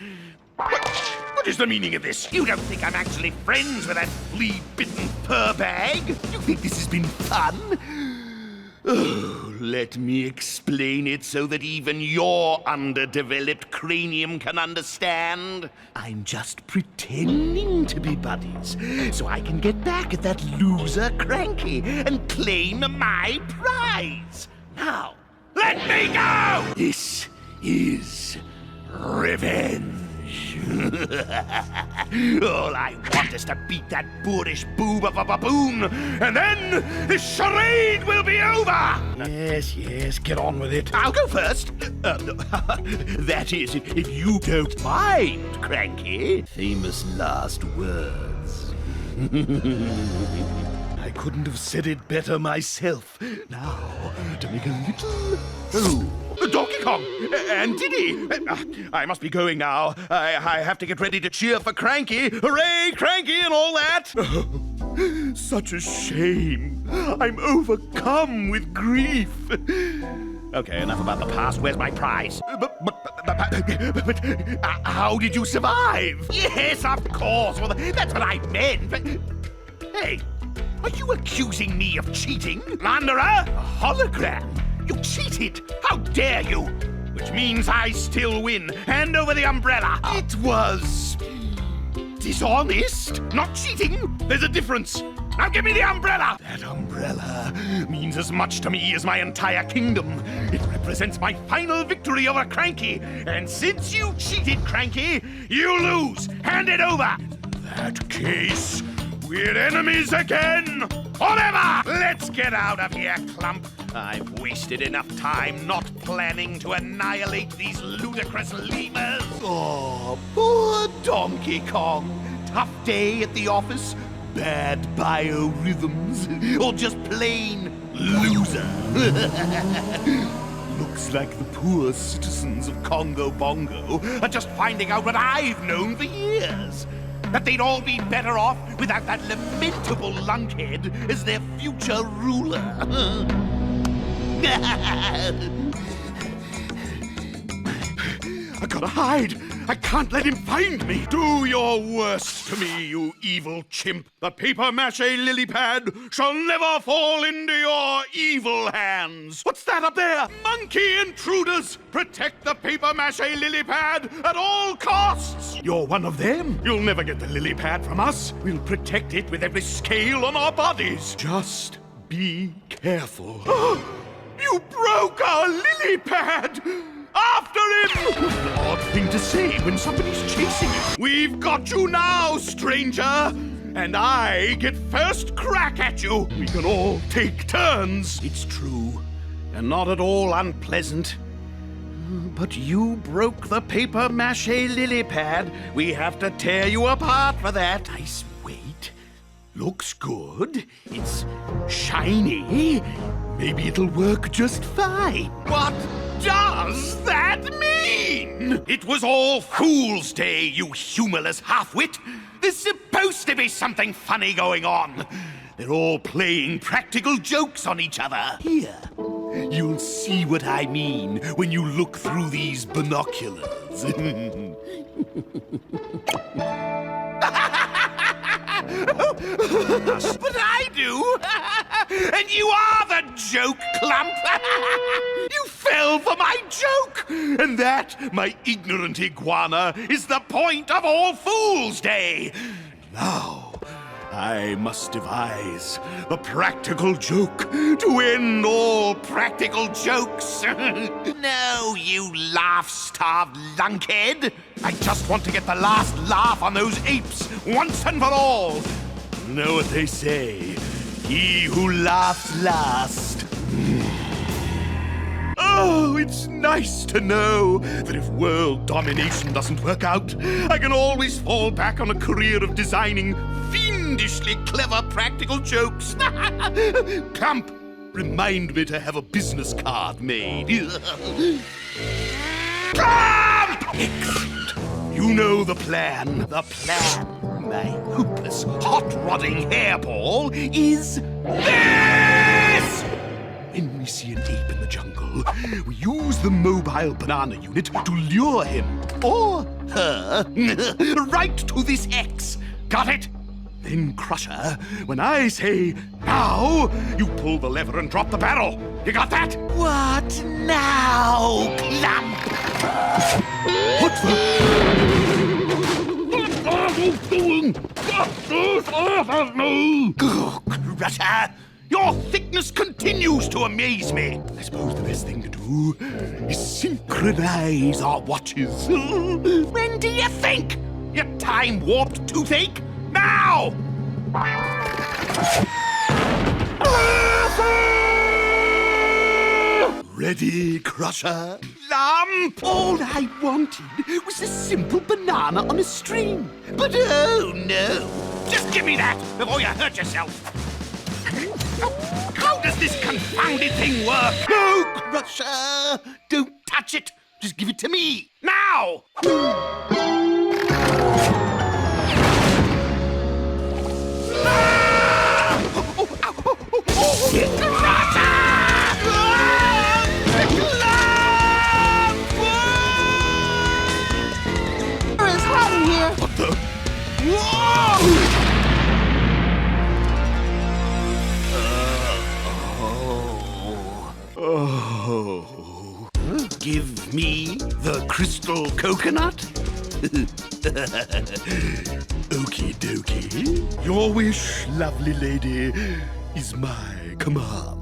What is the meaning of this? You don't think I'm actually friends with that flea-bitten fur bag? You think this has been fun? Oh, let me explain it so that even your underdeveloped cranium can understand. I'm just pretending to be buddies, so I can get back at that loser Cranky and claim my prize. Now, let me go! This is revenge. All I want is to beat that boorish boob of a baboon, and then this charade will be over! Yes, get on with it. I'll go first. That is, if you don't mind, Cranky. Famous last words. I couldn't have said it better myself. Now, to make a little... Oh, Donkey Kong and Diddy. I must be going now. I have to get ready to cheer for Cranky. Hooray, Cranky and all that. Such a shame. I'm overcome with grief. Okay, enough about the past. Where's my prize? But how did you survive? Yes, of course. Well, that's what I meant. But, hey, are you accusing me of cheating? Landerer? A hologram? You cheated! How dare you! Which means I still win. Hand over the umbrella. It was dishonest, not cheating. There's a difference. Now give me the umbrella! That umbrella means as much to me as my entire kingdom. It represents my final victory over Cranky. And since you cheated, Cranky, you lose. Hand it over. In that case, we're enemies again. Forever! Let's get out of here, Clump. I've wasted enough time not planning to annihilate these ludicrous lemurs. Oh, poor Donkey Kong. Tough day at the office? Bad biorhythms? Or just plain loser? Looks like the poor citizens of Congo Bongo are just finding out what I've known for years. That they'd all be better off without that lamentable lunkhead as their future ruler. I gotta hide. I can't let him find me. Do your worst to me, you evil chimp. The papier-mâché lily pad shall never fall into your evil hands. What's that up there? Monkey intruders! Protect the papier-mâché lily pad at all costs! You're one of them. You'll never get the lily pad from us. We'll protect it with every scale on our bodies. Just be careful. You broke our lily pad! After him! Odd thing to say when somebody's chasing you. We've got you now, stranger! And I get first crack at you! We can all take turns! It's true, and not at all unpleasant. But you broke the papier-mâché lily pad. We have to tear you apart for that. Nice weight. Looks good. It's shiny. Maybe it'll work just fine. What does that mean? It was all Fool's Day, you humorless half-wit. There's supposed to be something funny going on. They're all playing practical jokes on each other. Here, you'll see what I mean when you look through these binoculars. But I do! And you are the joke, Clump! You fell for my joke! And that, my ignorant iguana, is the point of all Fool's Day! Now, I must devise the practical joke to end all practical jokes. No, you laugh-starved lunkhead! I just want to get the last laugh on those apes once and for all. You know what they say? He who laughs last. Oh, it's nice to know that if world domination doesn't work out, I can always fall back on a career of designing fiendishly clever practical jokes. Clump, remind me to have a business card made. Clump! Excellent. You know the plan. The plan, my hopeless, hot-rodding hairball, is this! When we see an ape in the jungle, we use the mobile banana unit to lure him, or her, right to this X. Got it? Then, Crusher, when I say now, you pull the lever and drop the barrel. You got that? What now, Clump? What the? Oh, Crusher! Your thickness continues to amaze me. I suppose the best thing to do is synchronize our watches. When do you think? You time-warped toothache? Now! Ready, Crusher? Lump! All I wanted was a simple banana on a string. But oh no! Just give me that before you hurt yourself. How does this confounded thing work? No, Russia! Don't touch it! Just give it to me! Now! It's hot in here. What the? Whoa! Oh. Give me the crystal coconut? Okie dokie. Your wish, lovely lady, is my command.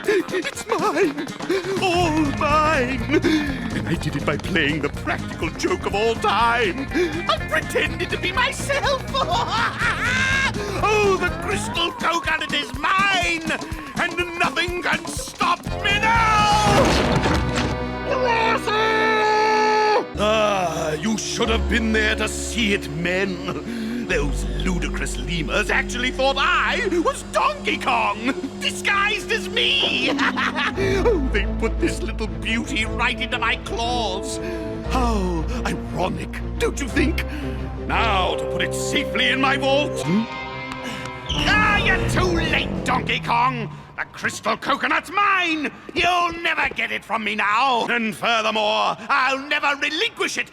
It's mine! All mine! And I did it by playing the practical joke of all time. I pretended to be myself! Oh, the crystal coconut is mine! And nothing can stop me now! Ah, you should have been there to see it, men. Those ludicrous lemurs actually thought I was Donkey Kong, disguised as me. Oh, they put this little beauty right into my claws. How ironic, don't you think? Now to put it safely in my vault. Ah, you're too late, Donkey Kong. The crystal coconut's mine. You'll never get it from me now. And furthermore, I'll never relinquish it.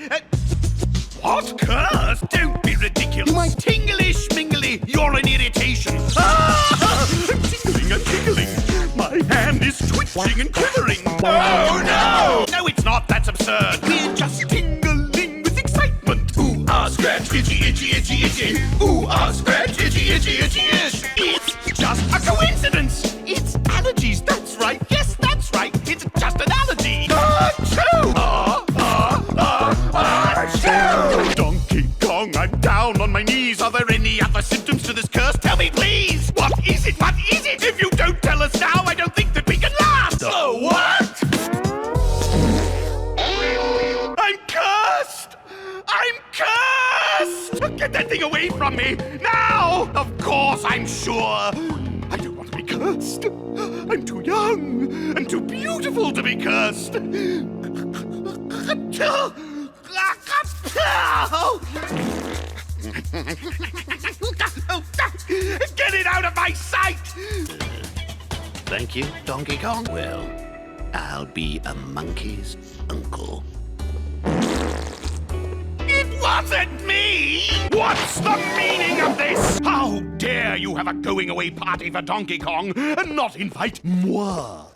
What curse? Don't be ridiculous. Tingly schmingly, you're an irritation. Ah! I'm tingling and tingling. My hand is twitching and quivering. Oh, no! No, it's not. That's absurd. We're just tingling with excitement. Ooh, ah, scratch, itchy, itchy, itchy, itchy. Ooh, ah, scratch, itchy, itchy, itchy, itchy. It's just a coincidence. It's allergies. That's right. Yes, that's right. It's just an allergy. Donkey Kong, I'm down on my knees. Are there any other symptoms to this curse? Tell me, please. What is it? What is it? If you don't tell us now, I don't think that we can last. Oh, what? I'm cursed! I'm cursed! Get that thing away from me! Now! Of course, I'm sure. I don't want to be cursed. I'm too young and too beautiful to be cursed. Get it out of my sight! Thank you, Donkey Kong. Well, I'll be a monkey's uncle. It wasn't me! What's the meaning of this? How dare you have a going-away party for Donkey Kong and not invite moi?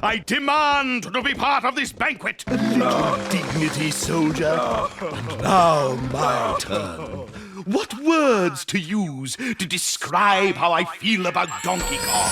I demand to be part of this banquet. A little dignity, soldier. And now my turn. What words to use to describe how I feel about Donkey Kong?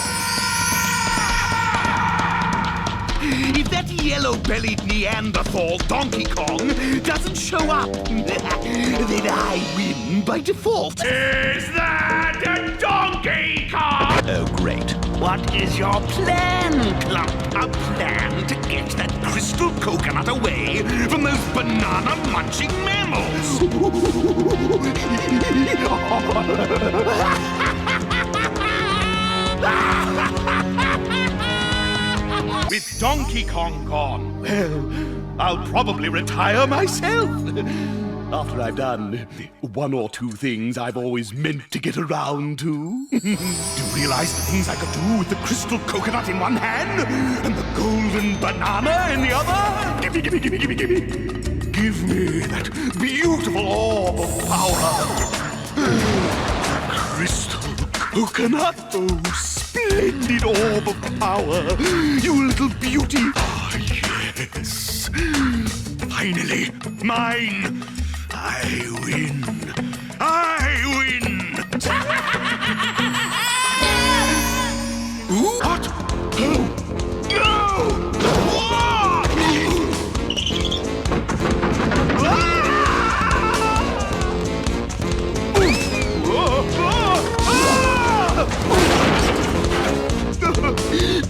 If that yellow-bellied Neanderthal Donkey Kong doesn't show up, then I win by default. Is that a Donkey Kong? Oh, great. What is your plan, Clump? A plan to get that crystal coconut away from those banana-munching mammals. With Donkey Kong gone, well, I'll probably retire myself. After I've done one or two things I've always meant to get around to. Do you realize the things I could do with the crystal coconut in one hand and the golden banana in the other? Gimme, gimme, gimme, gimme, gimme. Give me that beautiful orb of power. Crystal coconut, oh, splendid orb of power. You little beauty. Ah, yes. Finally, mine. I win. I win. Ooh, what? No!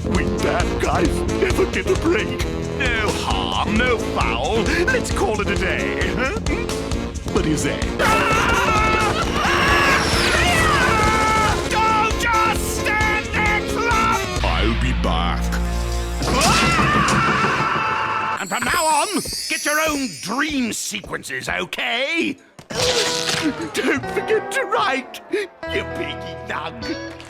We bad guys never get a break. No harm, no foul. Let's call it a day. Huh? What do you say? Don't just stand there, Clump! I'll be back. And from now on, get your own dream sequences, okay? Don't forget to write, you piggy nug.